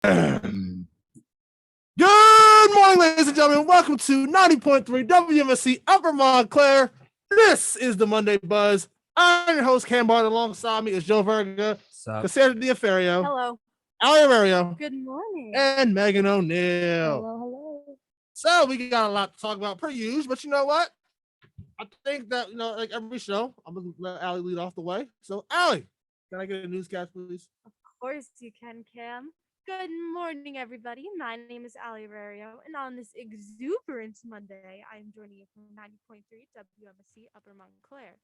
Good morning, ladies and gentlemen. Welcome to 90.3 WMSC Upper Montclair. This is the Monday Buzz. I'm your host, Cam Barton. Alongside me is Joe Verga, Cassandra Diaferio, Hello. Ali Mario, Good morning. and Megan O'Neill. Hello. So we got a lot to talk about per usual, but you know what? I think that, like every show, I'm going to let Ali lead off the way. So, Ali, can I get a newscast, please? Of course you can, Cam. Good morning, everybody. My name is Ali Rario, and on this exuberant Monday, I am joining you from 90.3 WMSC Upper Montclair.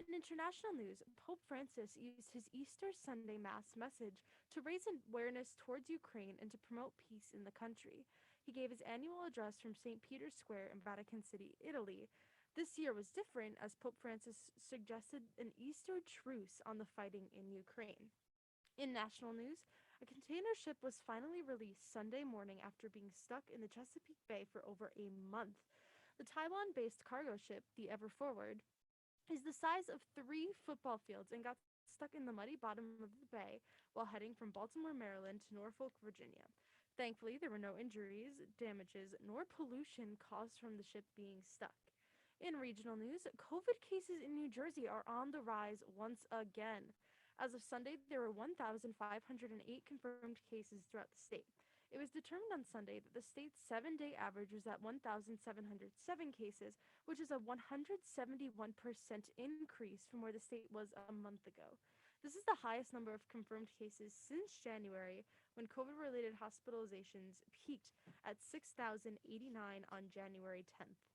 In international news, Pope Francis used his Easter Sunday Mass message to raise awareness towards Ukraine and to promote peace in the country. He gave his annual address from St. Peter's Square in Vatican City, Italy. This year was different as Pope Francis suggested an Easter truce on the fighting in Ukraine. In national news, a container ship was finally released Sunday morning after being stuck in the Chesapeake Bay for over a month. The Taiwan-based cargo ship, the Ever Forward, is the size of 3 football fields and got stuck in the muddy bottom of the bay while heading from Baltimore, Maryland to Norfolk, Virginia. Thankfully, there were no injuries, damages, nor pollution caused from the ship being stuck. In regional news, COVID cases in New Jersey are on the rise once again. As of Sunday, there were 1,508 confirmed cases throughout the state. It was determined on Sunday that the state's 7-day average was at 1,707 cases, which is a 171% increase from where the state was a month ago. This is the highest number of confirmed cases since January, when COVID-related hospitalizations peaked at 6,089 on January 10th.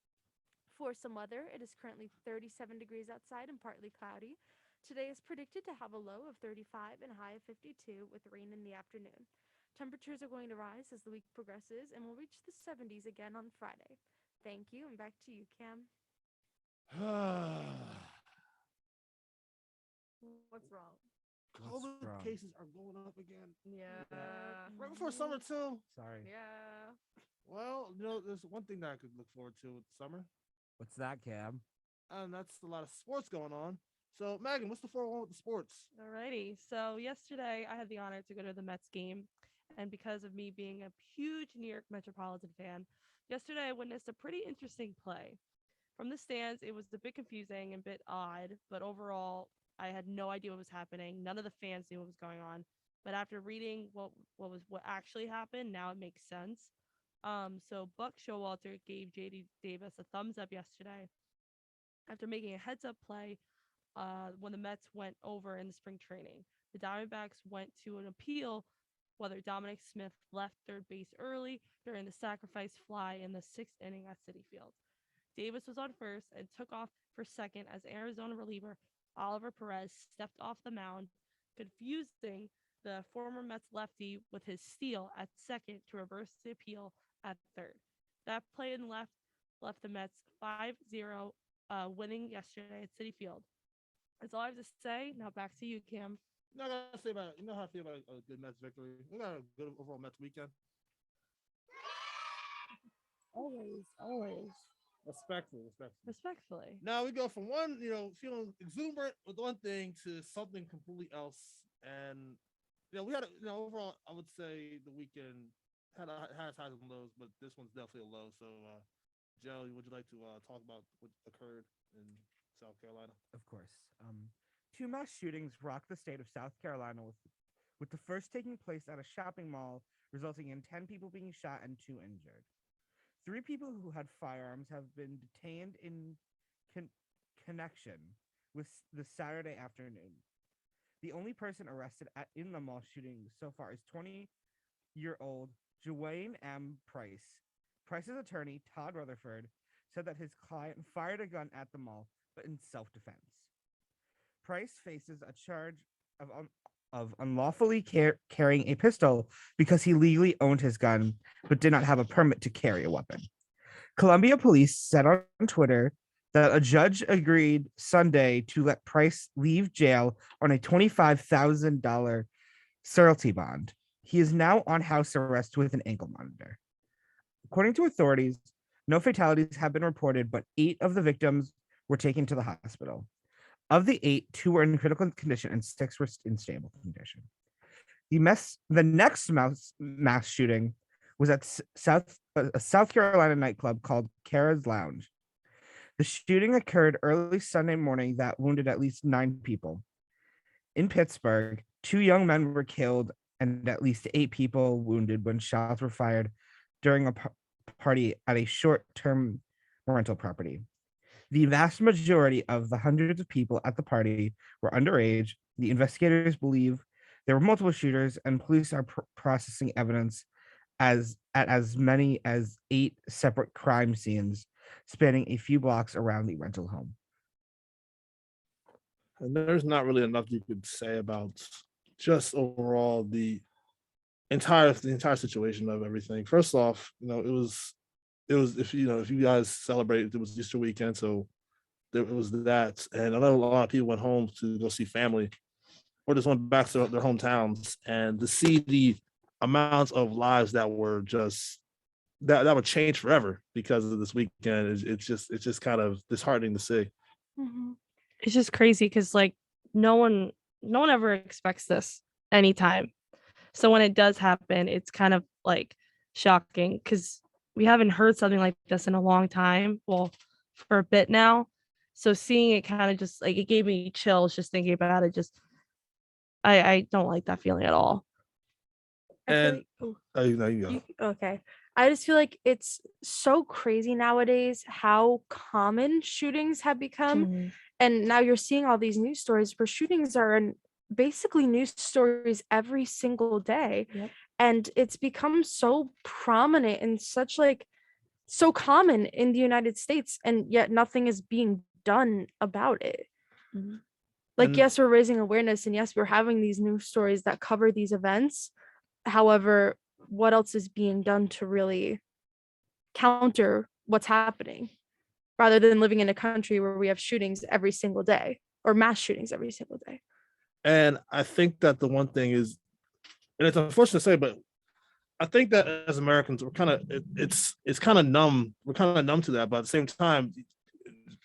For some weather, it is currently 37 degrees outside and partly cloudy. Today is predicted to have a low of 35 and a high of 52 with rain in the afternoon. Temperatures are going to rise as the week progresses and will reach the 70s again on Friday. Thank you, and back to you, Cam. What's wrong? COVID cases are going up again. Yeah. Right before summer, too. Sorry. Yeah. Well, there's one thing that I could look forward to with summer. What's that, Cam? And that's a lot of sports going on. So, Megan, what's the 401 with the sports? Alrighty. So yesterday I had the honor to go to the Mets game. And because of me being a huge New York Metropolitan fan, yesterday I witnessed a pretty interesting play. From the stands, it was a bit confusing and a bit odd, but overall, I had no idea what was happening. None of the fans knew what was going on. But after reading what actually happened, now it makes sense. So Buck Showalter gave JD Davis a thumbs up yesterday after making a heads-up play when the Mets went over in the spring training. The Diamondbacks went to an appeal whether Dominic Smith left third base early during the sacrifice fly in the 6th inning at Citi Field. Davis was on first and took off for second as Arizona reliever Oliver Perez stepped off the mound, confusing the former Mets lefty with his steal at second to reverse the appeal at third. That play and left the Mets 5-0 winning yesterday at Citi Field. That's all I have to say. Now back to you, Cam. You know, I gotta say about it. You know how I feel about a good Mets victory. We got a good overall Mets weekend. Always. Respectfully. Now we go from one, feeling exuberant with one thing to something completely else. And we had overall, I would say the weekend had its highs and lows, but this one's definitely a low. So, Joe, would you like to talk about what occurred in South Carolina? Of course. 2 mass shootings rocked the state of South Carolina, with the first taking place at a shopping mall, resulting in 10 people being shot and 2 injured. 3 people who had firearms have been detained in connection with the Saturday afternoon. The only person arrested in the mall shooting so far is 20-year-old Joanne M. Price. Price's attorney, Todd Rutherford, said that his client fired a gun at the mall, but in self-defense. Price faces a charge of unlawfully carrying a pistol because he legally owned his gun, but did not have a permit to carry a weapon. Columbia police said on Twitter that a judge agreed Sunday to let Price leave jail on a $25,000 surety bond. He is now on house arrest with an ankle monitor. According to authorities, no fatalities have been reported, but 8 of the victims were taken to the hospital. Of the 8, 2 were in critical condition and 6 were in stable condition. The next mass shooting was at a South Carolina nightclub called Kara's Lounge. The shooting occurred early Sunday morning that wounded at least 9 people. In Pittsburgh, 2 young men were killed and at least 8 people wounded when shots were fired during a party at a short-term rental property. The vast majority of the hundreds of people at the party were underage. The investigators believe there were multiple shooters, and police are processing evidence at as many as 8 separate crime scenes spanning a few blocks around the rental home. And there's not really enough you could say about just overall the entire situation of everything. First off, it was if you guys celebrate, it was Easter weekend, so it was that, and I know a lot of people went home to go see family, or just went back to their hometowns, and to see the amount of lives that were just that would change forever because of this weekend. It's just kind of disheartening to see. Mm-hmm. It's just crazy because like no one ever expects this anytime. So when it does happen, it's kind of like shocking because we haven't heard something like this in a long time. Well, for a bit now. So seeing it kind of just like it gave me chills just thinking about it. Just I don't like that feeling at all. And you go. Okay. I just feel like it's so crazy nowadays how common shootings have become. Mm-hmm. And now you're seeing all these news stories where shootings are basically news stories every single day. Yep. And it's become so prominent and such like so common in the United States, and yet nothing is being done about it. Mm-hmm. Like, yes, we're raising awareness, and yes, we're having these news stories that cover these events. However, what else is being done to really counter what's happening, rather than living in a country where we have shootings every single day, or mass shootings every single day? And I think that the one thing is, and it's unfortunate to say, but I think that as Americans, we're kind of it's kind of numb. We're kind of numb to that, but at the same time,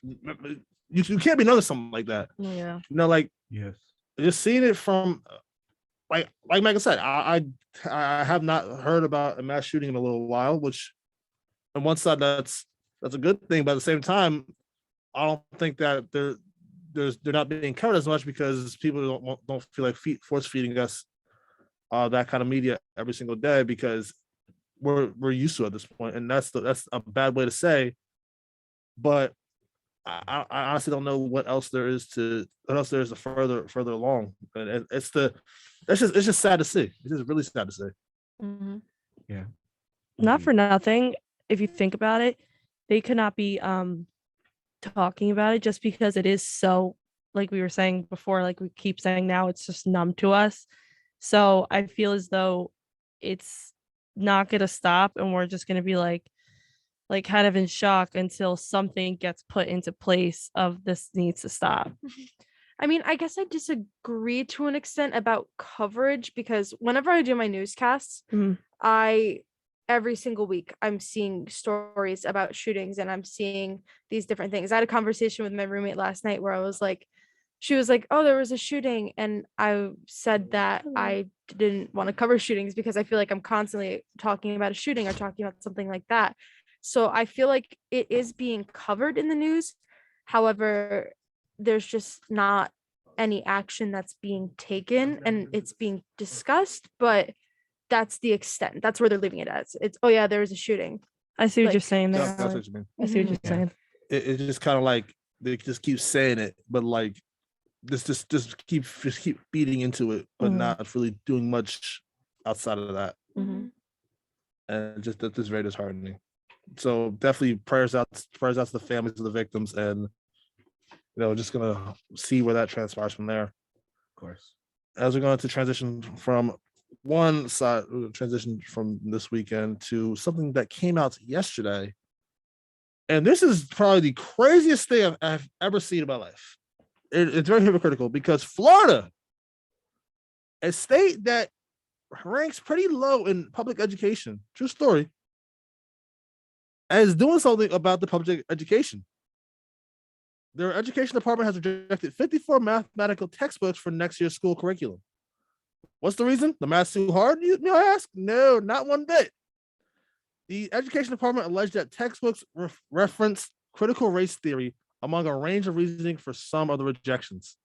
you can't be numb to something like that. Yeah. Like Yes, just seeing it from like Megan said, I have not heard about a mass shooting in a little while, which on one side that's a good thing, but at the same time, I don't think that they're not being covered as much because people don't feel like force feeding us that kind of media every single day because we're used to it at this point, and that's a bad way to say, but I honestly don't know what else there is to further along, and it's just sad to see. It's just really sad to see. Mm-hmm. Yeah. Not for nothing. If you think about it, they could not be talking about it just because it is so, like we were saying before, like we keep saying now, it's just numb to us. So I feel as though it's not going to stop, and we're just going to be like kind of in shock until something gets put into place of this needs to stop. I mean, I guess I disagree to an extent about coverage, because whenever I do my newscasts, every single week I'm seeing stories about shootings, and I'm seeing these different things. I had a conversation with my roommate last night where she was like, oh, there was a shooting. And I said that I didn't want to cover shootings because I feel like I'm constantly talking about a shooting or talking about something like that. So I feel like it is being covered in the news. However, there's just not any action that's being taken, and it's being discussed, but that's the extent. That's where they're leaving it as. It's, oh yeah, there was a shooting. I see what you're saying there. That's what you mean. I see what you're saying. It's just kind of like they just keep saying it, but like just keep feeding into it, but not really doing much outside of that. Mm-hmm. And just that's just very disheartening. So definitely prayers out to the families of the victims, and just gonna see where that transpires from there. Of course. As we're going to transition from one side, from this weekend to something that came out yesterday, and this is probably the craziest thing I've ever seen in my life. It's very hypocritical because Florida, a state that ranks pretty low in public education, true story, is doing something about the public education. Their education department has rejected 54 mathematical textbooks for next year's school curriculum. What's the reason? The math's too hard, you ask? No, not one bit. The education department alleged that textbooks reference critical race theory among a range of reasoning for some of the rejections.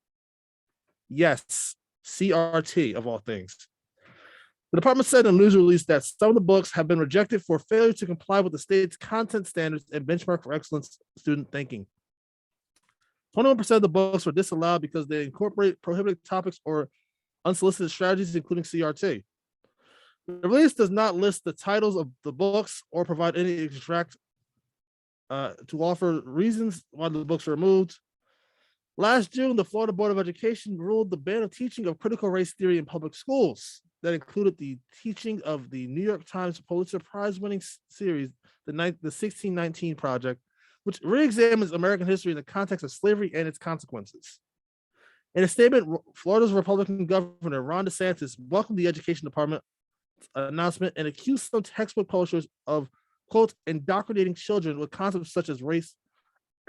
Yes, CRT of all things. The department said in a news release that some of the books have been rejected for failure to comply with the state's content standards and benchmark for excellence student thinking. 21% of the books were disallowed because they incorporate prohibited topics or unsolicited strategies, including CRT. The release does not list the titles of the books or provide any extract to offer reasons why the books were removed. Last June, the Florida Board of Education ruled the ban of teaching of critical race theory in public schools. That included the teaching of the New York Times Pulitzer Prize-winning series, the 1619 Project, which re-examines American history in the context of slavery and its consequences. In a statement, Florida's Republican Governor Ron DeSantis welcomed the Education Department announcement and accused some textbook publishers of, quote, indoctrinating children with concepts such as race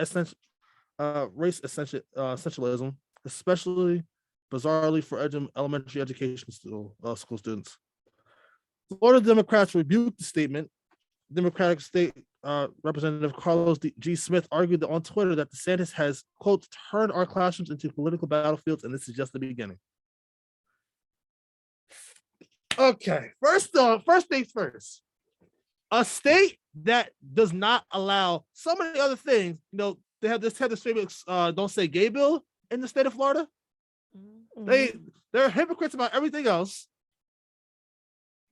essentialism, especially bizarrely for elementary education school students. Florida Democrats rebuked the statement. Democratic State Representative Carlos G. Smith argued on Twitter that DeSantis has, quote, turned our classrooms into political battlefields, and this is just the beginning. Okay, first things first. A state that does not allow so many other things, they have this famous don't say gay bill in the state of Florida. They're hypocrites about everything else,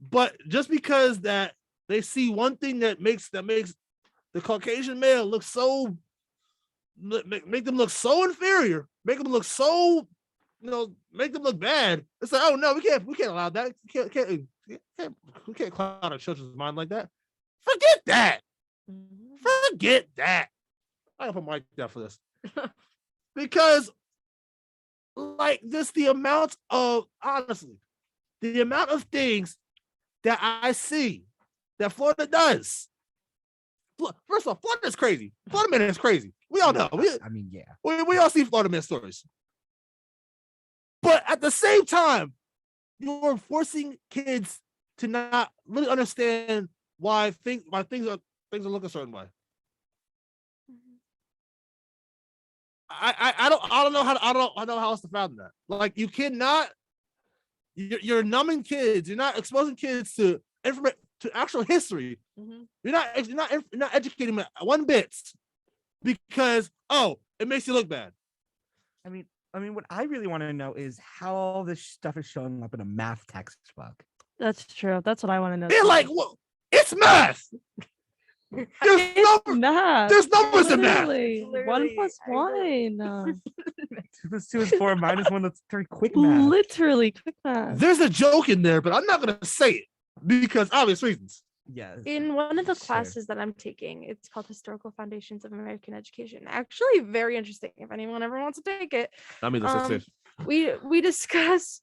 but just because that they see one thing that makes the Caucasian male look so make them look so inferior, make them look so make them look bad. It's like, oh no, we can't allow that. We can't cloud our children's mind like that. Forget that. Forget that. I gotta put my mic down for this because. Like just the amount of things that I see that Florida does. First of all, Florida is crazy. Florida man is crazy. We all know. We all see Florida man stories. But at the same time, you're forcing kids to not really understand why things are looking a certain way. I don't know how else to fathom that. Like you cannot, you're numbing kids. You're not exposing kids to information, to actual history. You're not educating them one bit because it makes you look bad. I mean, what I really want to know is how all this stuff is showing up in a math textbook. That's true. That's what I want to know. They're like, well, it's math. There's numbers in math. 1 + 1. 2 + 2 is 4 minus 1. That's 3. Quick math. Literally quick math. There's a joke in there, but I'm not gonna say it because obvious reasons. Yes. In one of the classes that I'm taking, it's called Historical Foundations of American Education. Actually, very interesting. If anyone ever wants to take it, we discuss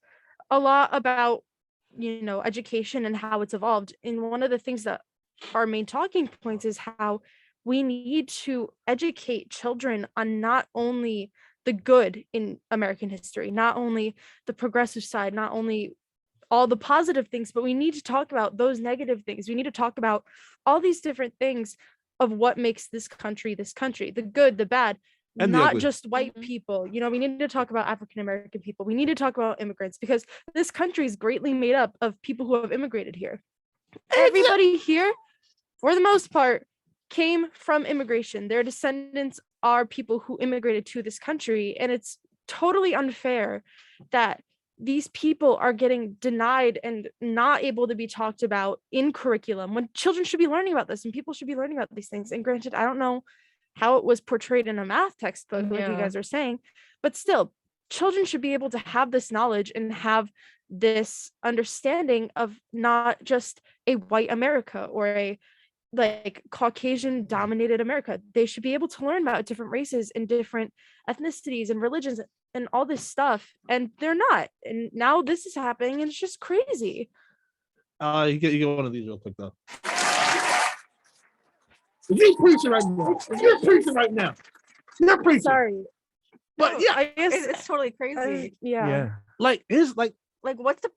a lot about education and how it's evolved. And one of the things that our main talking points is how we need to educate children on not only the good in American history, not only the progressive side, not only all the positive things, but we need to talk about those negative things. We need to talk about all these different things of what makes this country, the good, the bad, and not just white people. We need to talk about African American people. We need to talk about immigrants because this country is greatly made up of people who have immigrated here. Everybody here, for the most part, came from immigration. Their descendants are people who immigrated to this country, and it's totally unfair that these people are getting denied and not able to be talked about in curriculum when children should be learning about this and people should be learning about these things. And granted, I don't know how it was portrayed in a math textbook, like you guys are saying, but still, children should be able to have this knowledge and have this understanding of not just a white America or a Caucasian dominated America. They should be able to learn about different races and different ethnicities and religions and all this stuff, and they're not. And now this is happening, and it's just crazy. You get one of these real quick though. You're preaching right now. You're preaching right now. You're preaching. Sorry, but yeah, I guess it's totally crazy. Yeah. Like it's like like what's the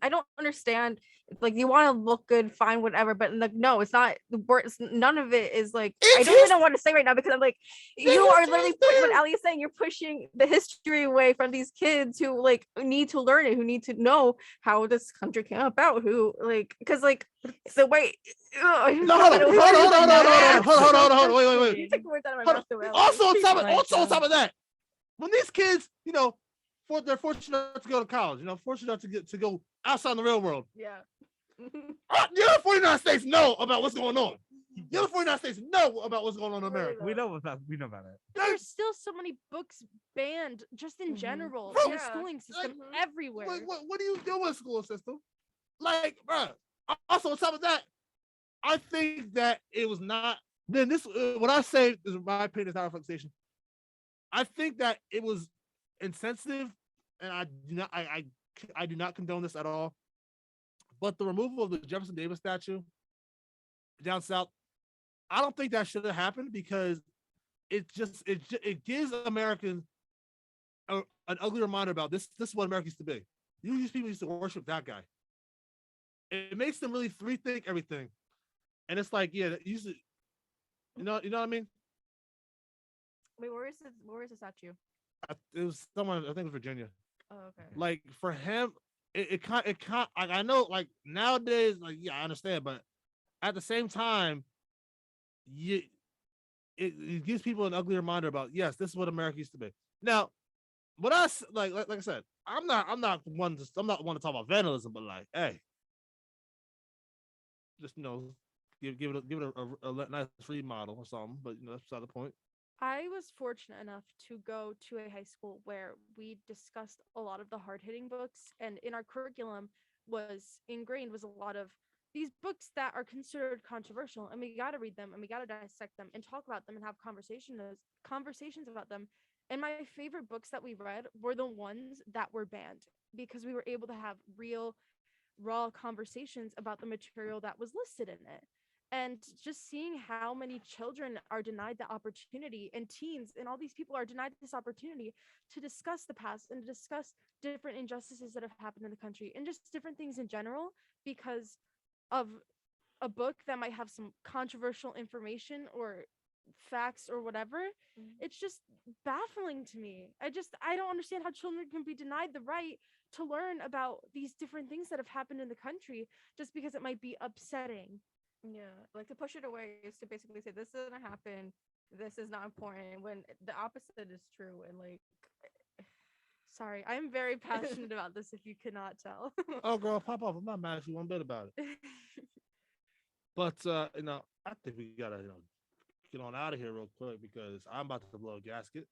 I don't understand. Like you want to look good, fine, whatever, but like no, it's not the words. None of it is like I don't even know what to say right now because I'm like you are literally what Ali is saying. You're pushing the history away from these kids who like need to learn it, who need to know how this country came about, who like because like the way. No, hold on. Wait. You took words out of my mouth. Also on top of that, when these kids, they're fortunate enough to go to college, fortunate enough to go outside in the real world. Yeah. The other 49 states know about what's going on. The other 49 states know about what's going on in America. We know about it. There's still so many books banned just in general in the schooling system everywhere. What do you do with school system? Like, bro. Also, on top of that, I think that it was not. Then this, what I say is my opinion is not a reflection. I think that it was insensitive, and I do not condone this at all. But the removal of the Jefferson Davis statue down south, I don't think that should have happened because it gives Americans an ugly reminder about this. This is what America used to be. These people used to worship that guy. It makes them really rethink everything, and it's like, yeah, you know what I mean? Wait, where is the statue? It was someone, I think it was Virginia. Oh, okay. Like for him, it can't. Like I know, like nowadays, like yeah, I understand, but at the same time, it gives people an ugly reminder about yes, this is what America used to be. Now, what I like I said, I'm not one to talk about vandalism, but like, hey, just give it a nice remodel or something. But that's beside the point. I was fortunate enough to go to a high school where we discussed a lot of the hard-hitting books, and in our curriculum was ingrained was a lot of these books that are considered controversial, and we got to read them and we got to dissect them and talk about them and have conversations about them. And my favorite books that we read were the ones that were banned because we were able to have real raw conversations about the material that was listed in it. And just seeing how many children are denied the opportunity, and teens and all these people are denied this opportunity to discuss the past and discuss different injustices that have happened in the country and just different things in general because of a book that might have some controversial information or facts or whatever. It's just baffling to me. I don't understand how children can be denied the right to learn about these different things that have happened in the country just because it might be upsetting. Yeah, like to push it away is to basically say this doesn't happen, this is not important, when the opposite is true. And like, sorry, I'm very passionate about this if you could not tell. Oh girl, pop off. I'm not mad at you one bit about it. But I think we gotta get on out of here real quick because I'm about to blow a gasket.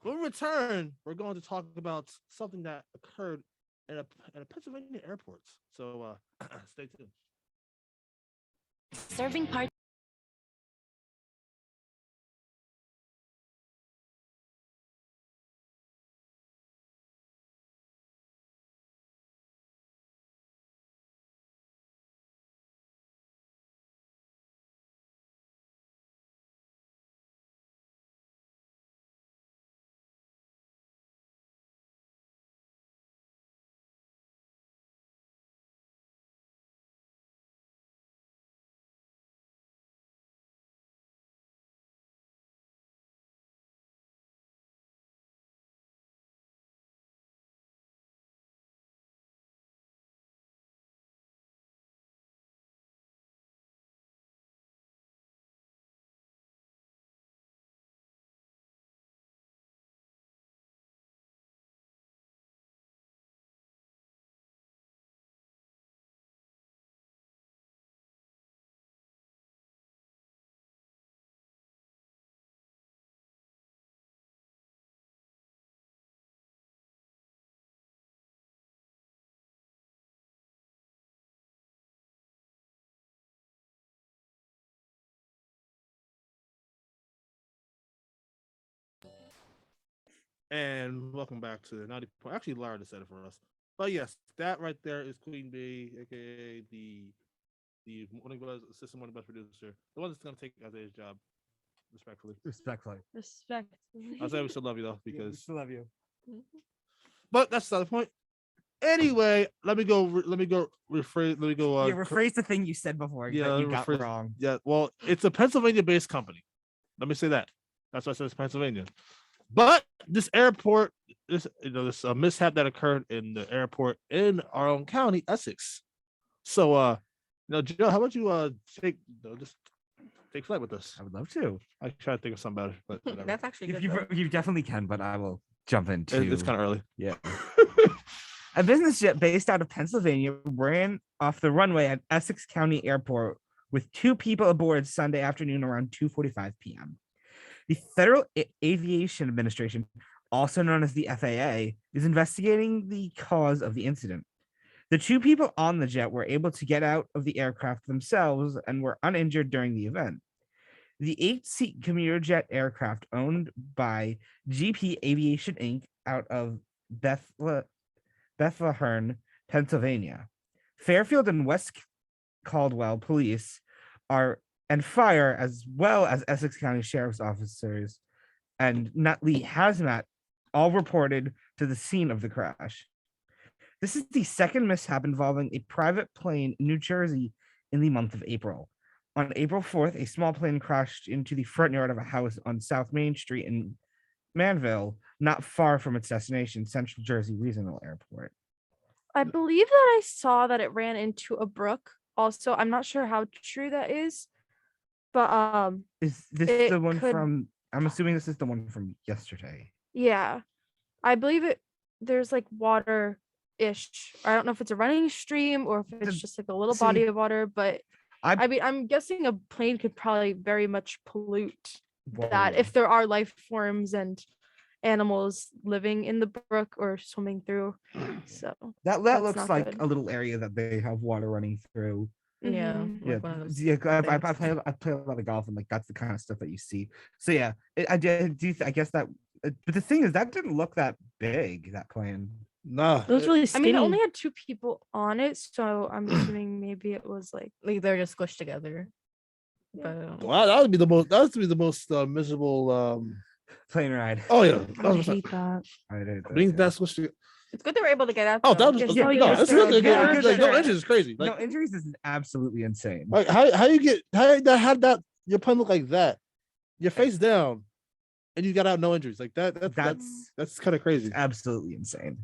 When we return, we're going to talk about something that occurred at a Pennsylvania airport. So stay tuned. Serving part. And welcome back to 90 point. Actually, Lara just said it for us. But yes, that right there is Queen Bee, aka the morning buzz assistant morning buzz producer, the one that's gonna take Isaiah's job, respectfully. Respect. Isaiah, we still love you though, because we still love you. but that's the other point. Anyway, let me go rephrase. Let me go. Rephrase the thing you said before that you got wrong. Yeah, well, it's a Pennsylvania-based company. Let me say that. That's why I said it's Pennsylvania. But this airport, this mishap that occurred in the airport in our own county, Essex. So, Joe, how about you just take flight with us? I would love to. I try to think of something better, but whatever. That's actually good. You definitely can, but I will jump into. It's kind of early. Yeah. A business jet based out of Pennsylvania ran off the runway at Essex County Airport with 2 people aboard Sunday afternoon around 2:45 p.m. The Federal Aviation Administration, also known as the FAA, is investigating the cause of the incident. The 2 people on the jet were able to get out of the aircraft themselves and were uninjured during the event. The 8-seat commuter jet aircraft owned by GP Aviation Inc. out of Bethlehem, Pennsylvania. Fairfield and West Caldwell police and fire, as well as Essex County Sheriff's officers and Nutley Hazmat, all reported to the scene of the crash. This is the second mishap involving a private plane in New Jersey in the month of April. On April 4th, a small plane crashed into the front yard of a house on South Main Street in Manville, not far from its destination, Central Jersey Regional Airport. I believe that I saw that it ran into a brook. Also, I'm not sure how true that is, but Is this the one from? I'm assuming this is the one from yesterday. Yeah, I believe it. There's like water-ish. I don't know if it's a running stream or if it's just like a little body of water, but I mean, I'm guessing a plane could probably very much pollute that if there are life forms and animals living in the brook or swimming through. So that that's looks not like good. a little area that they have water running through. Yeah. Mhm. Yeah, like one of those I things. play a lot of golf, and like that's the kind of stuff that you see. So yeah, I guess that. But the thing is, that didn't look that big. That plane. Nah, It was really I skinny. mean, it only had 2 people on it, so I'm assuming maybe it was like Like they're just squished together. Yeah. But wow, that would be the most miserable. Plane ride. Oh yeah, I hate that. I did that, being yeah. that switched. it's good they were able to get out. Oh, though. that was Yeah, no, yeah, it's yeah, really yeah, good. yeah, Like, no yeah. injuries is crazy. Like, No injuries is absolutely insane. like how you get how that your plane look like that, your face down, and you got out no injuries like that. That's kind of crazy. It's absolutely insane.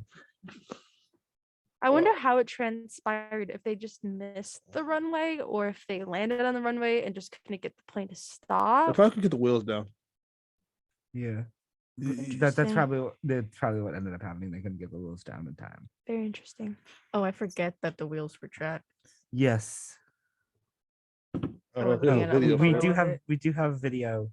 I wonder how it transpired, if they just missed the runway or if they landed on the runway and just couldn't get the plane to They stop. probably could get the wheels down. Yeah, that's Interesting. probably what ended up happening. They couldn't get the wheels down in time. Very interesting. Oh, I forget that the wheels were tracked. Yes, I Or don't know, yeah, video we for it. do have video.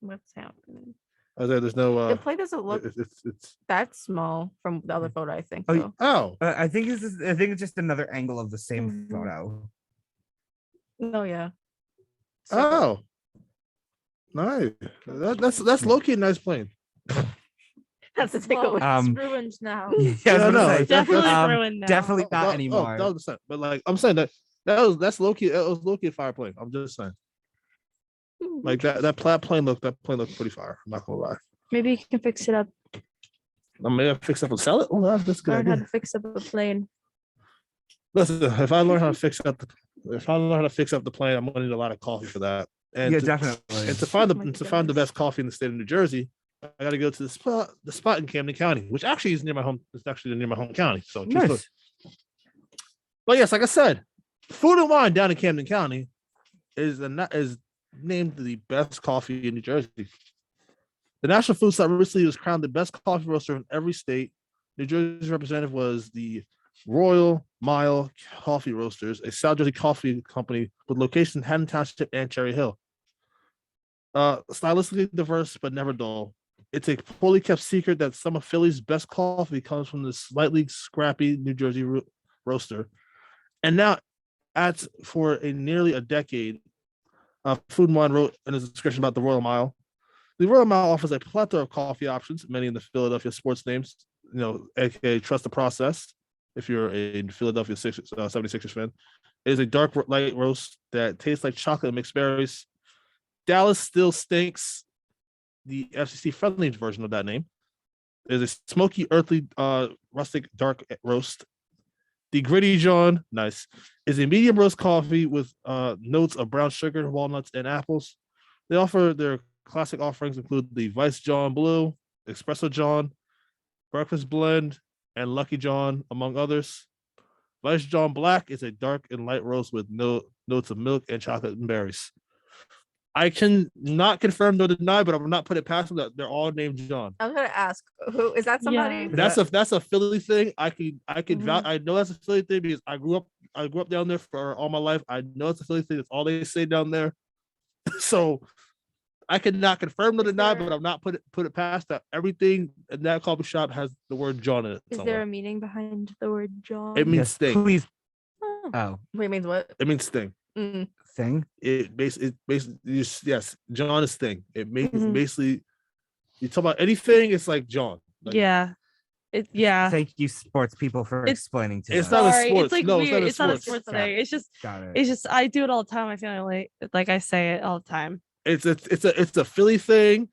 What's happening? I was like, there's no. The plane doesn't look It's. that small from the other photo. I think. Oh, though. Oh, I think it's just another angle of the same Mhm. photo. No, yeah. So- oh, nice. That's low-key a nice plane. That's the Well, takeaway. it's ruined now. Yeah, I was Yeah, gonna no, say, that- Definitely that's- ruined now. definitely not anymore. 1,000%. But like I'm saying that's low-key. It was low-key a fire plane. I'm just saying. Like that plane looked pretty fire. I'm not gonna lie. Maybe you can fix it up. Maybe I fix up and sell it. Oh, that's a good Learn how idea. to fix up a plane. Listen, if I learn how to fix up the plane, I'm gonna need a lot of coffee for that. And Yeah, to, definitely. and to find Oh my the goodness. best coffee in the state of New Jersey, I got to go to the spot in Camden County, which actually is near my home. It's actually near my home county. So, Nice. but yes, like I said, Food and Wine down in Camden County is named the best coffee in New Jersey. The National Food Site recently was crowned the best coffee roaster in every state. New Jersey's representative was the Royal Mile Coffee Roasters, a South Jersey coffee company with locations in Haddon Township and Cherry Hill. Stylistically diverse but never dull. It's a poorly kept secret that some of Philly's best coffee comes from this slightly scrappy New Jersey roaster. And now, for nearly a decade, Food and Wine wrote in his description about the Royal Mile. The Royal Mile offers a plethora of coffee options, many in the Philadelphia sports names, aka Trust the Process, if you're a Philadelphia 76ers fan. It is a dark light roast that tastes like chocolate and mixed berries. Dallas Still Stinks, the FCC friendly version of that name. is a smoky, earthly, rustic, dark roast. The Gritty John, nice, is a medium roast coffee with notes of brown sugar, walnuts, and apples. They offer their classic offerings include the Vice John Blue, Espresso John, Breakfast Blend, and Lucky John, among others. Vice John Black is a dark and light roast with notes of milk and chocolate and berries. I can not confirm nor deny, but I'm not put it past them that they're all named John. I was gonna ask, who is that? Somebody? Yeah. That's a Philly thing. I could Mhm. I know that's a Philly thing because I grew up down there for all my life. I know it's a Philly thing. That's all they say down there. So I cannot confirm nor deny, but I'm not put it past that everything in that coffee shop has the word John in it. Is somewhere. there a meaning behind the word John? It means Yes, sting. please. Oh. Oh, Wait, means what? It means sting. Mm. thing. It basically yes, John is sting. It makes Mhm. basically you talk about anything, it's like John. Like, Yeah. Yeah. Thank you, sports people, for It's- explaining to it's us. not a Sorry, sports. it's like No, it's weird. not a It's not a sports. sports Got thing. it. It's Got it. just I do it all the time. I feel like I say it all the time. It's a Philly thing,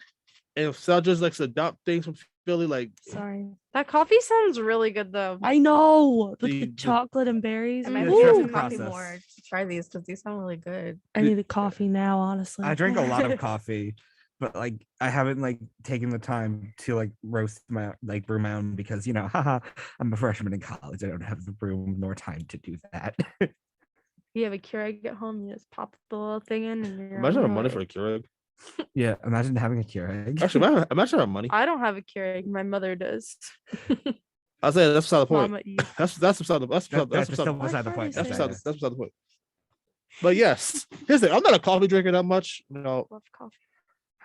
and if Sal likes to adopt things from Philly, like Sorry. That coffee sounds really good though. I know. With the The- chocolate and berries. I might The have to trust drink Ooh. coffee process. more to try these because these sound really good. I need a coffee now, honestly. I drink a lot of coffee, but like I haven't like taken the time to like roast my like brew my own because haha, I'm a freshman in college. I don't have the room nor time to do that. You have a Keurig at home, you just pop the little thing in and you're imagine on our your money way. for a Keurig. Yeah, imagine having a Keurig. Actually, imagine our money. I don't have a Keurig, my mother does. I'll say that's beside the point. Mama eats. That's beside the that's That's beside still the beside the Why point. can't I that's say Okay, beside yes. that's beside the point. But yes, here's the thing. I'm not a coffee drinker that much. Love coffee.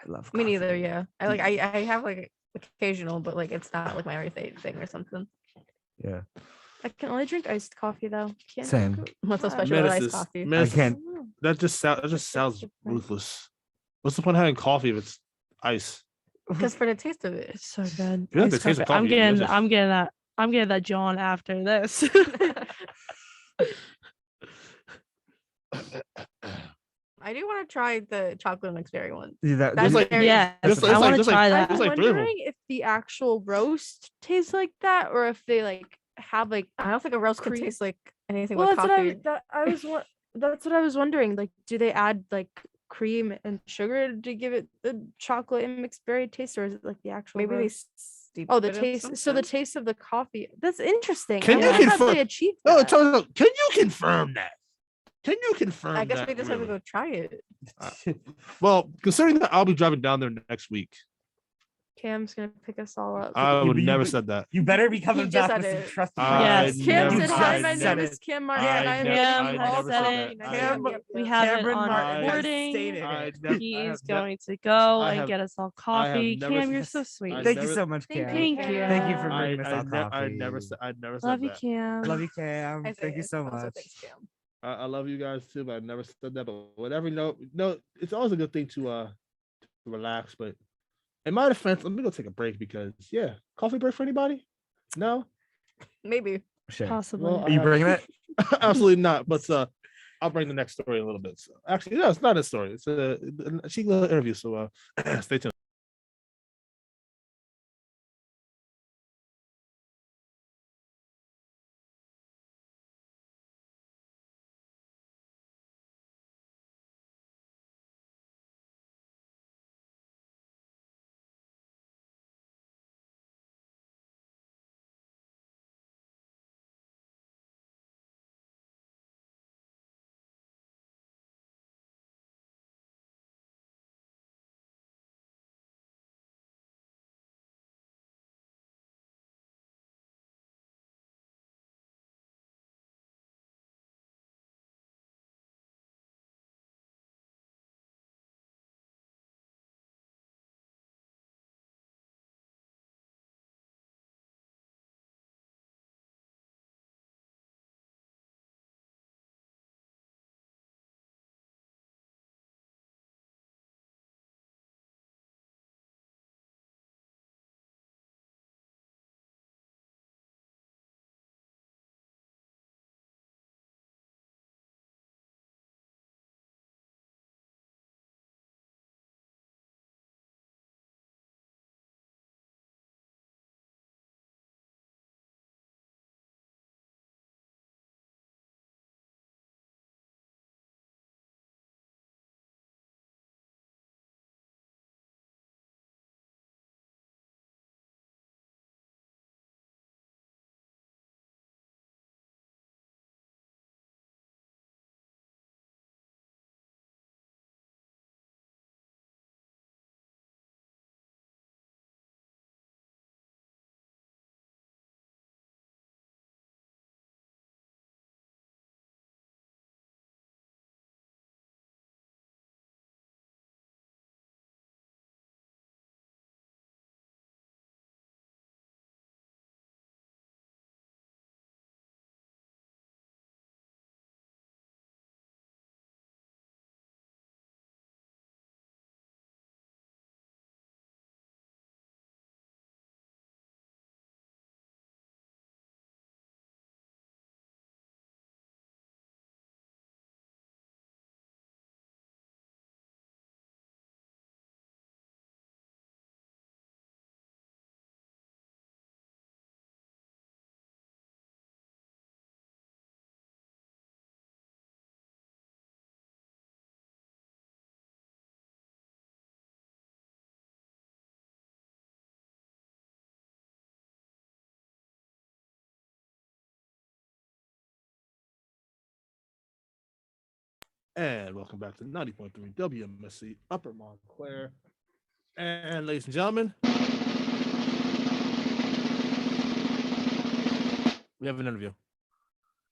I love Me neither. coffee. Yeah, I have like occasional, but like it's not like my everyday thing or something. Yeah, I can only drink iced coffee though. Can't Same. drink What's so hot. special about iced Menaces. coffee? I Menaces. can't. I don't know. That just sounds different. ruthless. What's the point of having coffee if it's ice? Because for the taste of it. It's so good. You have to Iced taste the coffee. coffee, it's just- I'm getting that John after this. I do want to try the chocolate mixed berry one. That, That's this- like- very yeah, Just I like- want to just like- try I'm that. There's like three of 'em. wondering if the actual roast tastes like that or if they like have like I don't think a roast could Cream. taste like anything well with that's coffee. what I was that's what I was wondering. Like do they add like cream and sugar to give it the chocolate and mixed berry taste or is it like the actual Maybe they roast? steep Oh, the it in taste. So the something? taste of the coffee. That's interesting. Can I you wonder how confirm- they achieved No, that. can you confirm that? Can you confirm I guess that? we just have to really? go try it. Well, considering that I'll be driving down there next week, Cam's gonna pick us all up. I would you- never you- said that. You better be coming just back with said some it. trusty I facts. Cam never said hi. said My it. name is Kim Martin. and I am Cam the has also said coffee it. next Cam- to me. We have Cameron it on Martin has recording. stated I it. never- He I is have ne- going to go I and have- get us all I have coffee. never Cam, said- you're so sweet. I Thank you never- so much, Thank Cam. you, Thank you. Thank you for I, bringing us all coffee. I never said Love you, that. Cam. Love you, Cam. I Thank you say so it. Also, much. thanks, Cam. I love you guys too, but I never said that. But whatever, no, it's always a good thing to relax. But in my defense, let me go take a break because coffee break for anybody? No, Maybe. Sure. Possibly. Well, Are you bringing it? absolutely not. But I'll bring the next story in a little bit. So, actually, no, it's not a story. It's a cheeky little interview. So stay tuned. And welcome back to 90.3 WMSC Upper Montclair. And ladies and gentlemen, we have an interview.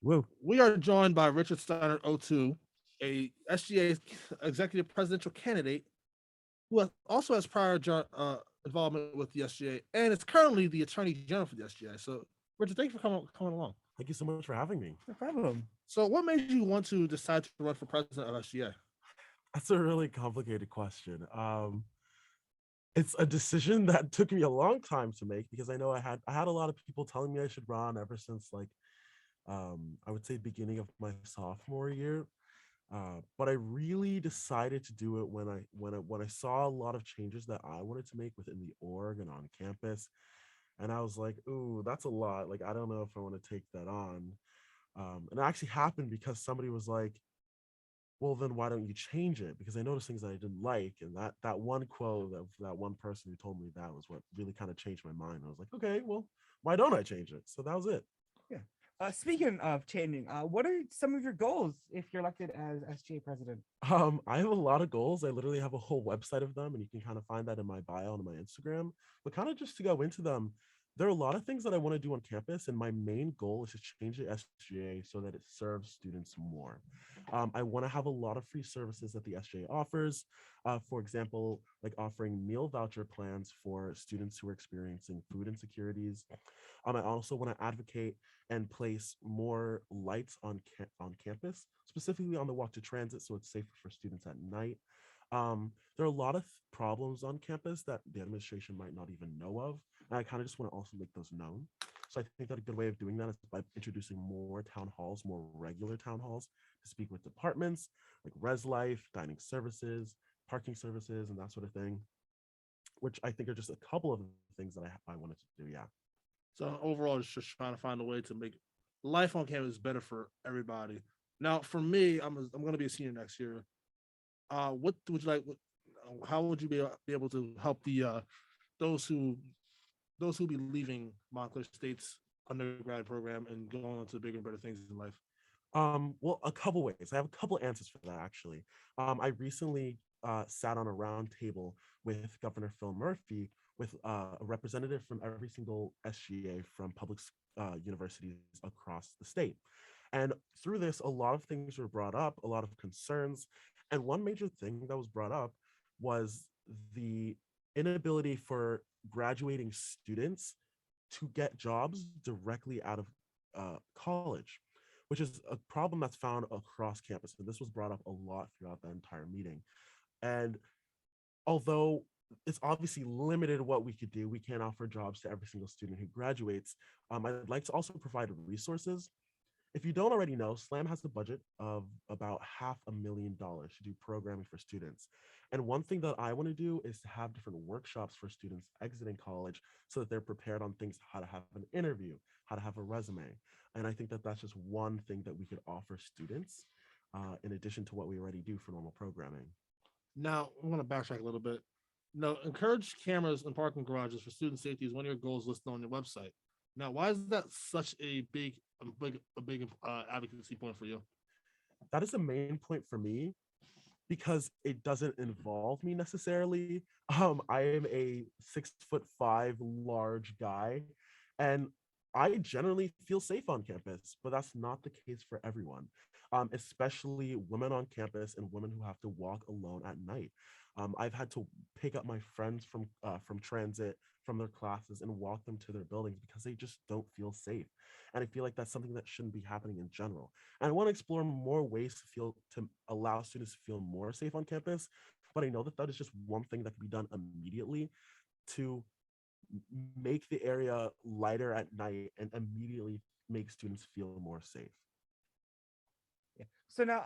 Woo. We are joined by Richard Steiner-Otoo, a SGA Executive Presidential candidate who also has prior involvement with the SGA and is currently the Attorney General for the SGA. So, Richard, thank you for coming along. Thank you so much for having me. No problem. So, what made you want to decide to run for president of SGA? That's a really complicated question. It's a decision that took me a long time to make because I know I had a lot of people telling me I should run ever since I would say beginning of my sophomore year. But I really decided to do it when I saw a lot of changes that I wanted to make within the org and on campus. And I was like, ooh, that's a lot. Like, I don't know if I want to take that on. And it actually happened because somebody was like, well, then why don't you change it? Because I noticed things that I didn't like. And that one quote of that one person who told me that was what really kind of changed my mind. I was like, okay, well, why don't I change it? So that was it. Yeah. Speaking of changing, what are some of your goals if you're elected as SGA president? I have a lot of goals. I literally have a whole website of them, and you can kind of find that in my bio on my Instagram. But kind of just to go into them, there are a lot of things that I want to do on campus, and my main goal is to change the SGA so that it serves students more. I want to have a lot of free services that the SGA offers. For example, like offering meal voucher plans for students who are experiencing food insecurities. I also want to advocate and place more lights on campus, specifically on the walk to transit, so it's safer for students at night. There are a lot of problems on campus that the administration might not even know of, and I kind of just want to also make those known. So I think that a good way of doing that is by introducing more town halls, more regular town halls, to speak with departments like Res Life, dining services, parking services, and that sort of thing, which I think are just a couple of the things that I wanted to do. Yeah. So overall, it's just trying to find a way to make life on campus better for everybody. Now, for me, I'm going to be a senior next year. What would you like? How would you be able to help the those who be leaving Montclair State's undergrad program and going on to bigger and better things in life? Well, a couple ways. I have a couple answers for that, actually. I recently sat on a round table with Governor Phil Murphy with a representative from every single SGA from public universities across the state. And through this, a lot of things were brought up, a lot of concerns. And one major thing that was brought up was the inability for graduating students to get jobs directly out of college, which is a problem that's found across campus. And this was brought up a lot throughout the entire meeting. And although it's obviously limited what we could do, we can't offer jobs to every single student who graduates. I'd like to also provide resources. If you don't already know, SLAM has a budget of about $500,000 to do programming for students. And one thing that I want to do is to have different workshops for students exiting college so that they're prepared on things, how to have an interview, how to have a resume. And I think that that's just one thing that we could offer students in addition to what we already do for normal programming. Now, I'm going to backtrack a little bit. No, encourage cameras in parking garages for student safety is one of your goals listed on your website. Now, why is that such a big advocacy point for you? That is a main point for me because it doesn't involve me necessarily. I am a 6'5" large guy, and I generally feel safe on campus, but that's not the case for everyone, especially women on campus and women who have to walk alone at night. I've had to pick up my friends from transit, from their classes, and walk them to their buildings because they just don't feel safe. And I feel like that's something that shouldn't be happening in general. And I want to explore more ways to allow students to feel more safe on campus. But I know that is just one thing that can be done immediately to make the area lighter at night and immediately make students feel more safe. Yeah. So now,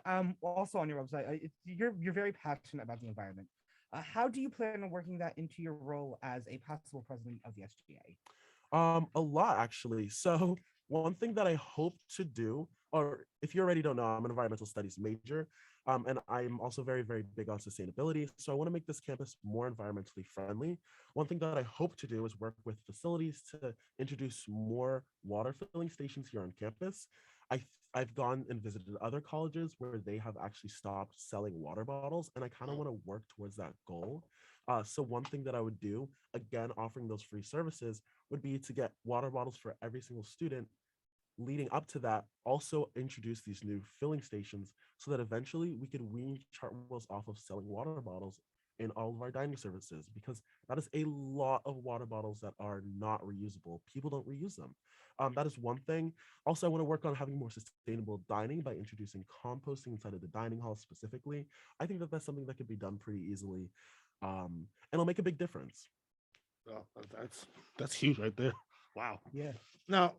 I'm also on your website. You're very passionate about the environment. How do you plan on working that into your role as a possible president of the SGA? A lot, actually. So one thing that I hope to do, or if you already don't know, I'm an environmental studies major, and I'm also very, very big on sustainability. So I want to make this campus more environmentally friendly. One thing that I hope to do is work with facilities to introduce more water filling stations here on campus. I've gone and visited other colleges where they have actually stopped selling water bottles, and I kind of want to work towards that goal. So one thing that I would do, again, offering those free services, would be to get water bottles for every single student. Leading up to that, also introduce these new filling stations so that eventually we could wean Chartwells off of selling water bottles in all of our dining services, because that is a lot of water bottles that are not reusable. People don't reuse them. That is one thing. Also, I want to work on having more sustainable dining by introducing composting inside of the dining hall specifically. I think that that's something that could be done pretty easily, and it'll make a big difference. Oh, that's huge right there. Wow. Yeah. Now,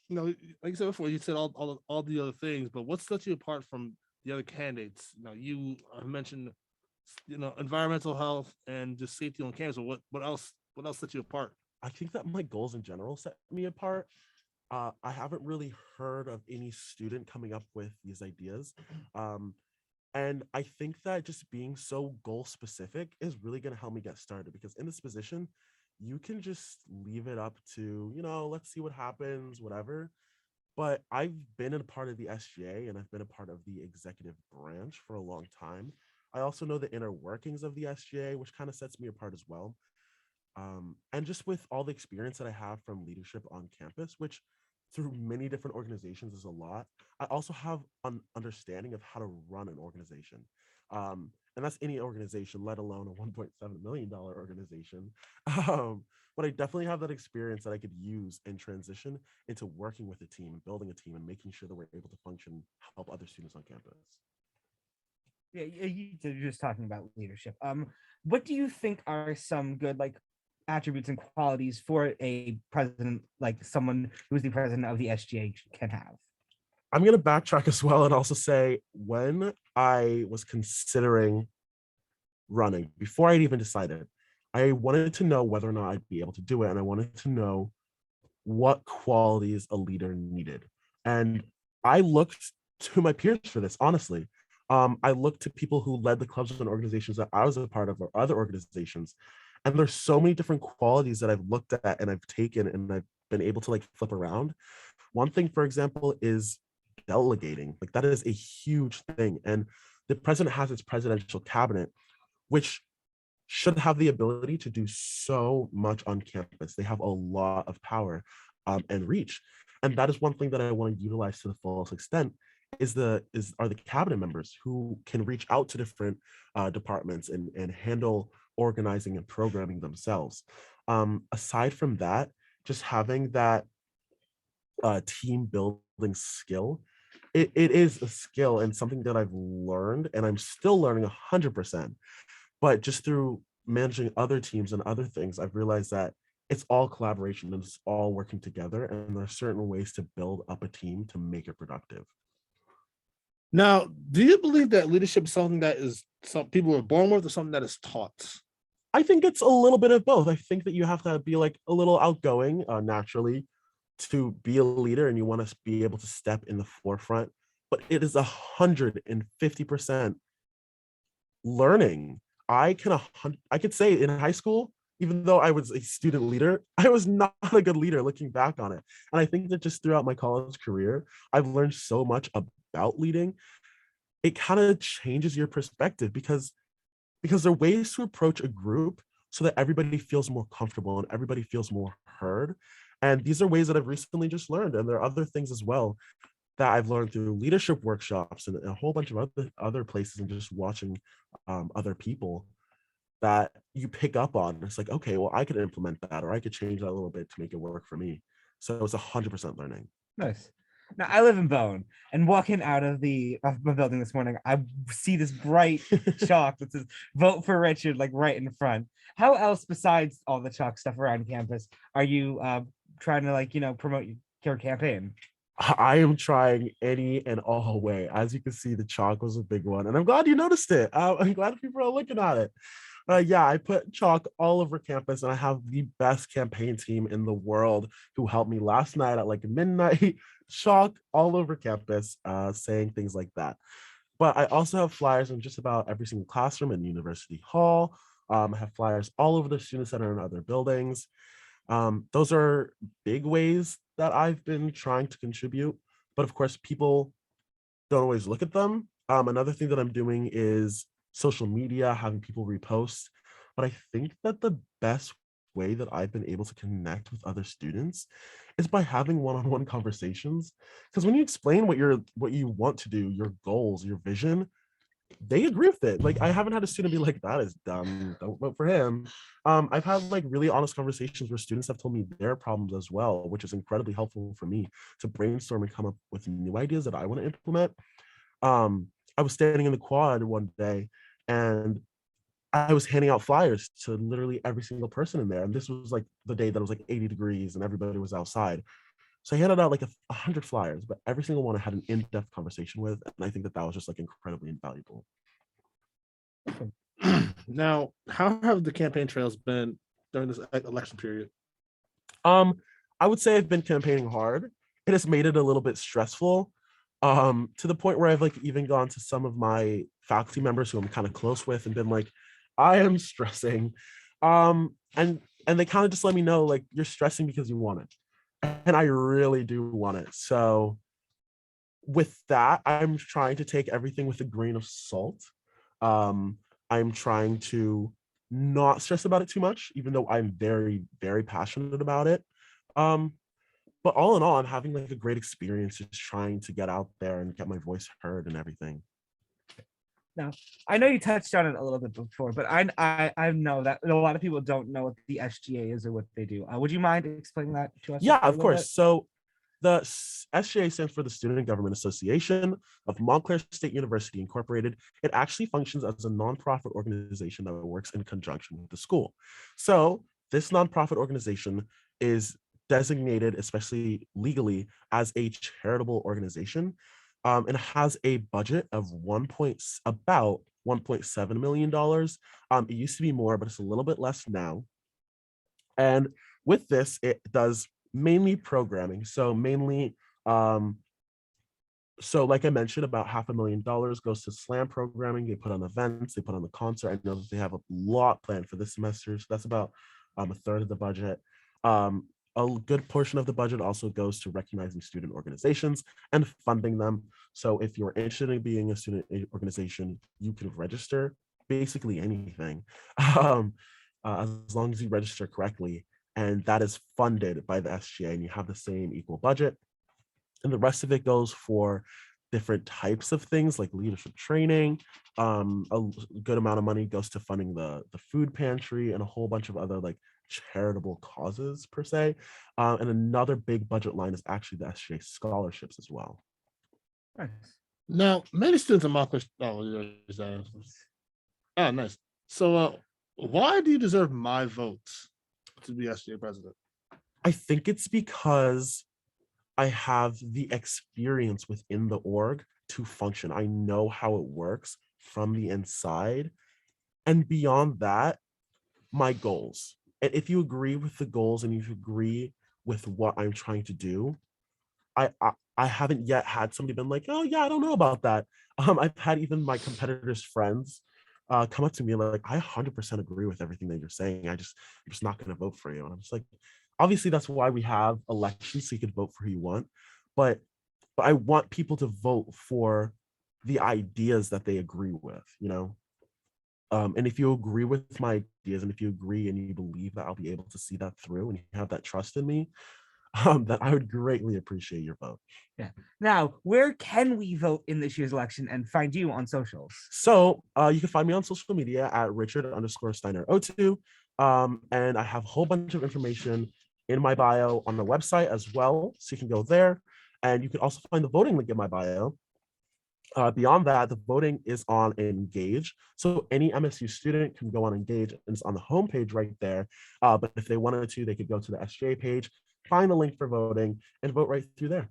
like I said before, you said all the other things, but what sets you apart from the other candidates? You mentioned environmental health and just safety on campus. But what else sets you apart? I think that my goals in general set me apart. I haven't really heard of any student coming up with these ideas. And I think that just being so goal specific is really going to help me get started, because in this position, you can just leave it up to, let's see what happens, whatever. But I've been a part of the SGA and I've been a part of the executive branch for a long time. I also know the inner workings of the SGA, which kind of sets me apart as well. And just with all the experience that I have from leadership on campus, which through many different organizations is a lot, I also have an understanding of how to run an organization. And that's any organization, let alone a $1.7 million organization. But I definitely have that experience that I could use and transition into working with a team and building a team and making sure that we're able to function, help other students on campus. Yeah, you're just talking about leadership. What do you think are some good attributes and qualities for a president, like someone who's the president of the SGA can have? I'm going to backtrack as well and also say, when I was considering running, before I'd even decided, I wanted to know whether or not I'd be able to do it. And I wanted to know what qualities a leader needed. And I looked to my peers for this, honestly. I looked to people who led the clubs and organizations that I was a part of or other organizations. And there's so many different qualities that I've looked at and I've taken and I've been able to flip around. One thing, for example, is delegating. That is a huge thing. And the president has its presidential cabinet, which should have the ability to do so much on campus. They have a lot of power and reach. And that is one thing that I want to utilize to the fullest extent are the cabinet members who can reach out to different departments and handle organizing and programming themselves. Aside from that, just having that team building skill, it is a skill and something that I've learned and I'm still learning 100%. But just through managing other teams and other things, I've realized that it's all collaboration and it's all working together. And there are certain ways to build up a team to make it productive. Now, do you believe that leadership is something that is some people are born with or something that is taught? I think it's a little bit of both. I think that you have to be a little outgoing naturally to be a leader, and you want to be able to step in the forefront. But it is 150% learning. I could say in high school, even though I was a student leader, I was not a good leader looking back on it. And I think that just throughout my college career, I've learned so much about leading. It kind of changes your perspective because there are ways to approach a group so that everybody feels more comfortable and everybody feels more heard. And these are ways that I've recently just learned. And there are other things as well that I've learned through leadership workshops and a whole bunch of other places and just watching other people that you pick up on. It's okay, well, I could implement that or I could change that a little bit to make it work for me. So it's 100% learning. Nice. Now, I live in Bowen, and walking out of my building this morning, I see this bright chalk that says "Vote for Richard" right in front. How else, besides all the chalk stuff around campus, are you trying to promote your campaign? I am trying any and all way. As you can see, the chalk was a big one, and I'm glad you noticed it. I'm glad people are looking at it. Yeah, I put chalk all over campus, and I have the best campaign team in the world who helped me last night at midnight. Chalk all over campus, saying things like that. But I also have flyers in just about every single classroom in University Hall. I have flyers all over the Student Center and other buildings. Those are big ways that I've been trying to contribute. But of course, people don't always look at them. Another thing that I'm doing is social media, having people repost. But I think that the best way that I've been able to connect with other students is by having one-on-one conversations. Because when you explain what you want to do, your goals, your vision, they agree with it. Like I haven't had a student be like, that is dumb, don't vote for him. I've had like really honest conversations where students have told me their problems as well, which is incredibly helpful for me to brainstorm and come up with new ideas that I want to implement. I was standing in the quad one day and I was handing out flyers to literally every single person in there. And this was like the day that it was like 80 degrees and everybody was outside. So I handed out like 100 flyers, but every single one I had an in-depth conversation with. And I think that that was just like incredibly invaluable. Now, how have the campaign trails been during this election period? I would say I've been campaigning hard. It has made it a little bit stressful, to the point where I've like even gone to some of my faculty members who I'm kind of close with and been like, I am stressing. And they kind of just let me know like you're stressing because you want it. And I really do want it. So with that, I'm trying to take everything with a grain of salt. I'm trying to not stress about it too much, even though I'm very, very passionate about it. But all in all, I'm having like a great experience just trying to get out there and get my voice heard and everything. Now, I know you touched on it a little bit before, but I know that a lot of people don't know what the SGA is or what they do. Would you mind explaining that to us? Yeah, a of little course. bit? So the SGA stands for the Student Government Association of Montclair State University Incorporated. It actually functions as a nonprofit organization that works in conjunction with the school. So this nonprofit organization is designated, especially legally, as a charitable organization, and has a budget of about $1.7 million. It used to be more, but it's a little bit less now. And with this, it does mainly programming. So mainly, so like I mentioned, about $500,000 goes to slam programming. They put on events, they put on the concert. I know that they have a lot planned for this semester. So that's about a third of the budget. A good portion of the budget also goes to recognizing student organizations and funding them. So if you're interested in being a student organization, you can register basically anything, as long as you register correctly. And that is funded by the SGA, and you have the same equal budget. And the rest of it goes for different types of things like leadership training. A good amount of money goes to funding the food pantry and a whole bunch of other like charitable causes per se. And another big budget line is actually the SGA scholarships as well. Nice. Now, many students in Montclair. Oh, nice. So, why do you deserve my vote to be SGA president? I think it's because I have the experience within the org to function. I know how it works from the inside. And beyond that, my goals. And if you agree with the goals and you agree with what I'm trying to do, I haven't yet had somebody been like, oh yeah, I don't know about that. I've had even my competitors' friends come up to me like, I 100% agree with everything that you're saying. I'm just not going to vote for you. And I'm just like, obviously that's why we have elections, so you can vote for who you want. But I want people to vote for the ideas that they agree with, you know? And if you agree with my ideas and if you agree and you believe that I'll be able to see that through and you have that trust in me, that I would greatly appreciate your vote. Yeah. Now, where can we vote in this year's election and find you on socials? So you can find me on social media at Richard_Steiner-Otoo. And I have a whole bunch of information in my bio on the website as well. So you can go there. And you can also find the voting link in my bio. Beyond that, the voting is on Engage. So any MSU student can go on Engage and it's on the homepage right there. But if they wanted to, they could go to the SGA page, find the link for voting, and vote right through there.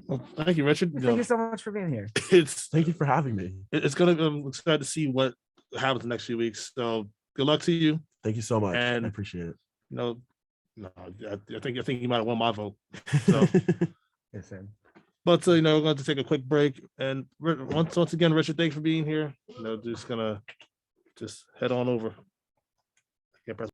Well, thank you, Richard. Thank you so much for being here. Thank you for having me. It's gonna. I'm excited to see what happens the next few weeks. So good luck to you. Thank you so much. And I appreciate it. No, I think you might have won my vote. So, Yes, sir. but we're going to take a quick break. And once again, Richard, thanks for being here. Just gonna head on over. I can't press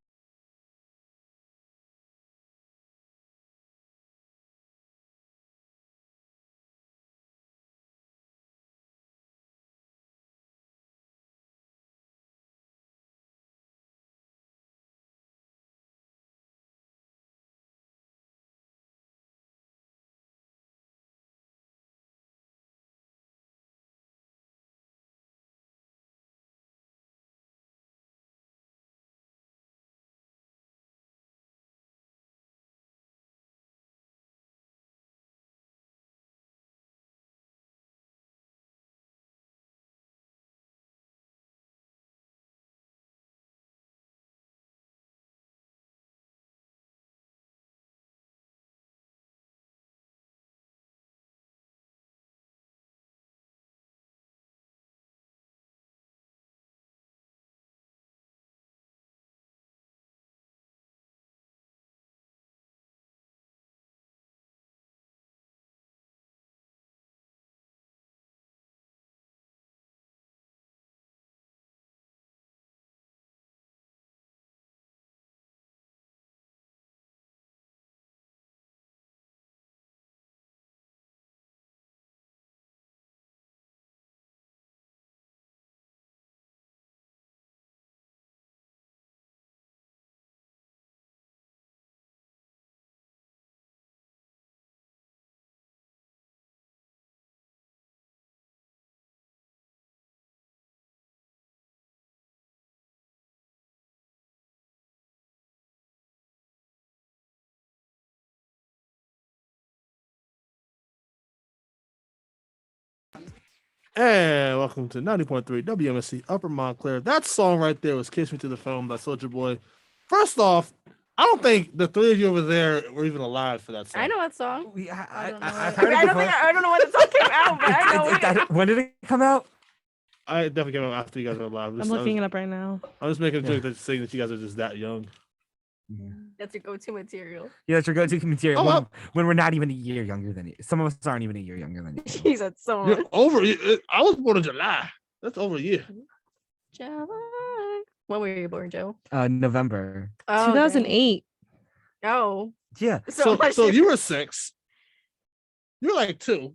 And welcome to 90.3 WMSC Upper Montclair. That song right there was Kiss Me to the Phone by Soulja Boy. First off, I don't think the three of you over there were even alive for that song. I know that song. I've I heard mean, it before. I don't know when the song came out, but I know it. When did it come out? I definitely came out after you guys were alive. I'm looking it up right now. I was making a joke that saying that you guys are just that young. That's your go-to material. Yeah, that's your go-to material. Oh, well. When we're not even a year younger than you. Some of us aren't even a year younger than you. He's at so much. You're over. I was born in July. That's over a year. July. When were you born, Joe? November. Oh, 2008. dang. Oh. Yeah. So you were 6. You were like 2.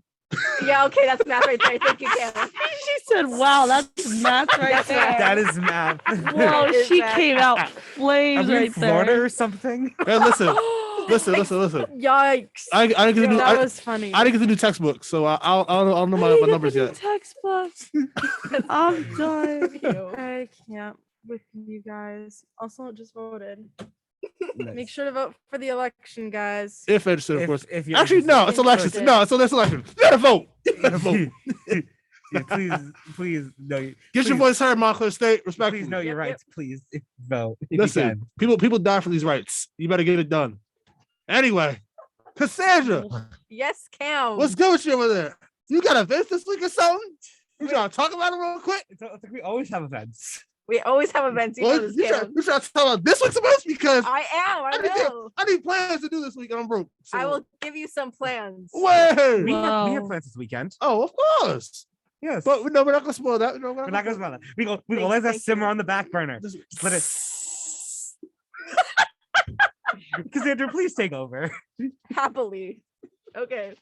Yeah, okay, that's math right there. Thank you, Cam. She said, "Wow, that's math right That's there." math. That is math. Whoa, Is she that- came out Are flames we in right Florida there. or something? Hey, listen. Yikes. I didn't get the new. That I was funny. didn't get the new textbook, so I don't know my numbers yet. Textbooks. I'm done. Ew. I can't with you guys. Also, just voted. Nice. Make sure to vote for the election, guys. If interested, of course. If you're Actually, no, it's interested. elections. No, it's election. You gotta vote. You gotta vote. Yeah, please, no. Get your please- voice heard, Montclair State. Respectfully. Please know your Yep, rights. Please vote. If you Listen, can. people die for these rights. You better get it done. Anyway, Cassandra, Yes, Cam. what's good with you over there? You got events this week or something? You trying to talk about it real quick? It's like we always have events. We always have events. You know Well, this, you Cam. trying to talk about this week's events because I am. I know. I need plans to do this week and I'm broke. So. I will give you some plans. Wait. We have Whoa. plans this weekend. Oh, of course. Yes. But no, we're not gonna spoil that. No, we're not gonna smell it. We go Thank- let that thank simmer you. on the back burner. Just- Let it. Cassandra, please take over. Happily. Okay.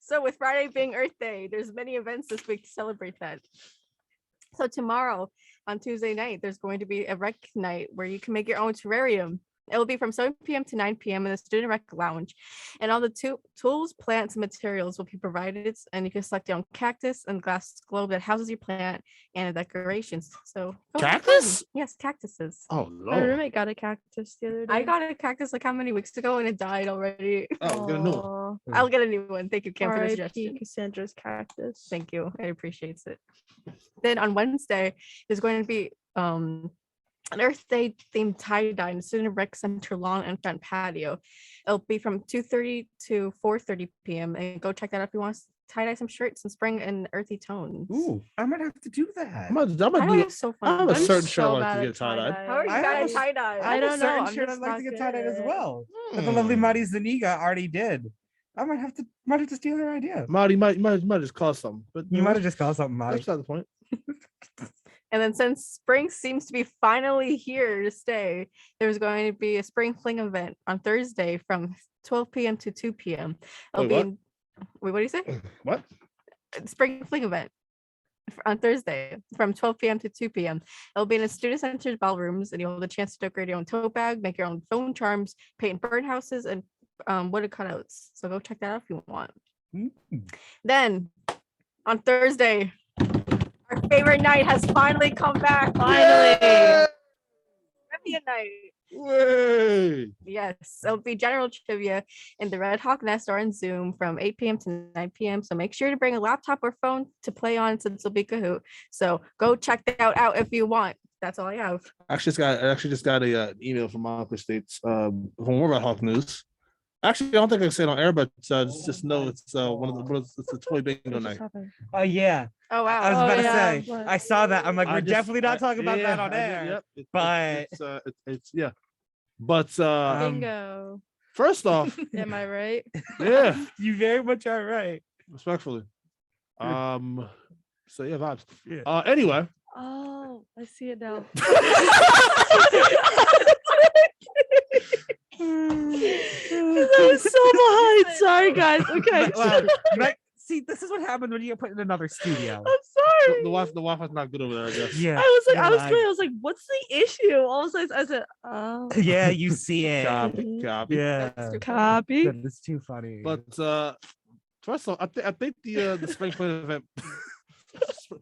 So with Friday being Earth Day, there's many events this week to celebrate that. So tomorrow on Tuesday night, there's going to be a rec night where you can make your own terrarium. It will be from 7 p.m. to 9 p.m. in the student rec lounge. And all the tools, plants, and materials will be provided. And you can select your own cactus and glass globe that houses your plant and the decorations. So go have fun. Cactus? Yes, cactuses. Oh My no. roommate got a cactus the other day. I got a cactus like how many weeks ago and it died already. Oh, get a new one. Aw. I'll get a new one. Thank you, Kim, for the R.I.P. suggestion. Cassandra's cactus. Thank you. I appreciate it. Then on Wednesday, there's going to be an Earth Day themed tie-dye in the Student Rec Center lawn and front patio. It'll be from 2:30 to 4:30 p.m. And go check that out if you want to tie-dye some shirts and spring in earthy tones. Ooh, I might have to do that. I'm gonna Tie-dye do. is so I have fun. a I'm certain shirt I so like bad to at get tie-dyed. tie-dye. How are you I bad have at a- tie-dye? I have don't a know, certain I'm shirt I'd just like not to get good tied at as it. well. That the lovely Hmm. Marty Zuniga already did. I might have to steal her idea. Marty might just cause something, but You might have just called something Marty. That's not the point. And then since spring seems to be finally here to stay, there's going to be a spring fling event on Thursday from 12 p.m. to 2 p.m. It'll Wait, be what? wait, what do you say? What? Spring fling event on Thursday from 12 p.m. to 2 p.m. It'll be in a student-centered ballrooms, and you'll have the chance to decorate your own tote bag, make your own phone charms, paint birdhouses, and wooden cutouts. So go check that out if you want. Mm. Then on Thursday, our favorite night has finally come back. Finally. Trivia night. Way. Yes, it'll be general trivia in the Red Hawk Nest or on Zoom from 8 p.m. to 9 p.m. So make sure to bring a laptop or phone to play on since it'll be Kahoot. So go check that out if you want. That's all I have. I actually just got a email from Montclair State's from more about Hawk News. Actually, I don't think I can say it on air, but just know it's it's a toy bingo night. Oh yeah, Oh wow. I was Oh, about yeah, to say. but- I saw that. I'm like, I we're just- definitely not talking about that on I did, air. yep. but- It's yeah. But Bingo. first off, Am I right? yeah, You very much are right. respectfully. So yeah, vibes. Yeah. Anyway. Oh, I see it now. I was so behind. Sorry, guys. Okay. Wow. Like, see, this is what happened when you get put in another studio. I'm sorry. The Wi-Fi's not good over there, I guess. Yeah. I was like, what's the issue? All of a sudden, I said, oh, Yeah, you see it. Copy. Yeah. That's too copy. That is too funny. But first of all, I think the spring fling event,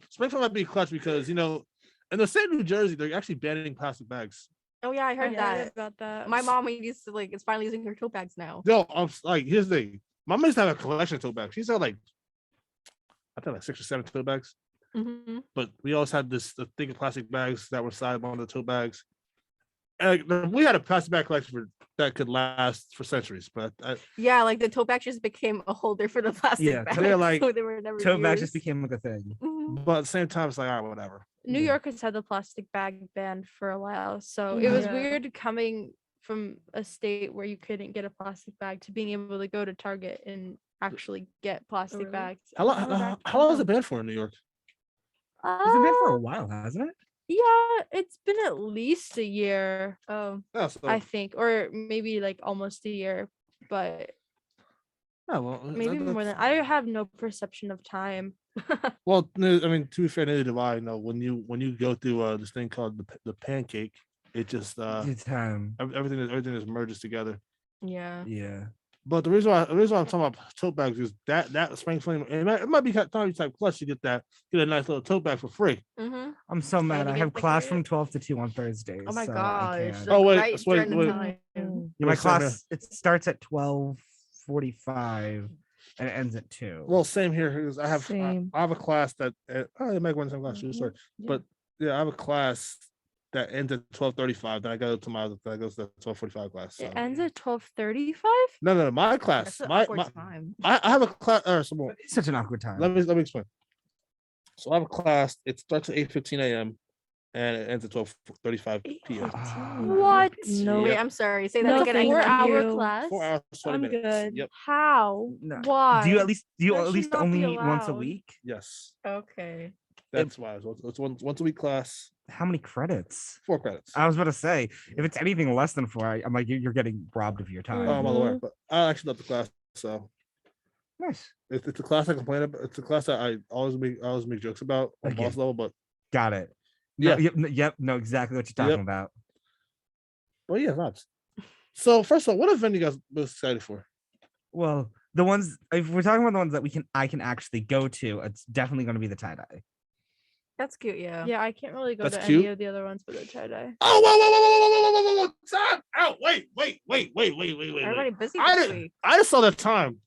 spring fling might be clutch because in the state of New Jersey they're actually banning plastic bags. Oh yeah, I heard Yeah, I that. read about that. My mom used to is finally using her tote bags now. No, I'm like here's the thing. My mom used to have a collection of tote bags. She's got I think 6 or 7 tote bags. but we always had this thing of plastic bags that were side on the tote bags. And we had a plastic bag collection that could last for centuries, but Yeah, like the tote bag just became a holder for the plastic Yeah, bags. they're like- so they were never Tote bags used. just became like a thing. Mhm. at the same time, it's like, all right, whatever. New Yeah. York has had the plastic bag ban for a while, so it was Yeah. weird coming from a state where you couldn't get a plastic bag to being able to go to Target and actually get plastic really? bags. How long? How long has it been for in New York? It's been for a while, hasn't it? Yeah, it's been at least a year, Oh, Yeah, so, I think, or maybe like almost a year, but yeah, well, maybe more than. I have no perception of time. Well, no, I mean, to be fair, neither do I. You know, when you go through this thing called the pancake, it just Good time. everything is merges together. yeah. Yeah. But the reason why I'm talking about tote bags is that spring fling. It might be time you type plus you get a nice little tote bag for free. Mm-hmm. I'm so mad. to I get have class from decorated. 12 to 2 on Thursdays. Oh my so I gosh. can't. like, Oh, wait, right wait, during the wait. time. Yeah, my Yeah, same here. class it starts at 12:45 and it ends at 2. Well, same here. Because I have Same. I have a class that it might go in the same class. True story. Yeah. But yeah, I have a class that ends at 12:35. Then I go to that goes to the 12:45 class. So. It ends at 12:35. No, my class. That's an My awkward time. I have a class. It's such an awkward time. Let me explain. So I have a class. It starts at 8:15 a.m. and it ends at 12:35 p.m. Ah. What? No. Wait, Yep. I'm sorry. Say that No, again. I thank heard- 4-hour you. class. 4 hours, 20 I'm minutes. good. Yep. How? No. Why? Do you at least That should not be only meet once a allowed. week? Yes. Okay. That's why it's once a week class, How many credits? 4 credits. I was about to say, if it's anything less than 4, I'm like, you're getting robbed of your time. Oh, I'm all aware, Mhm. but I actually love the class. So Nice. it's a class I complain about. It's a class that I always make jokes about on Okay. boss level, but Got it. No, Yeah. yep. Know exactly what you're talking about. yeah, vibes. So first of all, what event you guys most excited for? Well, the ones if we're talking about the ones that I can actually go to, it's definitely going to be the tie dye. That's cute. Yeah. Yeah, I can't really go That's to cute. any of the other ones but the tie dye. Oh, whoa. Time out. Wait. Everybody busy I this didn't- week. I just saw the time.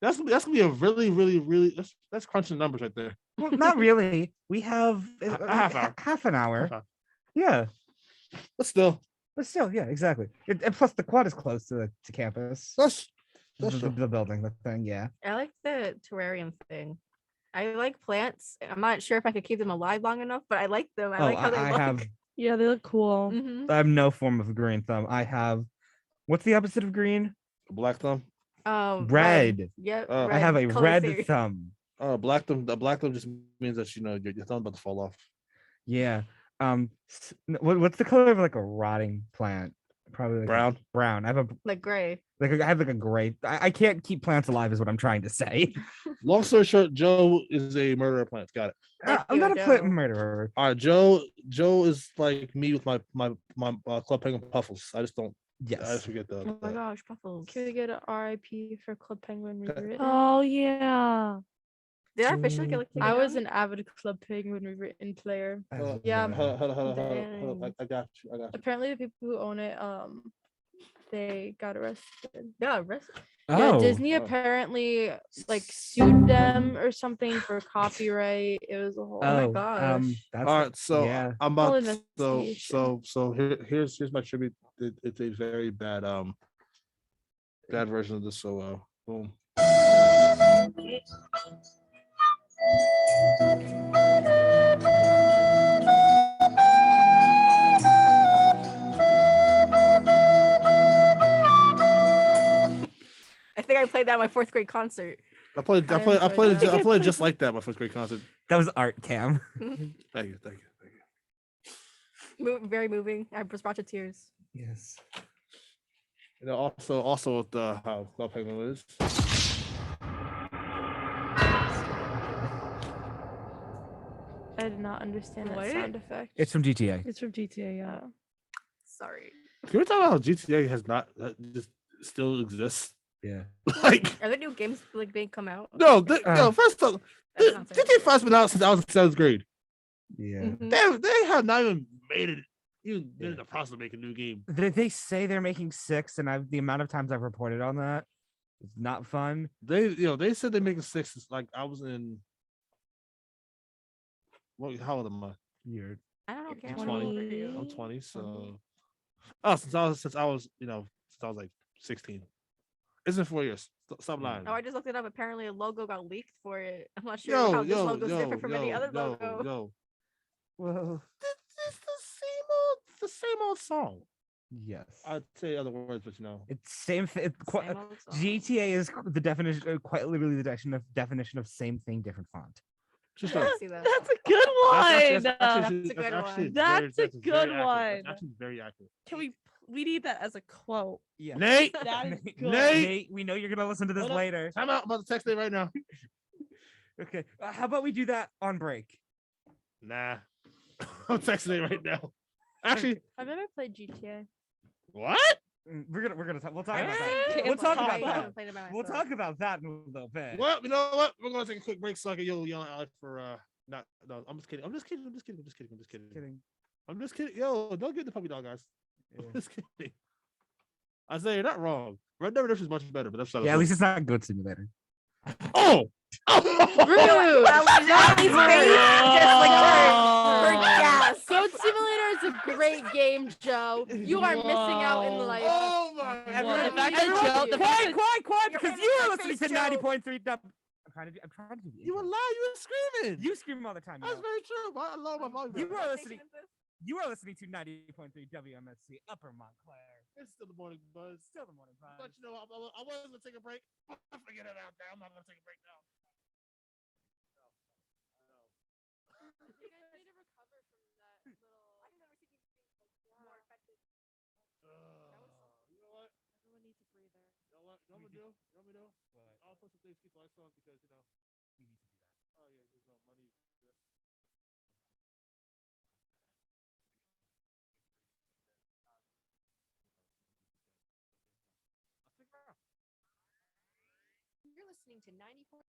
That's gonna be a really that's crunching numbers right there. Well, not really. We have A half hour. half an hour. Okay. Yeah, But still, but still, yeah, exactly. And plus, the quad is close to campus. that's The, true. the building, the thing, yeah. I like the terrarium thing. I like plants. I'm not sure if I could keep them alive long enough, but I like them. I like how they I look. have Yeah, they look cool. Mhm. I have no form of green thumb. I have what's the opposite of green? Black thumb. Red. Yep. Oh. I have a color red theory. thumb. Black thumb. The black thumb just means that your thumb about to fall off. Yeah. What's the color of like a rotting plant? Probably like a Brown. brown. I have Like gray. I have like a gray. I can't keep plants alive, is what I'm trying to say. Long story short, Joe is a murderer of plants. Got it. Thank I'm you, not a plant Joe. murderer. All right, Joe is like me with my Club Penguin Puffles. I just Yes. forget the. Oh my gosh, Puffles. Can we get an RIP for Club Penguin rewritten? Oh yeah. Did I officially get like I was taken an avid Club Penguin rewritten player. Yeah, Hold on. I got you. Apparently, the people who own it, they got arrested. down? Yeah, rest- Yeah, Oh. Disney apparently like sued them or something for copyright. It was a whole. my gosh. That's All right, so yeah. I'm Full about investigation. so here's my tribute. It's a very bad version of this. So boom. I think I played that at my 4th grade concert. I played it just like that at my first grade concert. That was art, Cam. Thank you. Very moving. I was brought to tears. Yes. You know, also with how Club Penguin is. I did not understand that What? sound effect. It's from GTA. It's from GTA. Yeah. Sorry. Can we talk about how GTA has not just still exists? Yeah. Like Are there new games like being come out? no, first of all, That's not fair. GTA 5's been out since I was in 7th grade. Yeah. Mhm. They have not even made it. Even been in Yeah. the process of making a new game. They say they're making 6, and the amount of times I've reported on that, it's not fun. They said they're making 6. It's like I was in How old am I? You're I don't know. Cam. 20. I'm 20. 20. So, oh, since I was like 16. Isn't 4 years? Stop lying. Oh, I just looked it up. Apparently, a logo got leaked for it. I'm not sure Yo, how this yo, logo is yo, different from any yo, other yo, logo. yo. well. It's the same old song. Yes. I'd say other words, but It's same. It's quite, Same old song. GTA is the definition, quite literally the definition of same thing, different font. just I a, can see that. That's a good one. That's a good one. That's a good very accurate. one. That's actually very accurate. Can we need that as a quote? Yeah. Nate, That is Nate, good. Nate! we know you're gonna listen to this Hold up. later. I'm out. I'm about to text Nate right now. Okay. How about we do that on break? Nah, I'm texting Nate right now. Actually, I've never played GTA. what? We're gonna talk. We'll talk about can't that. We'll talk talk about about that. it. Played it by We'll myself. talk about that in a little bit. Well, you know what? We're gonna take a quick break so I can yell at Alex for not. No, I'm just kidding. I'm just kidding. Kidding. I'm just kidding. Yo, don't get the puppy dog, guys. Yeah. I'm just kidding. I say you're not wrong. Red Dead Redemption is much better, but that's not. Yeah, at least it's not Goat Simulator. Oh. Rude. Sally's face just like her gas. Goat Simulator is a great game, Joe. You are missing out in Whoa. life. Oh my Well, the God. fact that Joe, the fact that Quiet, You're because hitting you my were listening face, to Joe. 90.3. I'm trying to do the You were intro. loud. You were screaming. You scream all the time. That's know. very true. I love my volume. You down. are listening. You are listening to 90.3 WMSC Upper Montclair. It's still the morning buzz. Still the morning But vibes. you know, I was gonna take a break. I forget it out there. I'm not gonna take a break now. You guys need to recover from that little. I've never seen you being more effective. You know what? Everyone needs a breather. You know what? You know what I'm gonna do? You know what I'm gonna do? What? I'll put some things keep lights on because You need to do that. oh yeah, there's no money. You're listening to 94.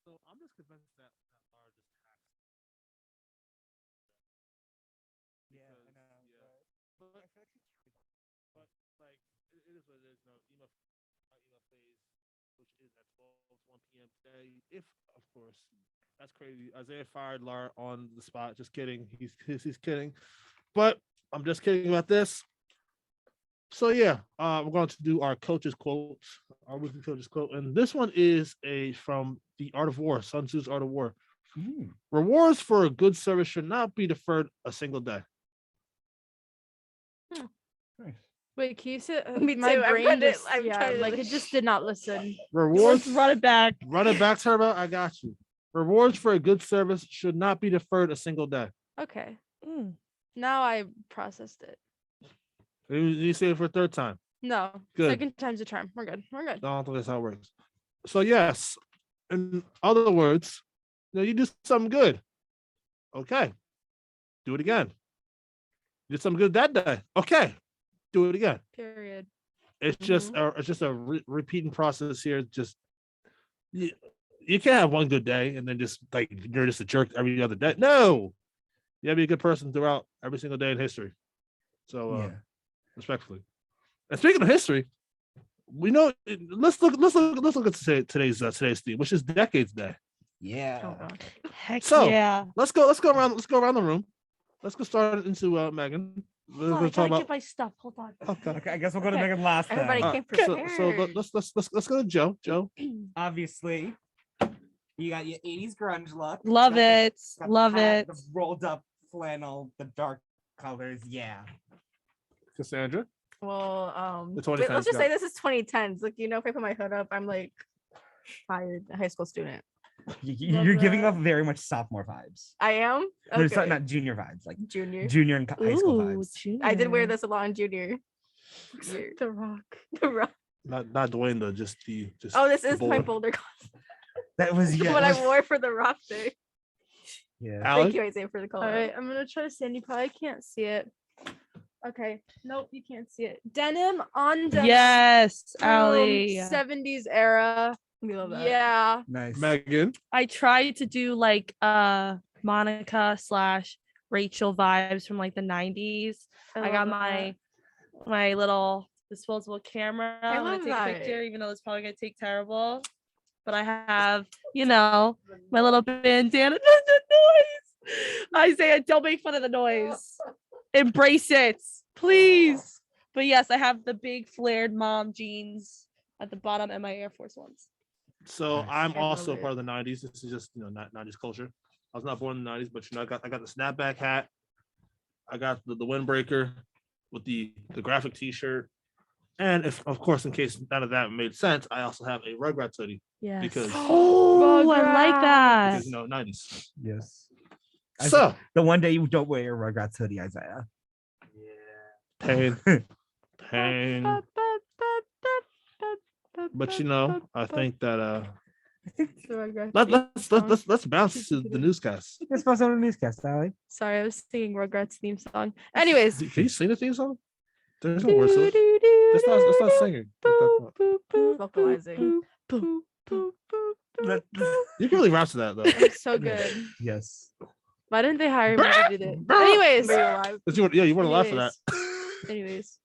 So I'm just convinced that are just tax. Yeah, I Because, know. yeah. But But I feel like it's true. but like it is what it is. No, email phase, which is at 1 p.m. today. If of course, that's crazy. Isaiah fired Lar on the spot. Just kidding. He's kidding. But I'm just kidding about this. So yeah, we're going to do our coaches quotes, our weekly coaches quote, and this one is from the Art of War, Sun Tzu's Art of War. Rewards for a good service should not be deferred a single day. Nice. Wait, can you say Me my too, I brain read it, just, I'm yeah, trying to like it just did not listen. Rewards, Let's run it back. run it back, Turbo. I got you. Rewards for a good service should not be deferred a single day. Okay. Mm. Now I processed it. You say it for a third time. No. Good. Second time's a charm. We're good. We're good. No, I don't think that's how it works. So yes, in other words, you do something good. Okay, do it again. You did something good that day. Okay, do it again. Period. It's just a repeating process here. Just you can't have one good day and then just like you're just a jerk every other day. No, You gotta be a good person throughout every single day in history. So Yeah. respectfully. And speaking of history, we know. Let's look at today's theme, which is Decades Day. Yeah. Heck So, yeah. Let's go around the room. Let's go start into Megan. We're Oh, I gonna talk gotta about. get my stuff. Hold on. Okay, I guess we'll go to Okay. Megan last. then. Everybody came So prepared. let's go to Joe. Joe. Obviously, you got your 80s grunge look. Love Got the- it. got the Love hat, it. The rolled up flannel, the dark colors. Yeah. Cassandra. Well, The wait, let's 2010s just say got- this is 2010s. Like, if I put my hood up, I'm like tired high school student. Love You're giving that. off very much sophomore vibes. I am. No, it's Okay. not junior vibes, like Junior. junior and high school Ooh, vibes. I did wear junior. this a lot in junior. year. The Rock. The Rock. Not Dwayne though, just Oh, this the is my boulder. Boulder costume. That was yeah. What it I was- wore for the Rock Day. Yeah. Alec? Thank you, Isaiah, for the color. All right, I'm gonna try to stand. You probably can't see it. Okay, nope, you can't see it. Denim on denim. Yes, from Allie. 70s era. We love that. Yeah. Nice. Megan. I tried to do like Monica / Rachel vibes from like the 90s. I got my little disposable camera. I I'm gonna love take a that. picture, even though it's probably gonna take terrible. But I have, my little bandana. The noise. Isaiah, don't make fun of the noise. Embrace it, please. But yes, I have the big flared mom jeans at the bottom and my Air Force Ones. So Nice. I'm I love also it. part of the 90s. This is just not 90s culture. I was not born in the 90s, but I got the snapback hat. I got the windbreaker with the graphic T-shirt, and if of course, in case none of that made sense, I also have a Rugrats hoodie Yes. because Oh, I like that. 90s. Yes. I So The one day you don't wear your Rugrats hoodie, Isaiah. pain, pain. But I think that I think let's bounce to the newscast. it's supposed on the newscast, Allie. Sorry, I was singing Rugrats theme song. Anyways. Can you sing the theme song? There's no words to it. Let's not singing. Vocalizing. You can really rap to that though. It's so good. Yes. Why didn't they hire me to do that? Anyways. Were you alive? You want to laugh for that. Anyways.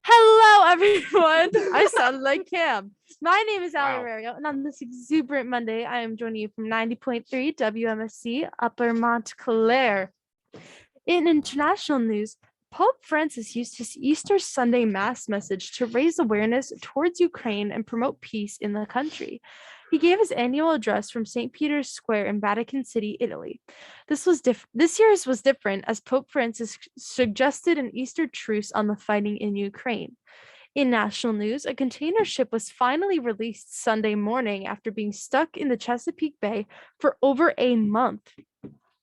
Hello, everyone. I sound like Cam. My name is Ali Wow. Rario, and on this exuberant Monday, I am joining you from 90.3 WMSC Upper Montclair. In international news, Pope Francis used his Easter Sunday Mass message to raise awareness towards Ukraine and promote peace in the country. He gave his annual address from St. Peter's Square in Vatican City, Italy. This year's was different as Pope Francis suggested an Easter truce on the fighting in Ukraine. In national news, a container ship was finally released Sunday morning after being stuck in the Chesapeake Bay for over a month.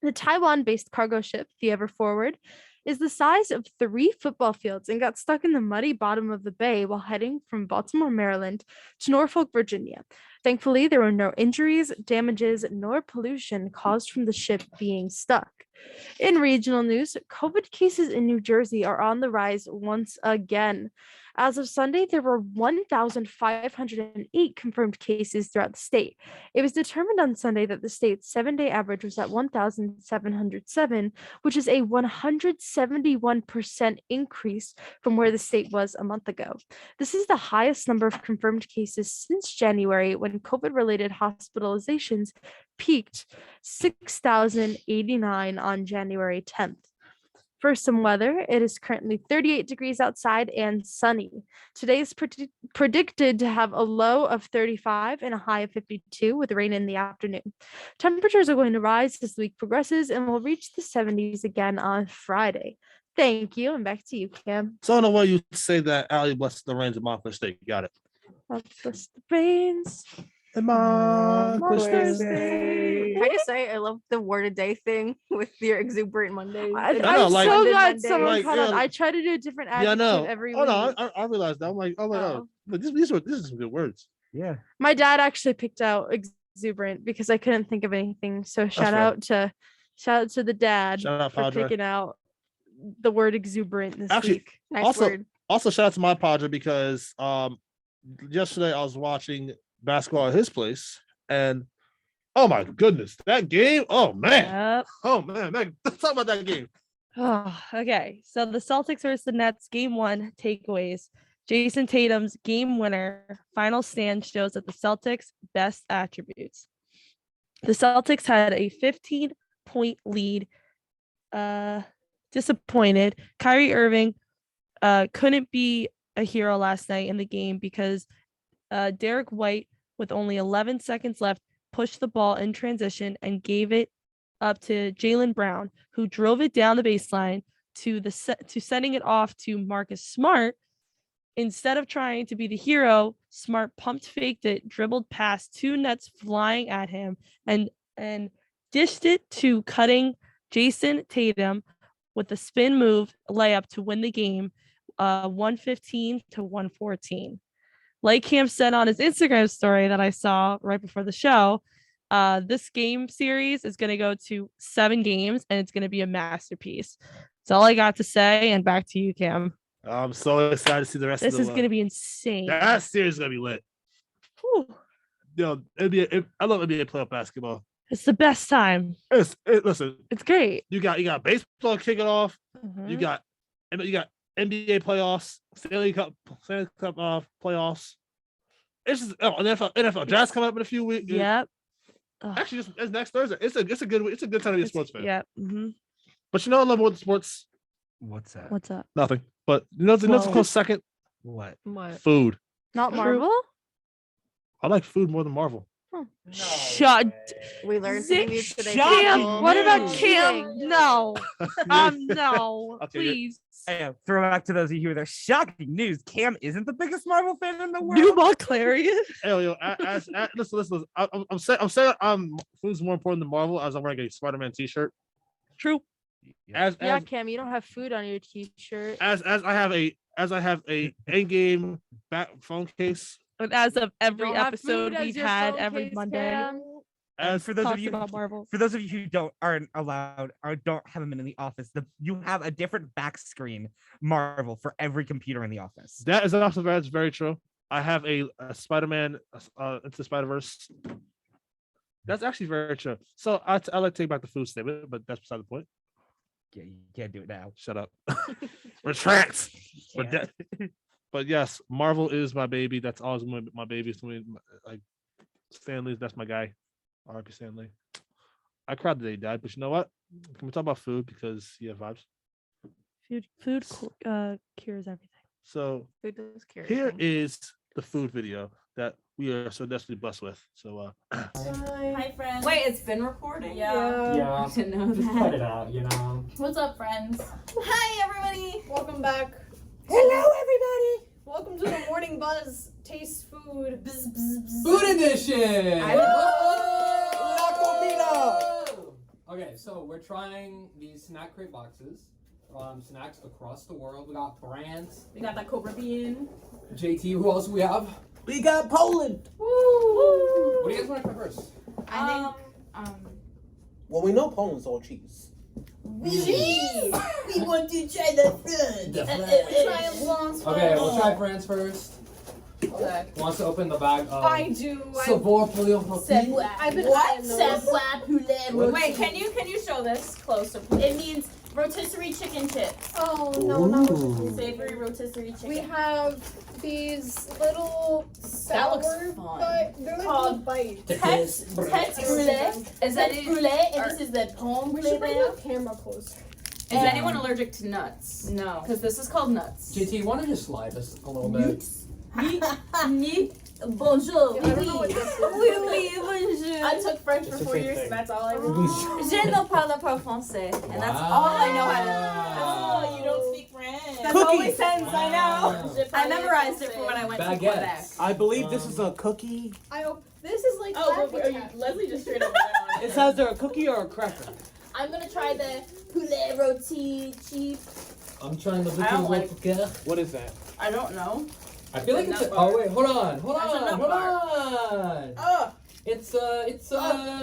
The Taiwan-based cargo ship, the Ever Forward, is the size of 3 football fields and got stuck in the muddy bottom of the bay while heading from Baltimore, Maryland to Norfolk, Virginia. Thankfully, there were no injuries, damages, nor pollution caused from the ship being stuck. In regional news, COVID cases in New Jersey are on the rise once again. As of Sunday, there were 1,508 confirmed cases throughout the state. It was determined on Sunday that the state's 7-day average was at 1,707, which is a 171% increase from where the state was a month ago. This is the highest number of confirmed cases since January, when COVID-related hospitalizations peaked 6,089 on January 10th. For some weather, it is currently 38 degrees outside and sunny. Today is predicted to have a low of 35 and a high of 52 with rain in the afternoon. Temperatures are going to rise as the week progresses and will reach the 70s again on Friday. Thank you, and back to you, Cam. So in a way, you say that Ali blessed the rains of Montclair State. Got it. Bless the rains. And Montclair Montclair State. Can I just say I love the word a day thing with your exuberant Mondays. I'm know, like- so Monday, glad Monday. someone Like, caught yeah, on. I try to do a different Yeah, I adjective know. every Oh week. no, I realized that. I'm like, Oh. but these are some good words. Yeah. My dad actually picked out exuberant because I couldn't think of anything. So shout fair. out to the dad Shout out, for Padre. picking out the word exuberant this Actually, week. Nice Also- word. Also, shout out to my padre because yesterday I was watching basketball at his place, and Oh my goodness, that game. Oh man. Yep. Oh man. Let's talk about that game. Oh, okay. So the Celtics versus the Nets, game 1 takeaways. Jason Tatum's game winner final stand shows that the Celtics' best attributes. The Celtics had a 15-point lead. Disappointed. Kyrie Irving couldn't be a hero last night in the game because Derek White, with only 11 seconds left, pushed the ball in transition and gave it up to Jaylen Brown, who drove it down the baseline to sending it off to Marcus Smart. Instead of trying to be the hero, Smart pumped faked it, dribbled past 2 Nets flying at him, and dished it to cutting Jason Tatum with a spin move layup to win the game, 115 to 114. Like Cam said on his Instagram story that I saw right before the show, this game series is going to go to 7 games, and it's going to be a masterpiece. That's all I got to say, and back to you, Cam. I'm so excited to see the rest This of the is going to be insane. That series is going to be lit. Whew. I love NBA playoff basketball. It's the best time. Listen, It's great. you got baseball kicking off. Mhm. You got NBA playoffs, Stanley Cup playoffs. It's just NFL draft's coming up in a few weeks. Yep. Ugh. Actually, it's next Thursday. It's a good time to be a sports fan. Yep. Mm-hmm. But you know, I love more than sports. What's that? What's up? Nothing. But you know what's a close second? What? What? Food. Not Marvel? I like food more than Marvel. Shut. We learned something new today. Cam, people. what about News. Cam? No. No. Okay, Please. Hey, throwback to those of you who are shocking news. Cam isn't the biggest Marvel fan in the world. New Montclairian. Hey, listen. I'm saying food's more important than Marvel as I'm wearing a Spider-Man t-shirt. True. Yeah, Cam, you don't have food on your t-shirt. As I have a Endgame back phone case. And as of every Don't have episode food as we've your had phone every case, Monday. Cam. And for those of Talks you about Marvel. who aren't allowed or don't have them in the office, you have a different back screen Marvel for every computer in the office. That is also very true. I have a Spider-Man into the Spider-Verse. That's actually very true. So I like to take back the food statement, but that's beside the point. Yeah, you can't do it now. Shut up. Retract. Can't. But yes, Marvel is my baby. That's always my baby. It's like Stanley. That's my guy. R.I.P. Stanley. I cried the day he died, but you know what? Can we talk about food because you have vibes? Food cures everything. So Food does cure here everything. is the food video that we are so desperately blessed with. So Hi, friends. Wait, it's been recording? Yeah. I didn't know Just that. cut it out, you know. What's up, friends? Hi, everybody. Welcome back. Hello, everybody. Welcome to the Morning Buzz Taste Food. Bzz, bzz, bzz. Food edition! La comida! Okay, so we're trying these snack crate boxes. Snacks across the world. We got brands. We got that Cobra Bean. JT, who else we have? We got Poland. Woo! What do you guys want to try first? I Well, we know Poland's all cheese. cheese. We want to try the fruit. Try a long Okay, we'll try France first. Okay. Who wants to open the bag of I do. Savoir pour les rôtis? I've been What? eyeing those. Wait, can you show this closer, please? It means rotisserie chicken chips. Oh no, not Ooh. Savory rotisserie chicken. We have these little sour looks fun. They're like Called little bites. Tête brûlée. Is that brûlée? And this is the pomme We should bring brûlée. the camera closer. Is anyone allergic to nuts? No. Because this is called nuts. JT, you want to just slide us a little bit? Bonjour. Yeah, I don't know what this is. bonjour. I took French for It's the 4 same years, thing. and that's all I know. Je ne parle pas français, and that's all I know how to. Oh, you don't speak French. That Cookies. always sense. I know. Wow. I memorized it for when I went to Quebec. Baguettes. I believe this is a cookie. This is like Oh, Laffy are you, Taffy. Leslie just straight up went on it. It's either a cookie or a cracker. I'm gonna try the poulet roti cheese. I'm trying the I don't like- little What is that? I don't know. I feel like It's it's a a, nut oh bar. wait, hold on. That's a nut Hold on.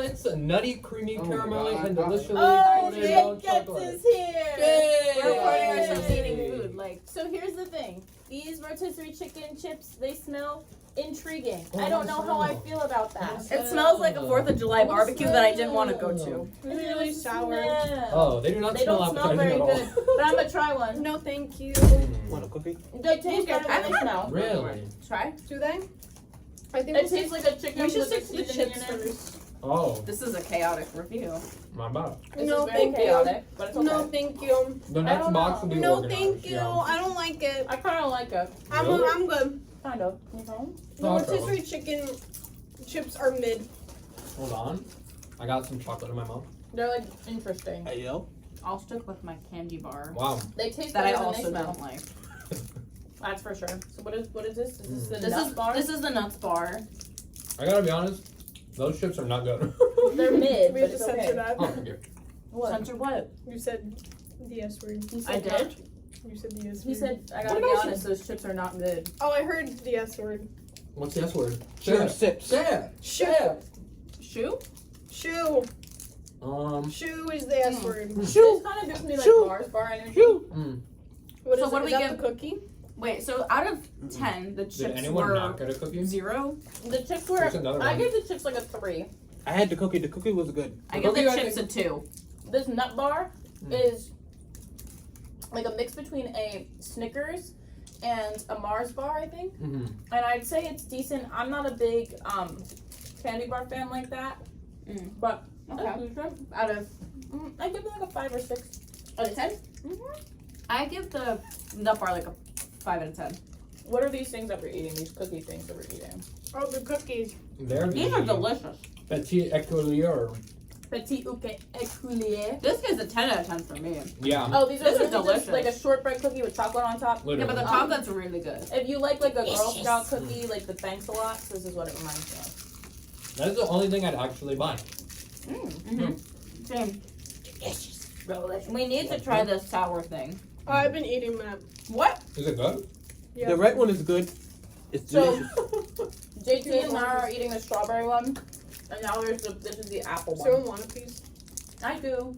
It's a nutty, creamy, Oh my caramelly, God. and deliciously Oh, coated milk Jake gets chocolate. is here. Yay! We're recording ourselves eating food. Like, So here's the thing. thing. These rotisserie chicken chips, they smell intriguing. I don't know how I feel about that. It smells like a 4th of July barbecue that I didn't want to go to. It's really sour. Oh, they do not They smell don't smell appetizing very at all. good. But I'm gonna try one. No, thank you. Want a cookie? They taste better than they smell. Really? Try. Do they? I think It tastes like a chicken. we should with stick a to the seasoning chips in it. first. Oh, This is a chaotic review. my bad. This No, is very thank you. chaotic, but it's okay. No, thank you. The I next don't box know. will be No, organized. thank you. Yeah. I don't like it. I kind of like it. Really? I'm good. Kind of. You know? The No, I'll try rotisserie chicken chips are mid. Hold on. I got some chocolate in my mouth. They're like interesting. Hey yo. I'll stick with my candy bar Wow. They taste that I better than also they smell. don't like. That's for sure. So what is this? Is this the This nut is bar? this is the nuts bar. I gotta be honest. Those chips are not good. They're mid, We but have to it's censor okay. that. Oh, thank you. What? Censor what? You said the S word. He I said did. nut. You said the S word. He said, I gotta be about honest, those chips are not good. Oh, I heard the S word. What's the S word? Share sips. Share. Shoe. Shoe? Shoe. Shoe is the S word. This kind of gives me like Shoe. Mars bar energy. Shoe. What So is what it? do Is we that give- the cookie? Wait, so out of 10, the Did chips anyone were not get a cookie? 0. The chips were. There's another I one. gave the chips like a 3. I had the cookie. The cookie was good. I give the cookie, I chips a 2. This nut bar Mm. is like a mix between a Snickers and a Mars bar, I think. Mm-hmm. And I'd say it's decent. I'm not a big candy bar fan like that, but Okay. that's decent. Out of I give it like a 5 or 6. out of 10? I give the nut bar like a 5 out of 10. What are these things that we're eating? These cookie things that we're eating? Oh, the cookies. They're These are delicious. Petit écolier. Petit écoulier. This is a 10 out of 10 for me. Yeah. Oh, these are This is literally just delicious. like a shortbread cookie with chocolate on top. Yeah, but Literally. the chocolate's really good. If you like a Girl Scout cookie, like the thanks a lot, this is what it reminds me of. That's the only thing I'd actually buy. Mm-hmm. Same. We need to try this sour thing. I've been eating that. What? Is it good? Yeah. The red one is good. It's So- delicious. JT and Nara are eating the strawberry one, and now this is the apple So one. I want a piece. I do.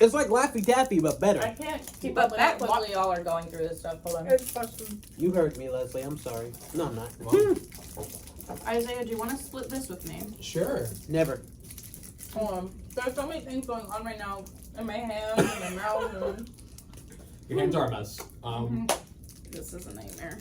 It's like Laffy Taffy, but better. I can't keep But up with how that quickly y'all are going through this stuff. Hold on. It's awesome. You heard me, Leslie. I'm sorry. No, I'm not. Isaiah, do you want to split this with me? Sure. Never. There's so many things going on right now in my hands and my mouth. And Your hands are a mess. This is a nightmare.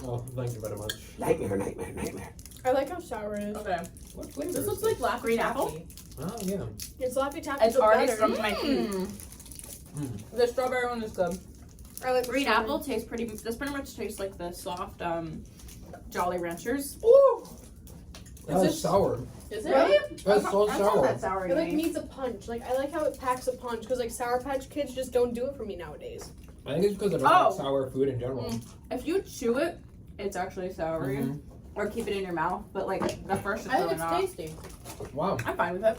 Oh, thank you very much. Nightmare, nightmare, nightmare. I like how sour it is. okay, What flavor this is looks like Laffy Green Taffy. apple? Oh, yeah. It's Laffy Taffy. It's but already better. from my teeth. The strawberry one is good. I like the Green strawberry. apple tastes pretty. This pretty much tastes like the soft Jolly Ranchers. Ooh, That is sour. is it? Really? That's so That's not sour. that sour It to like me. needs a punch. Like I like how it packs a punch because like Sour Patch Kids just don't do it for me nowadays. I think it's because I don't Oh. like sour food in general. If you chew it, it's actually sour. Mhm. Or keep it in your mouth, but like the first is I think really it's not. tasty. Wow. I'm fine with it.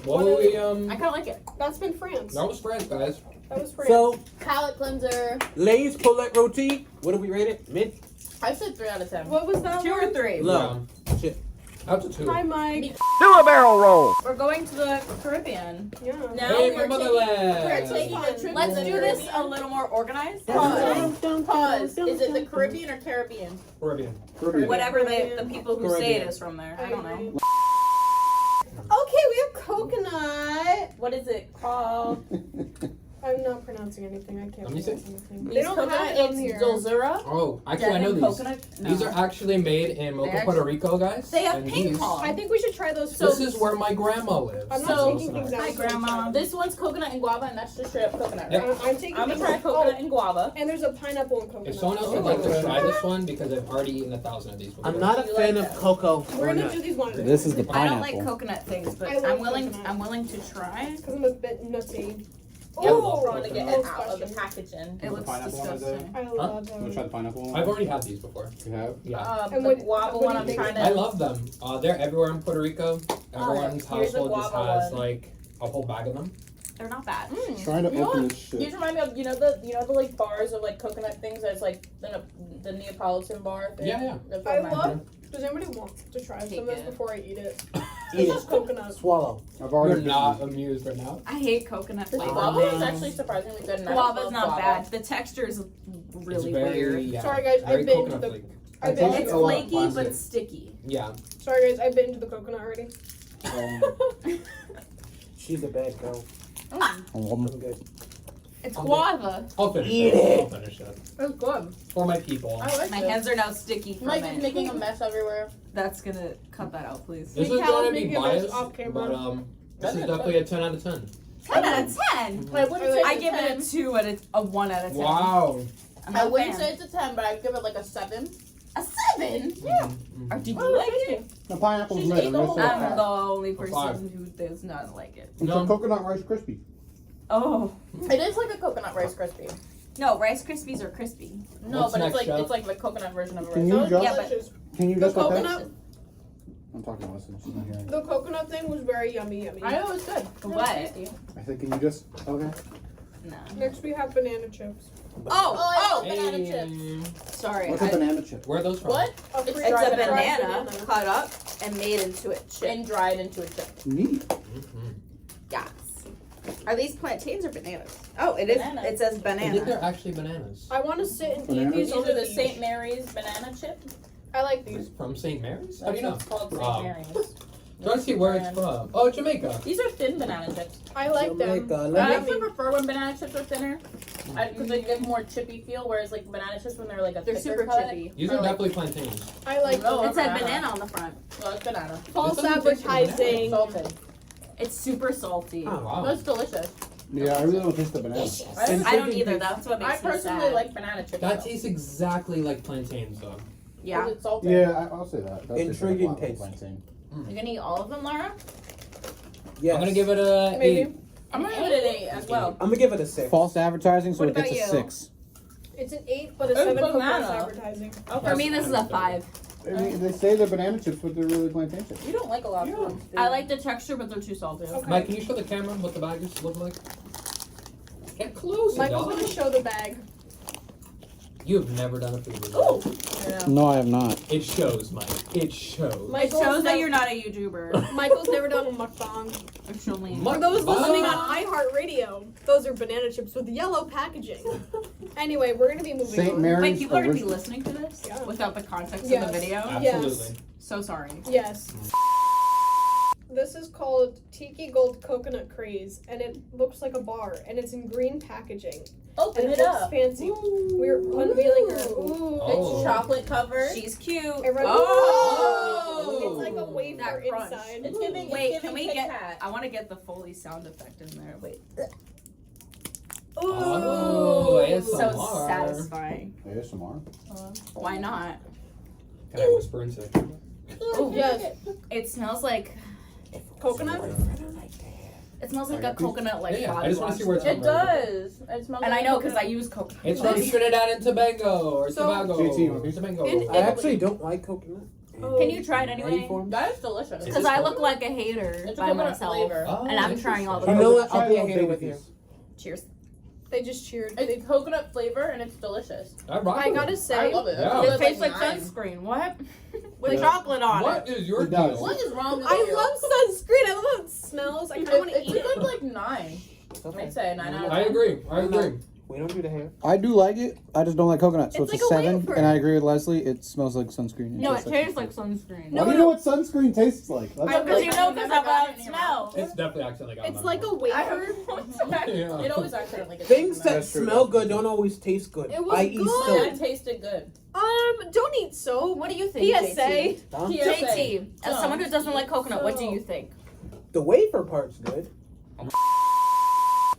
What were we, I kind of like it. That's been France. that was France, guys. That was France. So, Palate cleanser. Lay's Paulette Roti. What do we rate it? Mid? I said 3 out of 10. What was that? 2 or one? 3. Low. Shit. That's a 2. Hi, Mike. We're going to the Caribbean. Yeah. Now Hey, we're my taking, motherland. we're taking a trip Let's to the do this Caribbean. a little more organized. Pause. Is it the Caribbean or Caribbean? Caribbean. Whatever the people who say Caribbean. it is from there. I don't know. Okay, we have coconut. What is it called? I'm not pronouncing anything. I can't Let me see. pronounce anything. They These don't have coconut, it on it's here. Dulzura. Oh, actually, I know Devon these. coconut? These No. are actually made in Mocha, They Puerto Rico, guys. They have and ping these- pong. I think we should try those. This first. is where my grandma lives. I'm not So- taking things out. Hi, until we try Grandma. them. This one's coconut and guava, and that's just straight up coconut, Yep. right? I'm taking. I'm gonna things try out. coconut and guava. And there's a pineapple and coconut. If someone else would like to try this one, because I've already eaten 1,000 of these before. I'm not a You fan like of that? cocoa We're or gonna nut. do these one. at a This is time. the I don't pineapple. like coconut things, but I love I'm willing. coconut. I'm willing to try. Because I'm a bit nutty. Yep, Oh, trying to get it most out of the questions. packaging. It looks pineapple one, Isaiah? disgusting. I love Want to try them. the pineapple one? I've already had these before. You have? Yeah. And The what- guava what do one, you I'm think? trying I to. love them. They're everywhere in Puerto Rico. Everyone's here's the household just guava has one. like a whole bag of them. They're not bad. Try to You know open what? this shit. These remind me of the like bars of like coconut things that's like the Neapolitan bar thing. Yeah, yeah. That's I what mine love Does anybody want to try some of this before I eat it? Eat It's it. just coconut. Swallow. I've already You're not amused right now. I hate coconut The flavor. guava is actually surprisingly good. And I Guava's love not guava. bad. The texture is really it's very, weird. Yeah, Sorry, guys, very I've been to coconut the- flake. I've I been taste It's a lot of flaky but plastic. sticky. Yeah. Sorry, guys, I've been to the coconut already. She's a bad girl. woman. I'm good. It's Okay. guava. I'll finish Eat it. I'll it. finish it. It's good. For my people. I like My it. hands are now sticky from Mike it. is making a mess everywhere. That's gonna cut that out, please. This is Mikhail's gonna be making a mess biased, off camera. but this is That's definitely a 10 out of 10. 10 out of 10. I wouldn't say I it's a give 10. it a 2 out of a 1 out of 10. Wow. I'm I not a wouldn't fan. say it's a 10, but I'd give it like a 7. A 7? Yeah. Or did Oh, you like okay. it? The pineapple's She's lit. ate I'm the gonna whole say a I'm five. the only A 5. person who does not like it. It's No. a coconut rice crispy. Oh. It is like a coconut Rice Krispie. No, Rice Krispies are crispy. No, What's but next, Chef? it's like the coconut version of a Can Rice you Krispie. just- Yeah, but- Delicious. Can you The just like that? coconut, I'm talking to Listen. She's not hearing. the coconut thing was very yummy. I know it's good. What? Tasty. I said, can you just? Okay. No. Next we have banana chips. Oh, Hey. banana chips. Sorry. What's a banana chip? Where are those from? What? A It's free It's a dried banana cut up and made into a chip. And dried into a chip. Neat. Mhm. Yes. Are these plantains or bananas? Oh, it is. Bananas. It says I think banana. they're actually bananas. I want to sit and eat Bananas? these These on are the beach. St. Mary's banana chip. I like these. From St. Mary's? How do That's you know? what it's called, St. Oh. Mary's. Trying to see where it's from. Oh, Jamaica. These are thin banana chips. I like them. Jamaica, I let me- actually prefer when banana chips are thinner, because they give more chippy feel. Whereas like banana chips when they're like a They're thicker super cut, chippy. These Or are like- definitely plantains. I like No, them. It said banana. banana on the front. No, it's banana. False doesn't taste like banana. advertising. Salted. It's super salty. Oh, Wow. That's delicious. Yeah, I really don't taste the banana. I don't either. That's what I makes me personally sad. like banana chips. That though. tastes exactly like plantains, though. Yeah. 'Cause it's salted. Yeah, I'll say that. That's just like a Intriguing flat taste. plantain. You're gonna eat all of them, Lara? Yes. I'm gonna give it a Maybe. 8. I'm gonna give it an 8 as well. I'm gonna give it a 6. False advertising, so What it gets about a you? 6. It's an 8, but a It's 7 for false banana. advertising. Okay. For me, this is a 5. I mean, they say they're banana chips, but they're really plantain chips. You don't like a lot of them. I like the texture, but they're too salty. Okay. Mike, can you show the camera what the bag is look like? Get closer, Michael's dog. gonna show the bag. You've never done a food review. Oh. No, I have not. It shows, Mike. It shows. It Michael's shows that never- you're not a YouTuber. Michael's never done a mukbang. Actually. For those listening on Mukbang. iHeartRadio, those are banana chips with yellow packaging. Anyway, we're gonna be moving St. on. Mary's. Wait, people are gonna be original- listening to this Yeah. without the context of Yes. the video. Absolutely. So sorry. Yes. This is called Tiki Gold Coconut Craze, and it looks like a bar, and it's in green packaging, Open and it it looks up. fancy. We're unveiling her. Ooh. Oh. It's chocolate covered. She's cute. It runs- Oh! It's like a wafer That crunch. inside. It's giving. Wait, it's can giving we Kit get? Kat. I want to get the Foley sound effect in there. Wait. Oh, So ASMR. satisfying. ASMR. Why not? Can I whisper into the camera? Oh Yes. It smells like Coconut? it smells like a coconut like Yeah, I body just wanna wash. see where it's though. It does. It smells. And like I know because I coconut. use coconut. It's from Trinidad and Tobago or So- Tobago. JT, what piece? Tobago. In I actually don't like coconut. Can you try it anyway? That is delicious. Because I look like a hater It's a by coconut myself, flavor. Oh, and I'm trying all the. You know what? Try I'll be a a little hater baby with you. piece. Cheers. They just cheered. It's coconut flavor and it's delicious. I rock I with gotta it. I say, love it. Yeah. I give It tastes like 9. sunscreen. What? With Yeah. chocolate on What it. is your It does. deal? What is wrong with I you? love sunscreen. I love how it smells. I kind of want to It's eat a it. good like 9. I'd say 9 out of 10. I agree. I agree. We don't do the hair. I do like it. I just don't like coconut, so It's it's, like a a 7. wafer. And I agree with Leslie. It smells like sunscreen. No, it tastes like sunscreen. Why do you know what sunscreen tastes like? That's I Because you know I've because never of how gotten it it in your mouth. smells. It's definitely accidentally got It's my like a mouth. wafer. Yeah. It always accidentally gets Things in that my That's true, smell that's good true. don't always taste good. It was I eat good. mouth. soap. That tasted good. Don't eat soap. What do you think, PSA. JT? Huh? JT, as No. someone who doesn't like coconut, what do So- you think? The wafer part's good.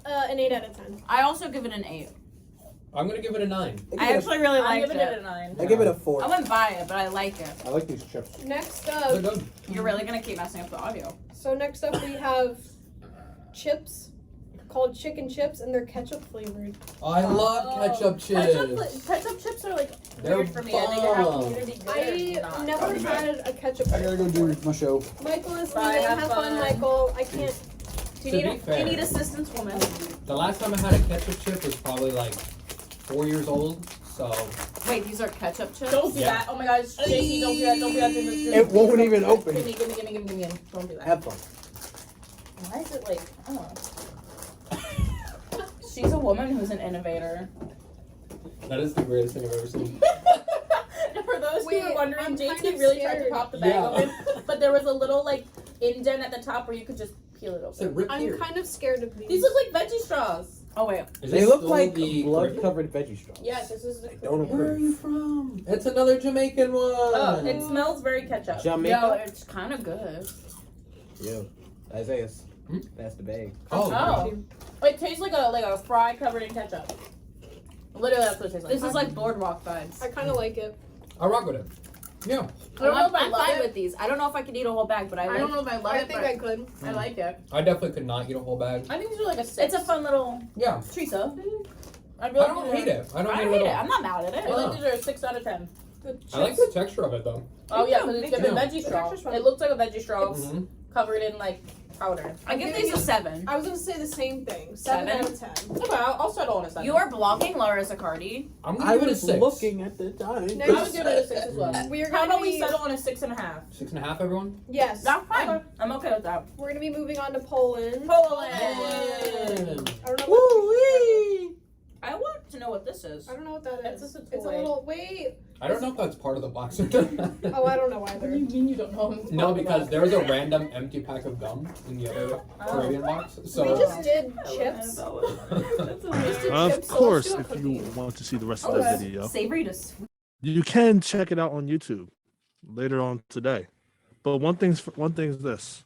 An 8 out of 10. I also give it an 8. I'm gonna give it a 9. I actually really I'm liked giving it. it a 9. I give it a 4. I wouldn't buy it, but I like it. I like these chips. Next They're up, good. You're really gonna keep messing up the audio. so next up we have chips called chicken chips, and they're ketchup flavored. I love ketchup chips. Ketchup chips are like They're weird for me. I think they're bomb. either be good or I not. never had a ketchup. I gotta go do my show. Michael is Bye, leaving. have Have fun, fun. Michael. I can't. Do To you be need, fair. do you need assistance, woman? The last time I had a ketchup chip was probably like 4 years old. So Wait, these are ketchup chips? Don't do that. Oh my gosh, JC, don't do that. Don't do that. It won't even open. Give me. Don't do that. Have fun. Why is it like, I don't know. She's a woman who's an innovator. that is the greatest thing I've ever seen. For those who were wondering, I'm JT kind of really tried to scared. pop the bag Yeah. open, but there was a little like indent at the top where you could just peel it So open. rip I'm here. kind of scared of these. These look like veggie straws. Oh, wait. Is They this look still like the blood-covered veggie straws. Yes, this is the Don't Where are approve. you from? It's another Jamaican one. Oh, it smells very ketchup. Yo, Jamaica. it's kind of good. Yo, Isaiah's. That's the bag. Oh. It tastes like a fry covered in ketchup. Literally, that's what it tastes like. This is like boardwalk vibes. I kind of like it. I rock with it. Yeah. I don't know if I I'm love fine it. with these. I don't know if I could eat a whole bag, but I I don't know like. if I love I it, think but I could. I like it. I definitely could not eat a whole bag. I think these are like a 6. It's a fun little. Yeah. Teresa. I don't hate it. I don't I hate don't it hate at it. all. I'm not mad at I it. feel like these are a 6 out of 10. I like the texture of it though. Oh yeah, too, because me it's given too. veggie straw. texture's fun. It looks like a veggie straw Mm-hmm. covered in like powder. I give these a 7. I was gonna say the same thing. 7 out of 10. Okay, I'll settle on a 7. You are blocking Laura Zaccardi. I'm gonna I give it a was 6. looking at the time. I would give it a 6 as well. We are How gonna about we be, settle on a 6.5? 6.5, everyone. yes. That's fine. Okay. I'm okay with that. We're gonna be moving on to Poland. Poland. I don't know. What, I want to know what this is. I don't know what that It's is. just a It's a toy. little. Wait. I don't know if that's part of the box or not. Oh, I don't know What either. do you mean you don't know? No, because there was a random empty pack of gum in the other Caribbean box. We So just did chips. Of course, if you want to see the rest of the Okay. video, Savory to sweet. you can check it out on YouTube later on today. But one thing's this: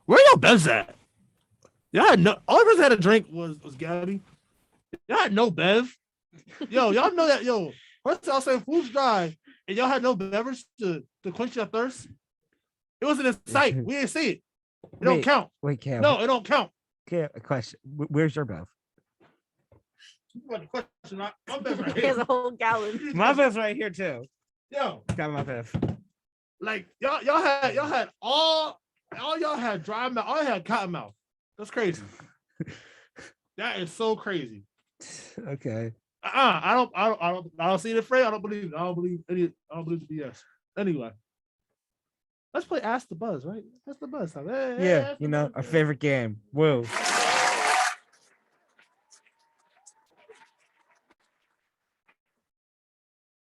where y'all bevs at? Y'all had no. All of us had a drink was Gabby. Y'all had no bev. Yo, y'all know that. Yo, first y'all say food's dry, and y'all had no beverage to quench your thirst. It wasn't in sight. We didn't see it. It don't Wait, count. Wait, Cam. No, it don't count. Cam, a question. Where's your bev? My bev right He has here. a whole gallon. My bev's right here too. Yo, Got my bev. like y'all had all y'all had dry mouth. All y'all had cotton mouth. That's crazy. That is so crazy. Okay. I don't see the phrase. I don't believe it. I don't believe the BS. Anyway, let's play Ask the Buzz, right? That's the buzz. Hey, Yeah, Ask you the know, Buzz. our favorite game. Woo.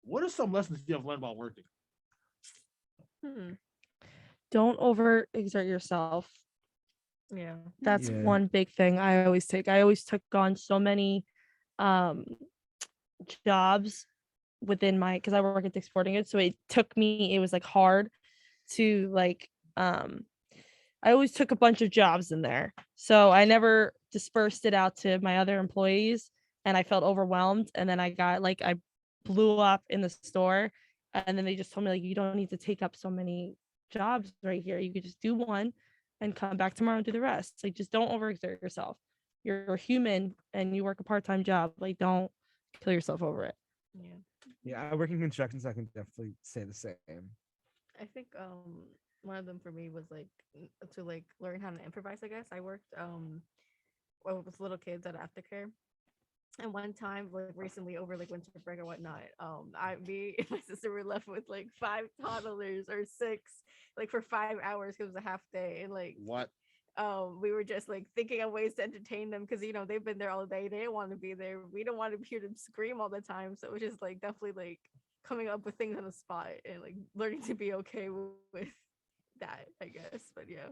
What are some lessons you have learned about working? Don't overexert yourself. Yeah. That's Yeah. one big thing I always take. I always took on so many jobs within my, because I work at Dick's Sporting Goods, so it was like hard to like I always took a bunch of jobs in there, so I never dispersed it out to my other employees, and I felt overwhelmed, and then I blew up in the store, and then they just told me, like, you don't need to take up so many jobs right here, you could just do one and come back tomorrow and do the rest. Like, just don't overexert yourself. You're a human and you work a part-time job. Like, don't kill yourself over it. Yeah, I work in construction, so I can definitely say the same. I think one of them for me was like to like learn how to improvise. I guess I worked with little kids at aftercare, and one time like recently over like winter break or whatnot, me and my sister were left with like 5 toddlers or 6 like for 5 hours because it was a half day, and like What? we were just like thinking of ways to entertain them because they've been there all day, they didn't want to be there, we don't want to hear them scream all the time, so it was just like definitely like coming up with things on the spot and like learning to be okay with that, I guess. But yeah,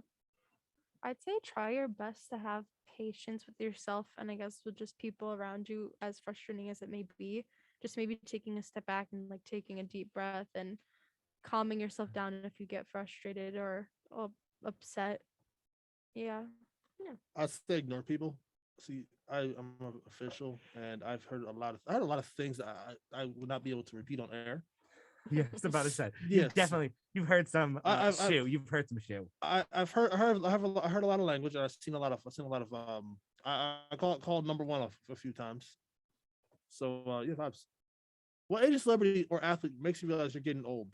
I'd say try your best to have patience with yourself and I guess with just people around you, as frustrating as it may be. Just maybe taking a step back and like taking a deep breath and calming yourself down if you get frustrated or upset. Yeah. I say ignore people. See, I'm an official, and I had a lot of things that I would not be able to repeat on air. Yeah, I was about to say. Yes. You've heard some I've- You've heard some shoe. I've heard a lot of language. I've seen a lot of I called number one a few times. So yeah, vibes. What age of celebrity or athlete makes you realize you're getting old?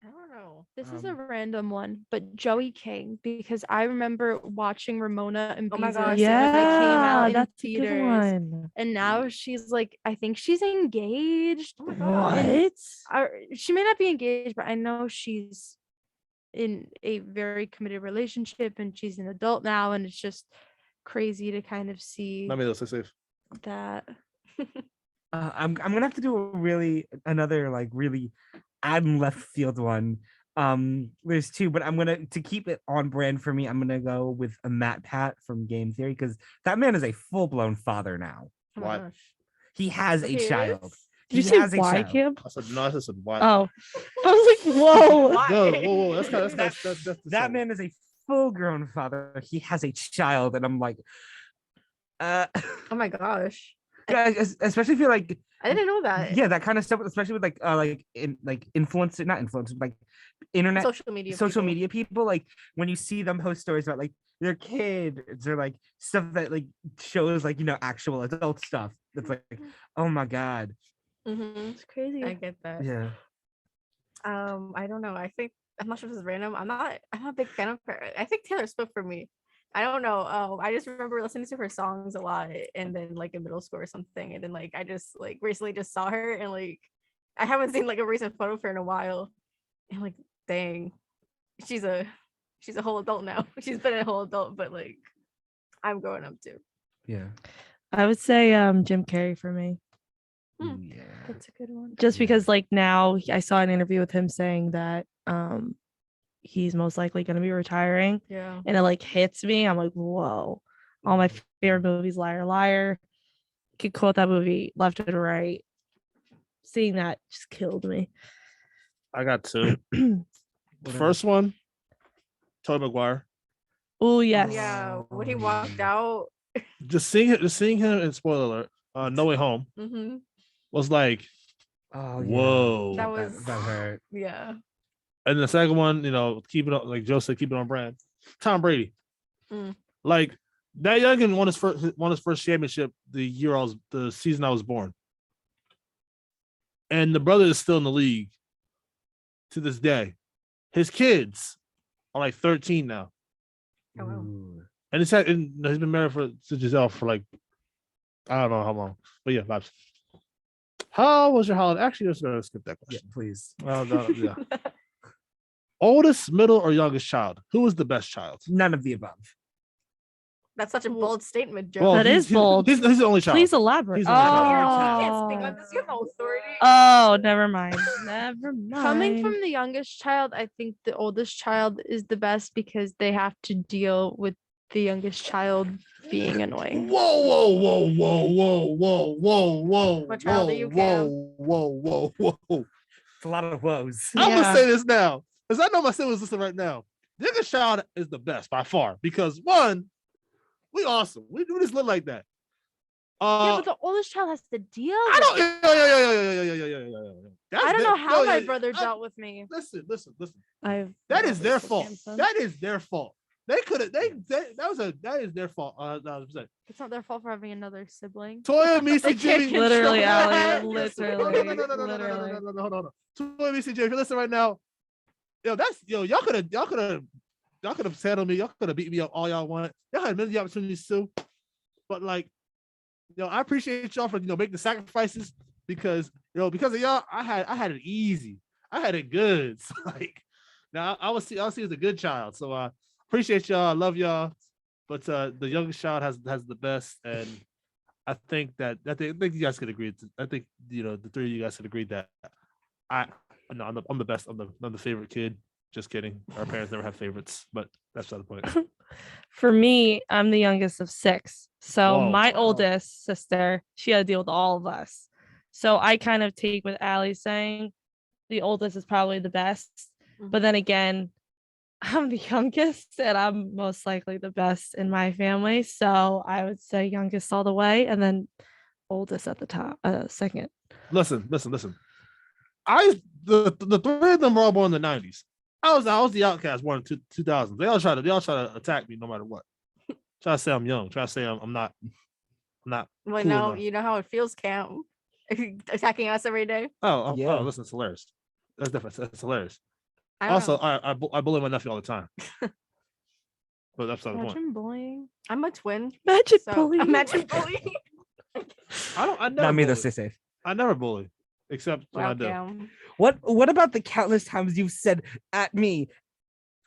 I don't know. This is a random one, but Joey King, because I remember watching Ramona and Oh my Beezus gosh, when yeah, they came out in that's a good theaters, one. and now she's like, I think she's engaged. Oh my god. What? She may not be engaged, but I know she's in a very committed relationship, and she's an adult now, and it's just crazy to kind of see Let me know. Stay safe. that. I'm gonna have to do another like really out in left field one. There's two, but I'm gonna to keep it on brand for me. I'm gonna go with a Matt Pat from Game Theory because that man is a full blown father now. Oh my Why? gosh. He has a He is? child. Did you He say has a why, child. Kim? I said no. I said why. Oh, I was like, whoa. Why? No, whoa. That's kind of that's That discerning. man is a full grown father. He has a child, and I'm like, Oh my gosh. especially if you're like, I didn't know that. yeah, that kind of stuff, especially with like influencer, not influencers, like internet Social media people, like when you see them post stories about like their kids or like stuff that like shows like actual adult stuff. That's like, oh my god. Mm-hmm. It's crazy. I get that. Yeah. I don't know. I'm not sure if this is random. I'm not a big fan of her. I think Taylor Swift for me. I don't know. I just remember listening to her songs a lot, and then like in middle school or something, and then like I just like recently just saw her, and like I haven't seen like a recent photo of her in a while, and like dang, she's a whole adult now. She's been a whole adult, but like I'm growing up too. Yeah. I would say Jim Carrey for me. Yeah. That's a good one. Just because like now I saw an interview with him saying that he's most likely going to be retiring, Yeah. and it like hits me. I'm like, whoa. All my favorite movies, Liar Liar, could quote that movie left and right. Seeing that just killed me. I got two. The first one, Tobey Maguire. Oh yes. Yeah. When he walked out. Just seeing him in spoiler alert, No Way Home Mm-hmm. was like, Oh, yeah. whoa. That was that hurt. Yeah. And the second one, keep it up, like Joe said, keep it on brand. Tom Brady. Mm. Like that youngin won his first championship the season I was born. And the brother is still in the league to this day. His kids are like 13 now. Oh, wow. And he's been married to Giselle for like, I don't know how long. But yeah, vibes. How was your holiday? Actually, let's go skip that question. Yeah, please. Yeah. Oldest, middle, or youngest child? Who was the best child? None of the above. That's such a bold statement, Joe. Well, That is bold. He's the only child. Please elaborate. He's the only child. You can't speak on this. You have no authority. Oh, never mind. Never mind. Coming from the youngest child, I think the oldest child is the best because they have to deal with the youngest child being annoying. Whoa. What child are you, Cam? Whoa. It's a lot of woes. I'm gonna say this now, because I know my siblings listen right now. The youngest child is the best by far because one, we awesome. We just live like that. Yeah, but the oldest child has to deal with I don't. I don't know how my brother dealt with me. Listen. That is their fault. That is their fault. They could have. That is their fault. 100%. It's not their fault for having another sibling. Toya, Misi, Jimmy. Literally, No, Literally. Hold on. Toya, Misi, Jimmy. If you listen right now, y'all could have settled me. Y'all could have beat me up all y'all want. Y'all had many opportunities too, but like, I appreciate y'all for making the sacrifices because because of y'all, I had it easy. I had it good. So, like, now I'll see as a good child. So appreciate y'all. I love y'all. But the youngest child has the best, and I think you guys could agree. I think the three of you guys could agree that I'm the best. I'm the favorite kid. Just kidding. Our parents never have favorites, but that's not the point. For me, I'm the youngest of 6. So Whoa. my oldest sister, she had to deal with all of us. So I kind of take what Allie's saying. The oldest is probably the best. But then again, I'm the youngest and I'm most likely the best in my family. So I would say youngest all the way and then oldest at the top, second. Listen. The three of them were all born in the 90s. I was the outcast born in 2000s. They all try to attack me no matter what. Try to say I'm young. Try to say I'm not. Well, cool no, enough. you know how it feels, Cam. Attacking us every day. Oh, listen, it's hilarious. That's different. It's hilarious. I don't Also, know. I bully my nephew all the time. But that's not the point. Imagine bullying. I'm a twin. Imagine So bullying. imagine bullying. I never Not me though. bully. Stay safe. I never bully, except when I Wow, do. Cam. What about the countless times you've said at me?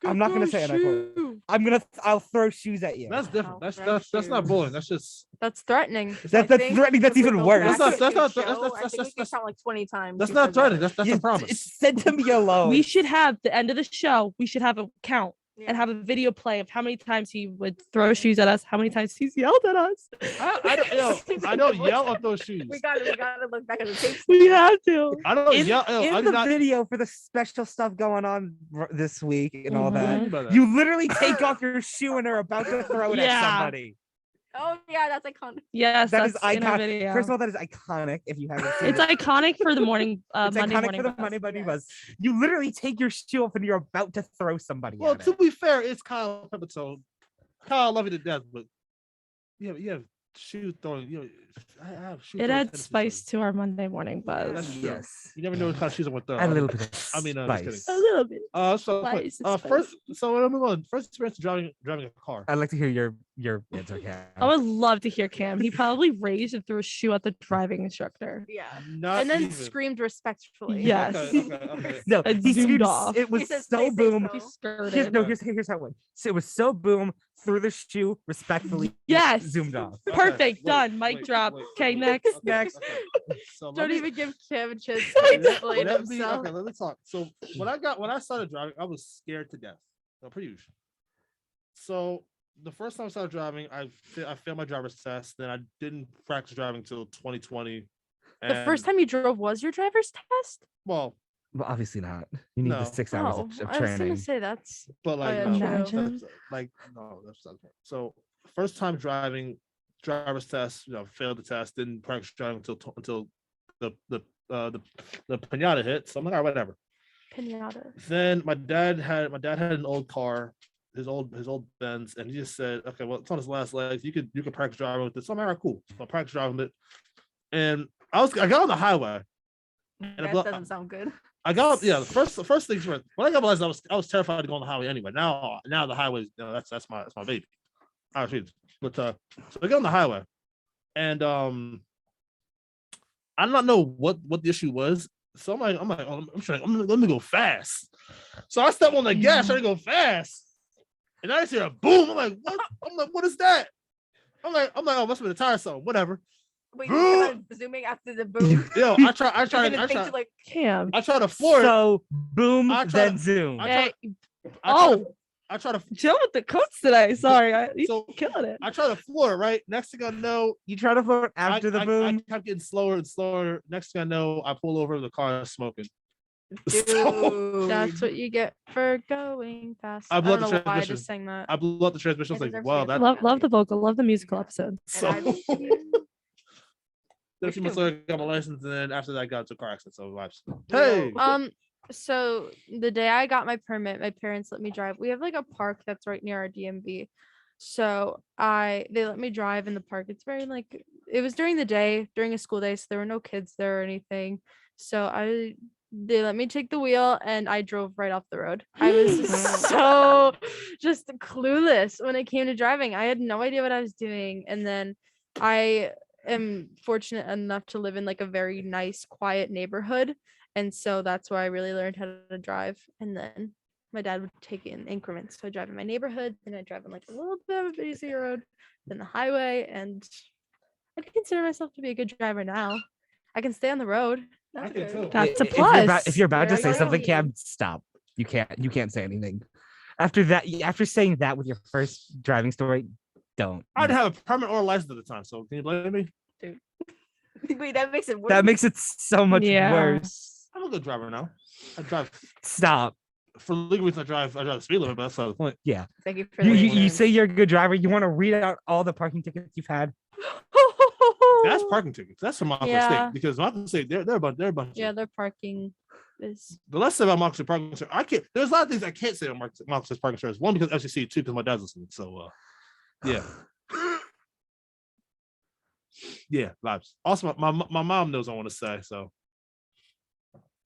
I'm not gonna say it. I'll throw shoes at you. That's different. Oh, That's not bullying. That's just That's threatening. That's threatening. That's if we even go worse. back That's not- to that's the not- show, that's- I think we that's- can count like 20 times. that's you not said that. threatening. That's a It's promise. said to me alone. We should have the end of the show. We should have a count Yeah. and have a video play of how many times he would throw shoes at us, how many times he's yelled at us. I don't yell at those shoes. We gotta look back at the tapes. We have to. I don't in, yell. in I do the not. video for the special stuff going on this week and all What do you that, mean by that? you literally take off your shoe and are about to throw it at Yeah. somebody. Oh yeah, that's iconic. Yes, That is that's in our iconic. video. First of all, that is iconic. If you haven't seen It's it, iconic for the morning. it's Monday iconic morning for the buzz. Monday Monday Buzz. You literally take your shoe off and you're about to throw somebody. Well, at to it. be fair, it's Kyle Pepitone. Kyle, I love you to death, but you have shoe throwing. I have shoe. It throwing adds tendencies, spice to our Monday morning buzz. That's true. Yes, You never know what kind of shoes I'm gonna throw. add a little bit of I mean, just kidding. spice. A little bit. So Spice, first, spice. so let me go on. First experience driving a car. I'd like to hear your answer, Cam. I would love to hear Cam. He probably raged and threw a shoe at the driving instructor. Yeah. Not And then even. screamed respectfully. Yes. Okay. No, It he zoomed screamed off. It He was said, so "Say boom. so." He skirted. Here's how it went. So it was so boom through the shoe respectfully. Yes. Zoomed off. Okay, Perfect. wait, Done. Mic wait, drop. wait, Okay, wait, next. okay, Next. okay. So let Don't me- even give Cam a chance I to know. explain let himself. me talk. So when I started driving, I was scared to death. No, pretty huge. So the first time I started driving, I failed my driver's test. Then I didn't practice driving until 2020. The first time you drove was your driver's test? Well, Well, obviously not. You need the No. 6 hours Oh, of I was gonna training. say that's but like, yeah, no, true. Imagine. that's so first time driving, driver's test, failed the test, didn't practice driving until the pinata hit. So I'm like, all right, whatever. pinata. Then my dad had an old car, his old Benz, and he just said, okay, well, it's on his last legs. You could practice driving with this. So I'm like, all right, cool. So I practice driving with it. And I got on the highway. And That doesn't sound good. I got the first things first. When I got my license, I was terrified to go on the highway anyway. Now the highway, that's my baby. I was but so I get on the highway, and I don't know what the issue was. So I'm like, let me go fast. So I step on the gas, trying to go fast, and I just hear a boom. I'm like, what? What is that? I'm like, oh, must be the tire song, whatever. Wait, you kept on zooming after the boom. Yo, I try Cam. I try to floor it. So boom, I try then to- zoom. I Hey, try to chill with the coats today. Sorry, you So- killing it. I try to floor it, right? Next thing I know, You try to float after the boom. I kept getting slower and slower. Next thing I know, I pull over, the car is smoking. So, Dude. That's what you get for going fast. I I blew don't up know the why I transmission. just sang that. I blew up the transmission. I was It like, deserves wow, to that. get Love the vocal. Love the musical episode. So, And then a few months later, I got my license, and then after that, I got into a car accident. So, vibes. Yo. Hey, So the day I got my permit, my parents let me drive. We have like a park that's right near our DMV. So they let me drive in the park. It's very it was during the day, during a school day, so there were no kids there or anything. So they let me take the wheel and I drove right off the road. I was so just clueless when it came to driving. I had no idea what I was doing. And then I am fortunate enough to live in like a very nice, quiet neighborhood. And so that's where I really learned how to drive. And then my dad would take it in increments. So I drive in my neighborhood, then I drive on like a little bit of a busier road, then the highway. And I'd consider myself to be a good driver now. I can stay on the road. I can too. That's a If you're plus. if you're about to There say you something, go. Cam, stop. You can't say anything. After that, after saying that with your first driving story, don't. I didn't have a permit or a license at the time. So, can you blame me? Wait, that makes it worse. That makes it so much Yeah. worse. I'm a good driver now. I drive Stop. for legal reasons. I drive the speed limit, but that's not the point. Yeah. Thank you for You, the you, you insurance. say you're a good driver. You want to read out all the parking tickets you've had? That's parking tickets. That's from Montclair Yeah. State because Montclair State, they're a bunch. Yeah, their parking is The less about Montclair parking service, I can't. There's a lot of things I can't say on Montclair parking service. One because FCC, two because my dad's listening. So, yeah, yeah, vibes. Also, my mom knows I want to say so.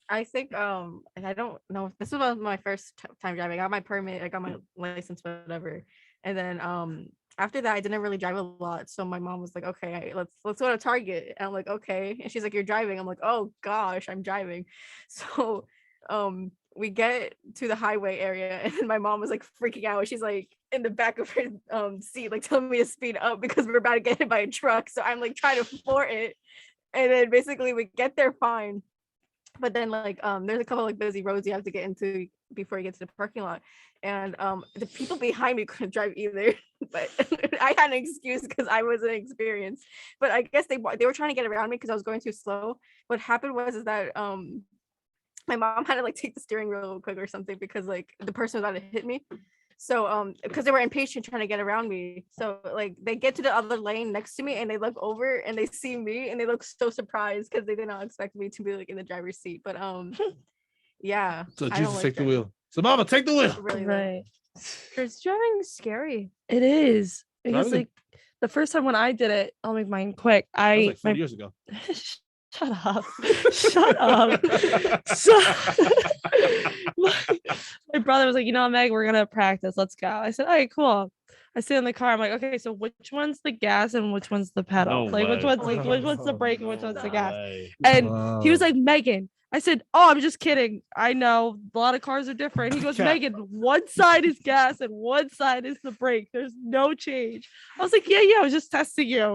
I think and I don't know if this was my first time driving. I got my permit, I got my license, whatever. And then after that I didn't really drive a lot. So my mom was like, okay, let's go to Target. And I'm like, okay. And she's like, you're driving. I'm like, oh gosh, I'm driving. So we get to the highway area and then my mom was like freaking out. She's like in the back of her seat, like telling me to speed up because we're about to get hit by a truck. So I'm like trying to floor it. And then basically we get there fine. But then like there's a couple like busy roads you have to get into before you get to the parking lot. And the people behind me couldn't drive either. But I had an excuse because I wasn't experienced. But I guess they were trying to get around me because I was going too slow. What happened was is that my mom had to like take the steering wheel real quick or something because like the person was about to hit me. So because they were impatient trying to get around me. So like they get to the other lane next to me and they look over and they see me and they look so surprised because they did not expect me to be like in the driver's seat. But yeah. So I Jesus, don't take the driving. wheel. So Mama, take the wheel. Really Right. Because driving is scary. It is. Because Driving- like the first time when I did it, I'll make mine quick. That was I like 4 years ago. Shut up. Shut up. So, my brother was like, you know, Meg, we're gonna practice. Let's go. I said, all right, cool. I sit in the car. I'm like, okay, so which one's the gas and which one's the pedal? No like which way. one's the brake and which one's the gas? Way. And he was like, Megan. I said, oh, I'm just kidding. I know a lot of cars are different. He goes, Cat. Megan, one side is gas and one side is the brake. There's no change. I was like, yeah, I was just testing you. And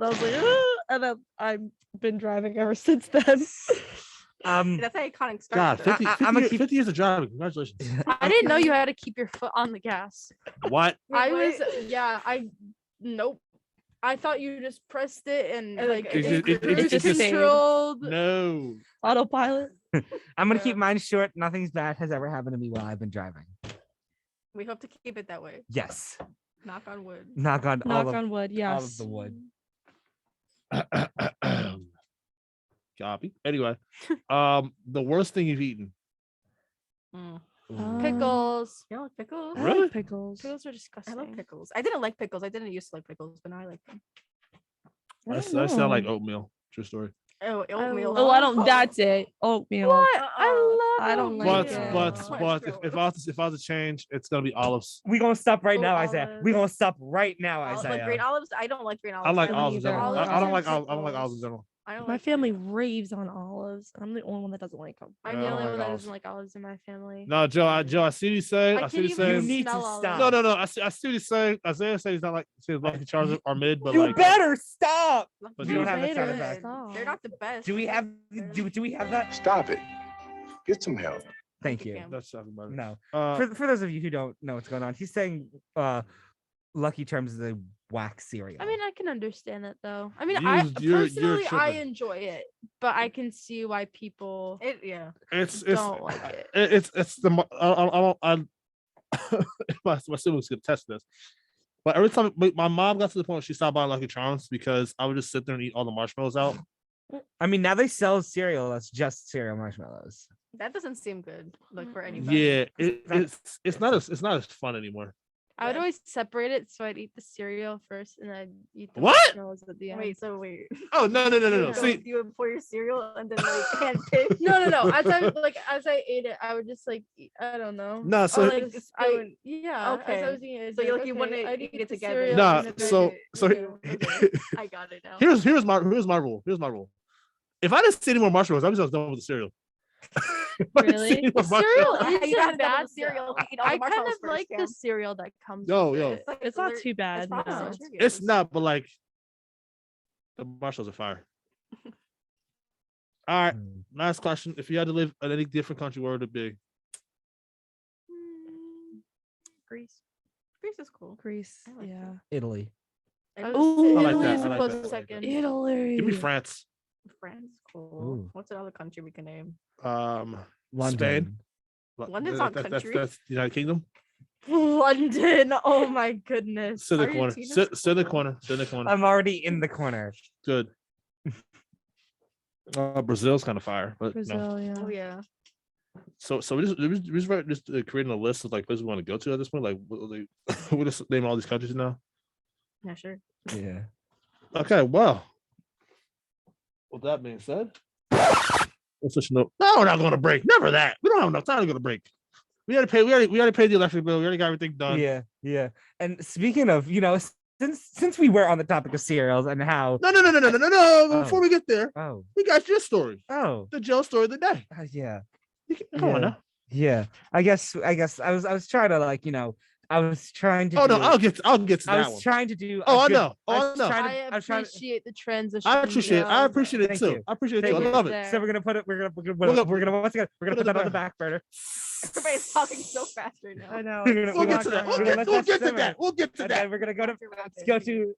I was like, ah. And then I've been driving ever since then. That's an iconic start. God, though. 50, I'm gonna 50 years of driving. Congratulations. I didn't know you had to keep your foot on the gas. What? I Wait, was, yeah, nope. I thought you just pressed it and like It just stayed. controlled. No. Autopilot. I'm gonna Yeah. keep mine short. Nothing's bad has ever happened to me while I've been driving. We hope to keep it that way. Yes. Knock on wood. Knock on Knock all of, on wood. Yes. all of the wood. Copy. Anyway, the worst thing you've eaten. Pickles. You don't like pickles? I Really? like pickles. Pickles are I disgusting. love pickles. I didn't like pickles. I didn't used to like pickles, but now I like them. I sound like oatmeal. True story. Oh, oatmeal. Oh, I don't. That's it. Oatmeal. What? I love I don't like But it. but if I was to change, it's gonna be olives. We gonna stop right Oh, now, Isaiah. We gonna olives. stop right now, Like Isaiah. green olives. I don't like green olives. I like don't olives in either. general. Olives I don't and like olives. I don't like pickles. olives in general. I don't My like family raves on olives. I'm the only one that doesn't like them. I'm Yeah, the I don't only like one that olives. doesn't like olives in my family. No, Joe, I see what he's saying. I I see what can't he's even You saying. need to smell olives. stop. No. I see what he's saying. Isaiah said he's not like saying Lucky Charms are mid, but You like better stop. But We don't you have that sound better effect. stop. They're not the best. Do we have that? Stop it. Get some help. Thank you. Cam. that's talking about it. No. Uh, For those of you who don't know what's going on, he's saying Lucky Charms is a whack cereal. I mean, I can understand it though. I mean, You're personally I tripping. enjoy it, but I can see why people Yeah. it's don't like it. it's the I my siblings could test this, but every time my mom got to the point where she stopped buying Lucky Charms because I would just sit there and eat all the marshmallows out. I mean, now they sell cereal that's just cereal marshmallows. That doesn't seem good. Like for anybody. Yeah, it's not as fun anymore. I would Yeah. always separate it so I'd eat the cereal first and I'd eat the What? marshmallows at the end. Wait. So wait. Oh no. You See, you would pour your cereal and then like hand pick. No. As I ate it, I would just like I don't know. no. So Like, just I spoon. would, yeah. Okay. As I was eating it, So it's you like you wouldn't I'd eat it the together. cereal Nah, and then so- Okay. I got it now. here's my rule. Here's my rule. If I didn't see any more marshmallows, I'm just done with the cereal. If I didn't see Really? any more The cereal marshmallows- You isn't gotta double bad the cereal. though. Eat all the I kind marshmallows of first, like Cam. the cereal that comes. Yo, with yo. it. like It's not alert- too bad. it's probably No. alert Cheerios. It's not, but like the marshmallows are fire. All right, last question. If you had to live in any different country, where would it be? Greece. Greece is cool. Greece. I like Yeah. Italy. I Ooh, was I like Italy that, is I a like close that. second. Italy. Give me France. France, cool. Ooh. What's another country we can name? London. London. London's not country. That's the United Kingdom. London. Oh my goodness. Sit in the corner. Argentina's Sit in the corner. Sit in the corner. I'm already in the corner. Good. Brazil's kind of fire, but no. Brazil. Yeah. Oh yeah. So we just creating a list of like places we want to go to at this point. Like we just name all these countries now. Yeah, sure. Yeah. Okay, well, with that being said, No, we're not going to break. Never that. We don't have enough time to go to break. We had to pay. We already paid the electric bill. We already got everything done. Yeah. And speaking of, since we were on the topic of cereals and how No. Before we get there, oh, we got your story. Oh, the Joe story of the day. Yeah. Come on now. Yeah. I guess I was trying to I was trying to. Oh no, I'll get to that one. I was trying to do. I know. I appreciate the transition. I appreciate it too. I appreciate it too. I love it. So we're gonna put it. We're gonna once again. We're gonna put that on the back burner. Everybody's talking so fast right now. I know. We'll get to that. We'll get to that. We're gonna go to. Let's go to.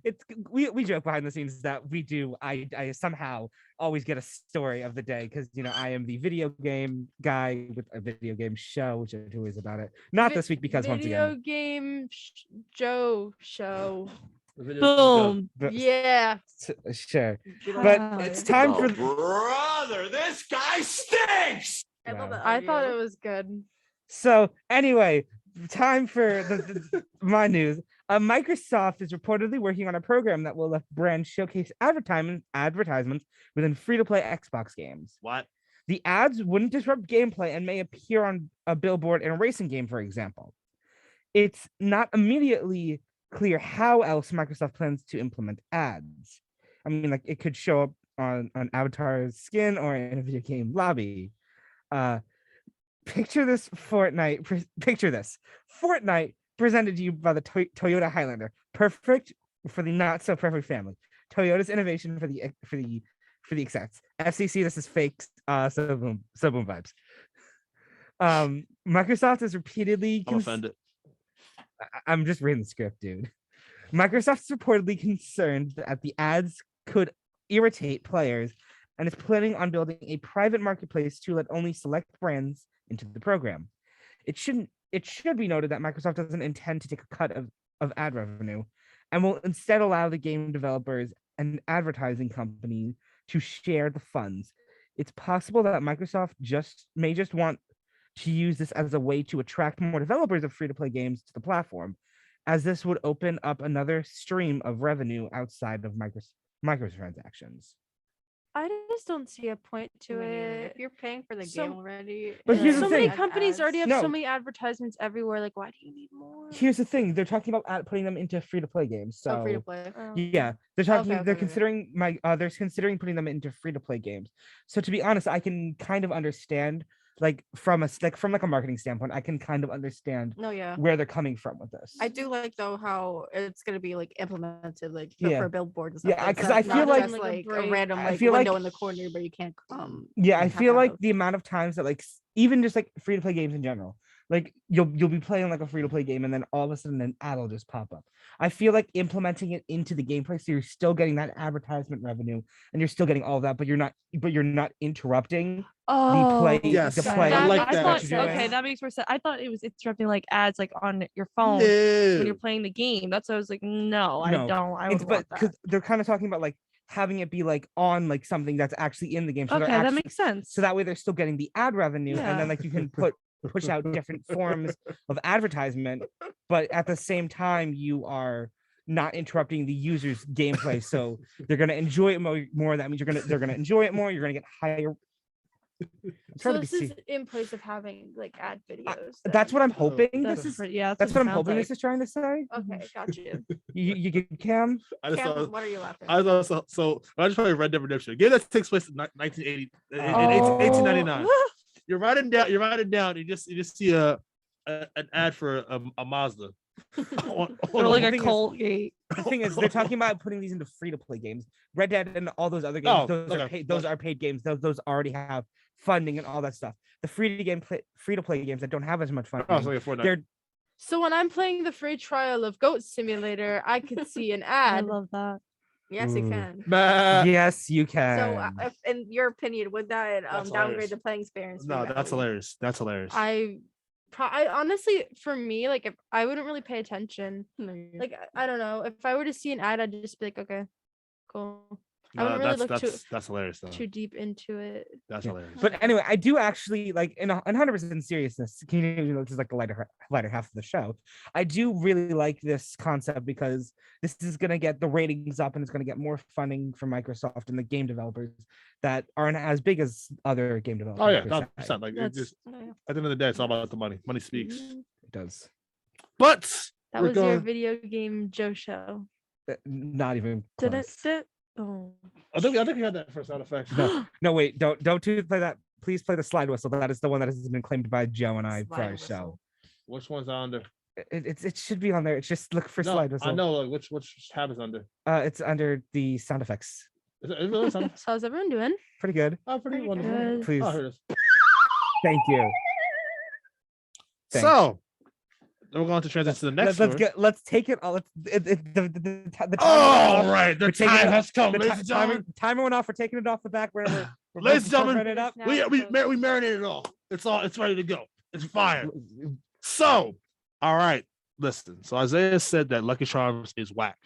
It's we joke behind the scenes that we do. I somehow always get a story of the day because I am the video game guy with a video game show, which is always about it. Not this week because once again. Video game Joe show. Boom. Yeah. Sure. But it's time for brother. This guy stinks. I thought it was good. So anyway, time for my news. Microsoft is reportedly working on a program that will let brands showcase advertisements within free-to-play Xbox games. What? The ads wouldn't disrupt gameplay and may appear on a billboard in a racing game, for example. It's not immediately clear how else Microsoft plans to implement ads. I mean, like it could show up on an avatar's skin or in a video game lobby. Picture this. Fortnite presented to you by the Toyota Highlander, perfect for the not so perfect family. Toyota's innovation for the execs. FCC, this is fake. So boom vibes. Microsoft is repeatedly. I'm offended. I'm just reading the script, dude. Microsoft's reportedly concerned that the ads could irritate players and is planning on building a private marketplace to let only select brands into the program. It should be noted that Microsoft doesn't intend to take a cut of ad revenue and will instead allow the game developers and advertising companies to share the funds. It's possible that Microsoft may just want to use this as a way to attract more developers of free-to-play games to the platform, as this would open up another stream of revenue outside of microtransactions. I just don't see a point to it. If you're paying for the game already, but here's the so thing. many companies already have so many advertisements everywhere. Like, why do you need more? Here's the thing: they're talking about putting them into free-to-play games. So free to play. Yeah, they're talking. They're considering they're considering putting them into free-to-play games. So to be honest, I can kind of understand. From a marketing standpoint, I can kind of understand where they're coming from with this. I do like though how it's gonna be implemented for billboards and stuff. Yeah, because I feel like a random window in the corner where you can't Yeah, I feel like the amount of times that even just free to play games in general, you'll be playing a free to play game and then all of a sudden an ad will just pop up. I feel like implementing it into the gameplay so you're still getting that advertisement revenue and you're still getting all that, but you're not interrupting the play. Yes, the play. I like that. Okay, that makes more sense. I thought it was interrupting ads on your phone when you're playing the game. That's why I was like, no, I don't. I would want that. Because they're kind of talking about having it be on something that's actually in the game. So okay, that makes sense. So that way they're still getting the ad revenue, and then you can push out different forms of advertisement, but at the same time you are not interrupting the user's gameplay, so they're gonna enjoy it more. That means they're gonna enjoy it more. You're gonna get higher. So this is in place of having ad videos. That's what I'm hoping. That's what I'm hoping this is trying to say. Okay, got you. You get Cam. Cam, what are you laughing? I just probably Red Dead Redemption. A game that takes place in 1980 in 1899. You're writing down. You just see an ad for a Mazda. Or a Colgate. The thing is, they're talking about putting these into free-to-play games. Red Dead and all those other games. Those are paid games. Those already have funding and all that stuff. The free-to-play games that don't have as much funding. So when I'm playing the free trial of Goat Simulator, I could see an ad. I love that. Yes, you can. Yes, you can. So, in your opinion, would that downgrade the playing experience? No, that's hilarious. That's hilarious. I honestly, for me, if I wouldn't really pay attention, I don't know. If I were to see an ad, I'd just be like, okay, cool. I wouldn't really look that's hilarious though. too deep into it. That's hilarious. But anyway, I do actually like in 100% seriousness. This is like the lighter half of the show. I do really like this concept because this is gonna get the ratings up and it's gonna get more funding from Microsoft and the game developers that aren't as big as other game developers. Oh yeah, per se. 100%. Like it just at the end of the day, it's all about the money. Money speaks. It does. But That we're was your going. video game Joe show. Not even Did it? close. Oh. I think we had that for sound effects. No, wait, don't play that. Please play the slide whistle. That is the one that has been claimed by Joe and I for our show. Which one's under? It should be on there. It's just look for No, slide whistle. I know like which tab is under. It's under the sound effects. Is it really sound effects? So how's everyone doing? Pretty good. Oh, pretty wonderful. good. Please. Oh, here it is. Thank you. Thanks. So then we're going to transition to the next one. Let's take it all. The timer All went off. right, the We're taking time it has off. come, The ladies and gentlemen. timer went off. We're taking it off the back. We're Ladies and gentlemen, it up. we marinated it all. It's ready to go. It's fire. So, all right, listen. So Isaiah said that Lucky Charms is whack.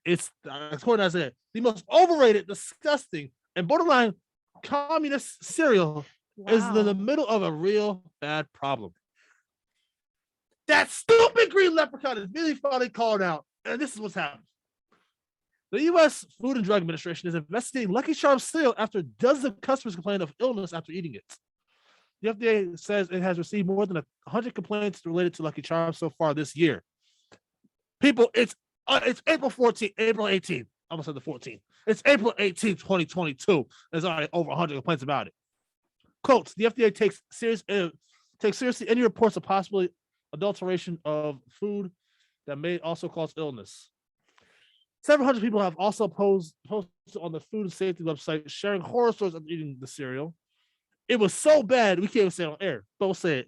It's according to Isaiah, the most overrated, disgusting, and borderline communist cereal is in the middle of a real bad problem. That stupid green leprechaun is really finally called out, and this is what's happening. The U.S. Food and Drug Administration is investigating Lucky Charms cereal after dozens of customers complained of illness after eating it. The FDA says it has received more than 100 complaints related to Lucky Charms so far this year. People, it's April 14th, April 18th. I almost said the 14th. It's April 18th, 2022. There's already over 100 complaints about it. Quote, the FDA takes seriously any reports of possible adulteration of food that may also cause illness. Several hundred people have also posted on the food safety website sharing horror stories of eating the cereal. It was so bad we can't even say it on air, but we'll say it,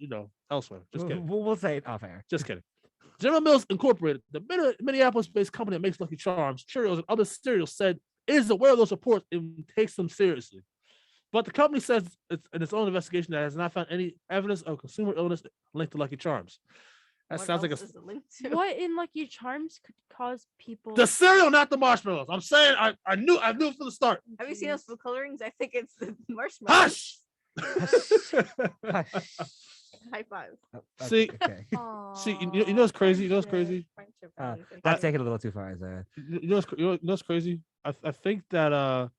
elsewhere. Just kidding. We'll say it off air. Just kidding. General Mills Incorporated, the Minneapolis-based company that makes Lucky Charms, Cheerios, and other cereals, said it is aware of those reports and takes them seriously. But the company says in its own investigation that it has not found any evidence of consumer illness linked to Lucky Charms. That What sounds like else is it linked to? What in Lucky Charms could cause people? the cereal, not the marshmallows. I'm saying I knew it from the start. Have you seen those food colorings? I think it's the marshmallows. Hush! High five. See, Okay. see, you know what's crazy? You know what's crazy? That's taking it a little too far, Isaiah. You know what's crazy? I think that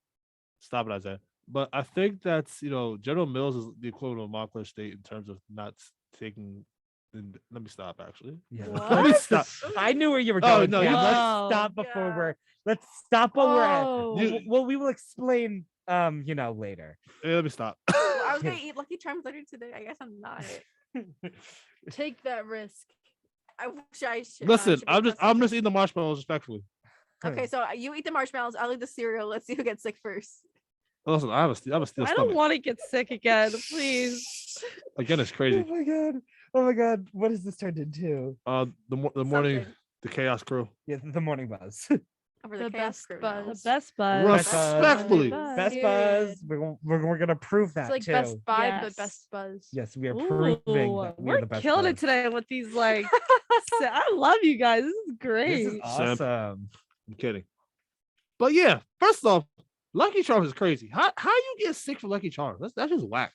stop it, Isaiah. But I think that's General Mills is the equivalent of Montclair State in terms of not taking. And let me stop. Actually, Yeah. let me stop. I knew where you were Oh, going. no, Cam. you- Let's stop before let's stop while we're at. Oh. Well, we will explain later. Yeah, let me stop. Well, I was gonna eat Lucky Charms later today. I guess I'm not. Take that risk. I wish I should. Listen, should be I'm just less- eating the marshmallows respectfully. Okay, so you eat the marshmallows. I'll eat the cereal. Let's see who gets sick first. Listen, I have a steel I don't stomach. want to get sick again, please. Again, it's crazy. Oh my god! What has this turned into? The morning, Something. the Chaos Crew. Yeah, the morning buzz. Over The chaos best crew now. buzz. The best buzz. Respectfully. Best buzz. We're gonna prove that It's like too. Best Buy, Yes. but Best Buzz. Yes, we are proving Ooh, that we are we're the best. killing buzz. it today with these I love you guys. This is great. This is awesome. I'm kidding. But yeah, first off, Lucky Charms is crazy. How you get sick from Lucky Charms? That's just whack.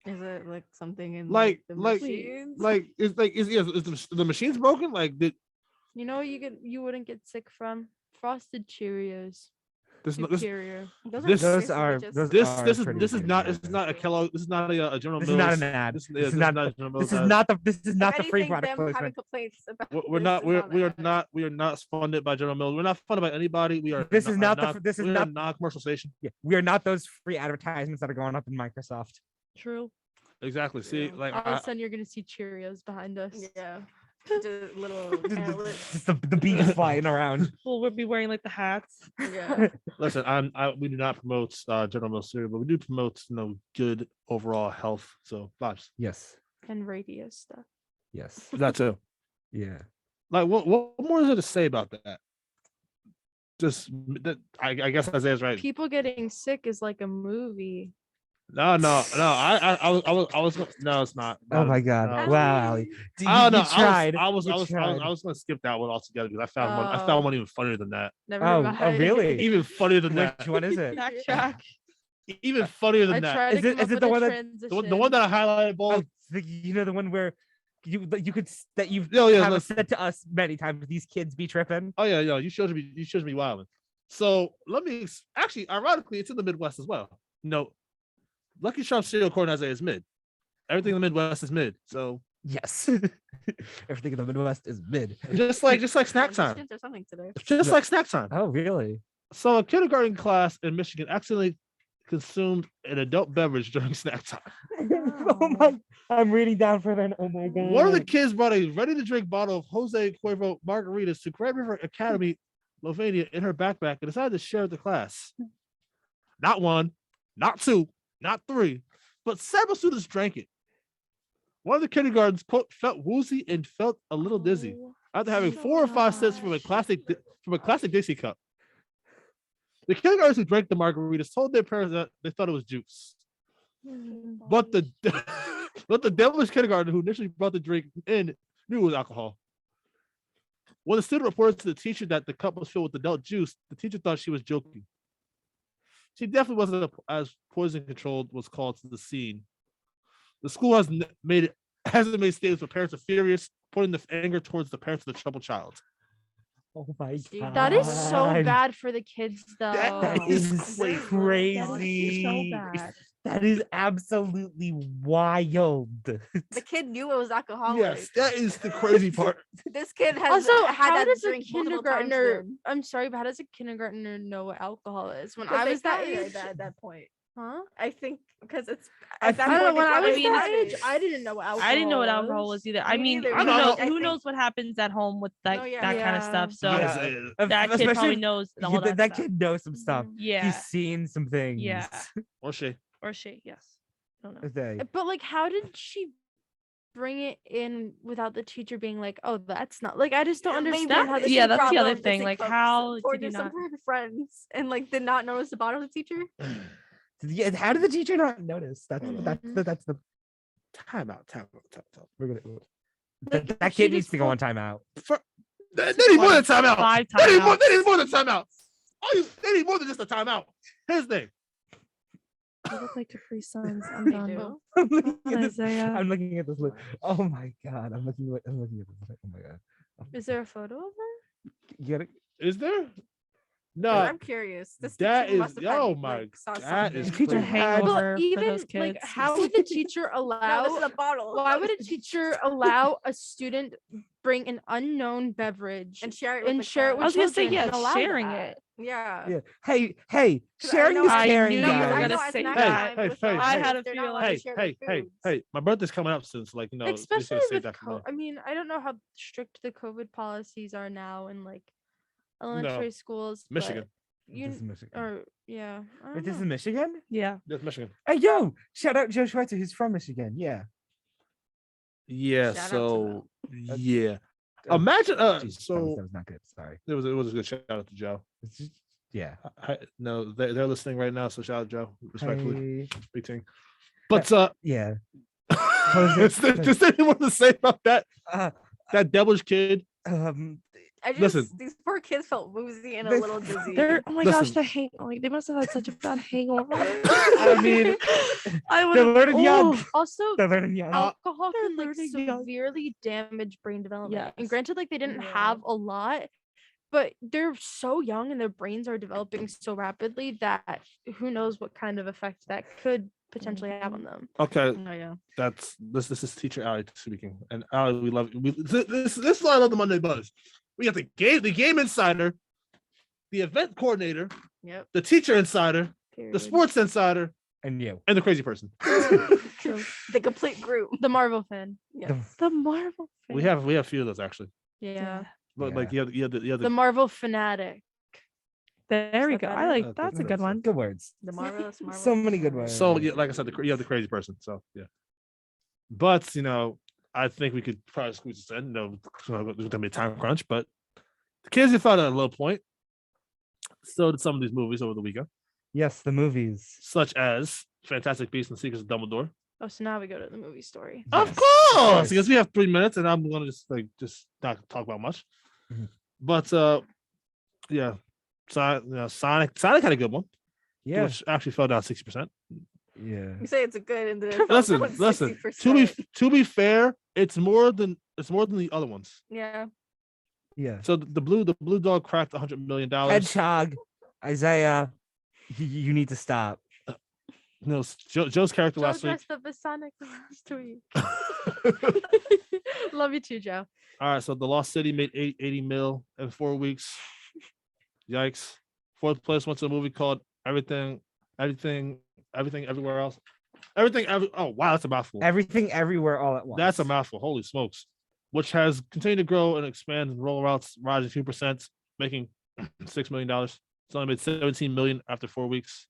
Is it like something in Like the like machines? is the machine's broken? Like You know what you wouldn't get sick from? Frosted Cheerios. this Superior. this are this pretty this is not good. it's not a Kellogg. This is not a General This Mills. is not an ad. This This is is not. not a General Mills This is ad. not the. This is If not the free anything, product them having placement. complaints about We're this not. is We on are that. not. We are not funded by General Mills. We're not funded by anybody. We are. This is not the. This is we are not. a non-commercial station. Yeah, we are not those free advertisements that are going up in Microsoft. True. Exactly. See, Yeah. like All of a sudden, you're gonna see Cheerios behind us. Yeah. Just little antler- Just the bees flying around. We'll be wearing like the hats. Yeah. listen. We do not promote General Mills cereal, but we do promote good overall health. So vibes. Yes. And radio stuff. Yes. That too. Yeah. Like what more is there to say about that? Just that I guess Isaiah's right. People getting sick is like a movie. No. No, it's not. Oh my God! No. Wow, Ali. I don't know. You tried. I was You tried. gonna skip that one altogether because I found one even funnier than that. Never Oh, mind. really? Even funnier than that. Which one is it? Backtrack. Even funnier I than that. tried to Is it- come up is it with the a one that- transition. The one that I highlighted, Ball. Oh, the one where you could that you've Yeah, have listen. said to us many times. These kids be tripping. Oh yeah, you showed me wilding. So let me actually, ironically, it's in the Midwest as well. No, Lucky Charms cereal coordinator is mid. Everything in the Midwest is mid. So Yes, everything in the Midwest is mid. just like snack time. Transitions or something today. Just like snack time. Oh, really? So a kindergarten class in Michigan accidentally consumed an adult beverage during snack time. Oh my! I'm reading down further. And oh my God! One of the kids brought a ready-to-drink bottle of Jose Cuervo margaritas to Grand River Academy, Slovenia, in her backpack and decided to share with the class. Not one, not two, not three, but several students drank it. One of the kindergartens, quote, felt woozy and felt a little dizzy after having 4 or 5 sips from a classic Dixie cup. The kindergartners who drank the margaritas told their parents that they thought it was juice. But the devilish kindergartner who initially brought the drink in knew it was alcohol. When the student reported to the teacher that the cup was filled with adult juice, the teacher thought she was joking. She definitely wasn't as poison controlled was called to the scene. The school hasn't made statements, but parents are furious, pointing the anger towards the parents of the troubled child. Oh my God! That is so bad for the kids, though. That is crazy. That is so bad. That is absolutely wild. The kid knew it was alcoholic. Yes, that is the crazy part. This kid has Also, had how that does a drink multiple times kindergartner? then. I'm sorry, but how does a kindergartner know what alcohol is? When 'Cause I they was that carry age, at that point. huh? I think because it's. I at that I don't know. point, When they I was probably that had age, it. I didn't know what alcohol. I didn't know what alcohol was either. I Me mean, neither, who but knows, I who think- knows what happens at home with that, Oh, yeah. that kind of Yeah. stuff. So Yes, that kid Especially probably if- knows all yeah, that, that stuff. kid knows some stuff. Yeah. He's seen some things. Yeah. Or she. Or she, yes. I don't know. Okay. But like, how did she bring it in without the teacher being like, "Oh, that's not like"? I just don't Maybe understand how. that's The Yeah, the that's the other problem. thing, Just like, like, how or did you did some not- of her friends and like did not notice the bottle of the teacher? Yeah, how did the teacher not notice? That's the Timeout. we're gonna. Like, that she kid needs just to go on timeout. They need more than timeout. 5 They need timeouts. more than timeout. They need more than just a timeout. Here's the thing. You look like Capri Suns. I'm They done. do. I'm looking at this. Isaiah. I'm looking at this. Oh my God! I'm looking at this. Oh my God! Is there a photo of her? You gotta, Is there? No. I'm curious. This that teacher is- must have had, oh my like, saw God, is something. teacher A had- hangover But for even those like, kids. how would the teacher No, allow? this is a bottle. Why would a teacher allow a student bring an unknown beverage and share it with and the share it class? with I was gonna say, children yeah, and allow sharing that? it. Yeah. yeah. Hey! 'Cause Sharing know is I caring, knew you were I gonna know guys. at say snack that. time with Hey, my I kids, had a they're feeling. not allowed to Hey, share hey, their hey, foods. hey! My birthday's coming up soon, so like they Especially should have saved with that for me. I mean, I don't know how strict the COVID policies are now in like elementary schools. but Michigan. You This is Michigan. or yeah. I don't Wait, this is know. Michigan? Yeah. That's Michigan. Hey, yo! Shout out Joe Schweitzer. He's from Michigan. Yeah. Yeah. Shout out to So them. yeah. Uh, Imagine. Jesus, So that was not good. Sorry. it was a good shout out to Joe. It's just, yeah. No, they're listening right now. So shout out Joe. Respectfully, Hey, big thing. But yeah. is there anyone to say about that Uh, that devilish kid? I just Listen. these poor kids felt woozy and a They- little dizzy. They're oh my gosh, Listen. they must have had such a bad hangover. I mean, I they're would learning young. Also, They're learning young. alcohol they're can like learning young. severely damage brain development. And Yes. granted, like they didn't Yeah. have a lot, but they're so young and their brains are developing so rapidly that who knows what kind of effect that could potentially have on them. Okay, Oh yeah. that's this is teacher Ali speaking, and Ali, we love you. This is why I love the Monday Buzz. We got the game insider, the event coordinator, Yep. the teacher insider, the Period. sports insider, And you. and the crazy person. True. The complete group. The Marvel fan. Yeah. The Marvel. We have a few of those actually. Yeah. But Yeah. like you have The the Marvel fanatic. There we Is that go. I better? like that's a good one. Good words. The marvelous Marvel. So many good words. so yeah, like I said, you have the crazy person. So yeah, but I think we could probably squeeze this in. There's gonna be a time crunch, but the kids have found at a low point. So did some of these movies over the weekend. Yes, the movies. such as Fantastic Beasts and the Secrets of Dumbledore. Oh, so now we go to the movie story. Of course, because we have 3 minutes, and I'm gonna just not talk about much. Mhm. But yeah, Sonic had a good one. Yeah. Which actually fell down 60%. Yeah. You say it's a good, and then it Listen. falls down To 60%. be fair, it's more than the other ones. Yeah. Yeah. So the blue dog cracked $100 million. Hedgehog, Isaiah, you need to stop. No, Joe's character Joe last week. dressed up as Sonic last week. Love you too, Joe. All right, so The Lost City made 80 mil in 4 weeks. Yikes. Fourth place went to a movie called Everything, Everywhere Else. Oh, wow, that's a mouthful. Everything, everywhere, all at once. That's a mouthful. Holy smokes. Which has continued to grow and expand and roll routes, rising 2%, making $6 million. It's only made $17 million after 4 weeks.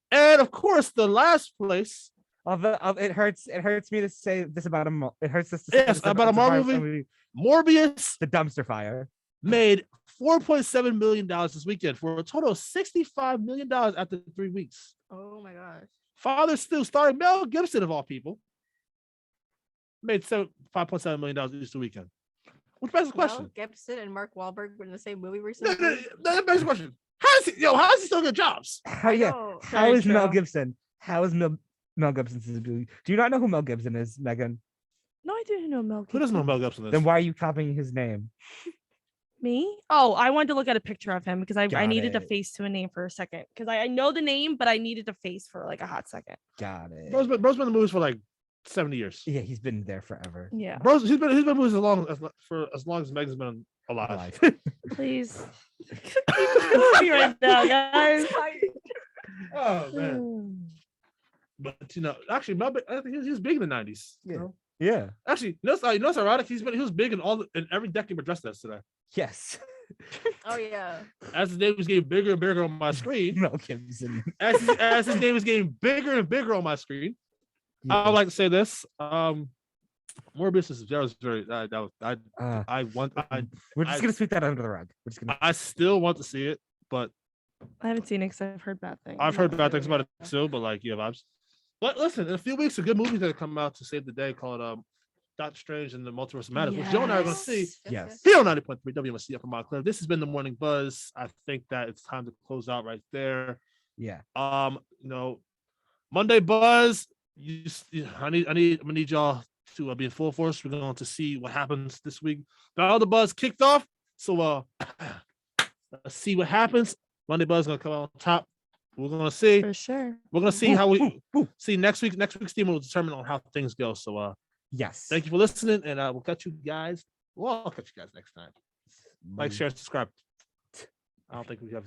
And of course, the last place. It hurts me to say this about it hurts us to say Yes, this about a Marvel movie. Morbius, the dumpster fire, made $4.7 million this weekend for a total of $65 million after 3 weeks. Oh my gosh. Father Still, starring Mel Gibson of all people, made $5.7 million each weekend. Which begs the question. Mel Gibson and Mark Wahlberg were in the same movie recently. That begs the question. How is he still get jobs? How is Mel Gibson? How is Mel Gibson's ability? Do you not know who Mel Gibson is, Megan? No, I didn't know Mel Gibson. Who doesn't know Mel Gibson is? Then why are you copying his name? Me? Oh, I wanted to look at a picture of him because I Got needed a it. face to a name for a second. Because I know the name, but I needed a face for like a hot second. Got it. Bro's been in the movies for like 70 years. Yeah, he's been there forever. Yeah. He's been in movies as long as Megan's been alive. Please. Keep me right now, guys. Oh man. But actually, I think he was big in the 90s. Yeah. Yeah. Actually, you know what's ironic? He was big in every decade we're dressed as today. Yes. Oh yeah. As his name was getting bigger and bigger on my screen. Mel Gibson. As his name was getting bigger and bigger on my screen. Yeah. I would like to say this. Morbius is very. We're just gonna sweep that under the rug. I still want to see it, but I haven't seen it because I've heard bad things. I've heard bad things about it too, but like, yeah, vibes. But listen, in a few weeks, a good movie that come out to save the day called Doctor Strange and the Multiverse of Madness, which Joe and I are going to see. Yes. Here on 90.3 WMSC up in Montclair. This has been the Morning Buzz. I think that it's time to close out right there. Yeah. Monday Buzz. I'm gonna need y'all to be in full force. We're going to see what happens this week. Now the Buzz kicked off, so let's see what happens. Monday Buzz is gonna come out on top. We're gonna see for sure. We're gonna see how we see next week. Next week's team will determine on how things go. So yes. Thank you for listening, and we'll catch you guys. Well, I'll catch you guys next time. Like, share, subscribe. I don't think we have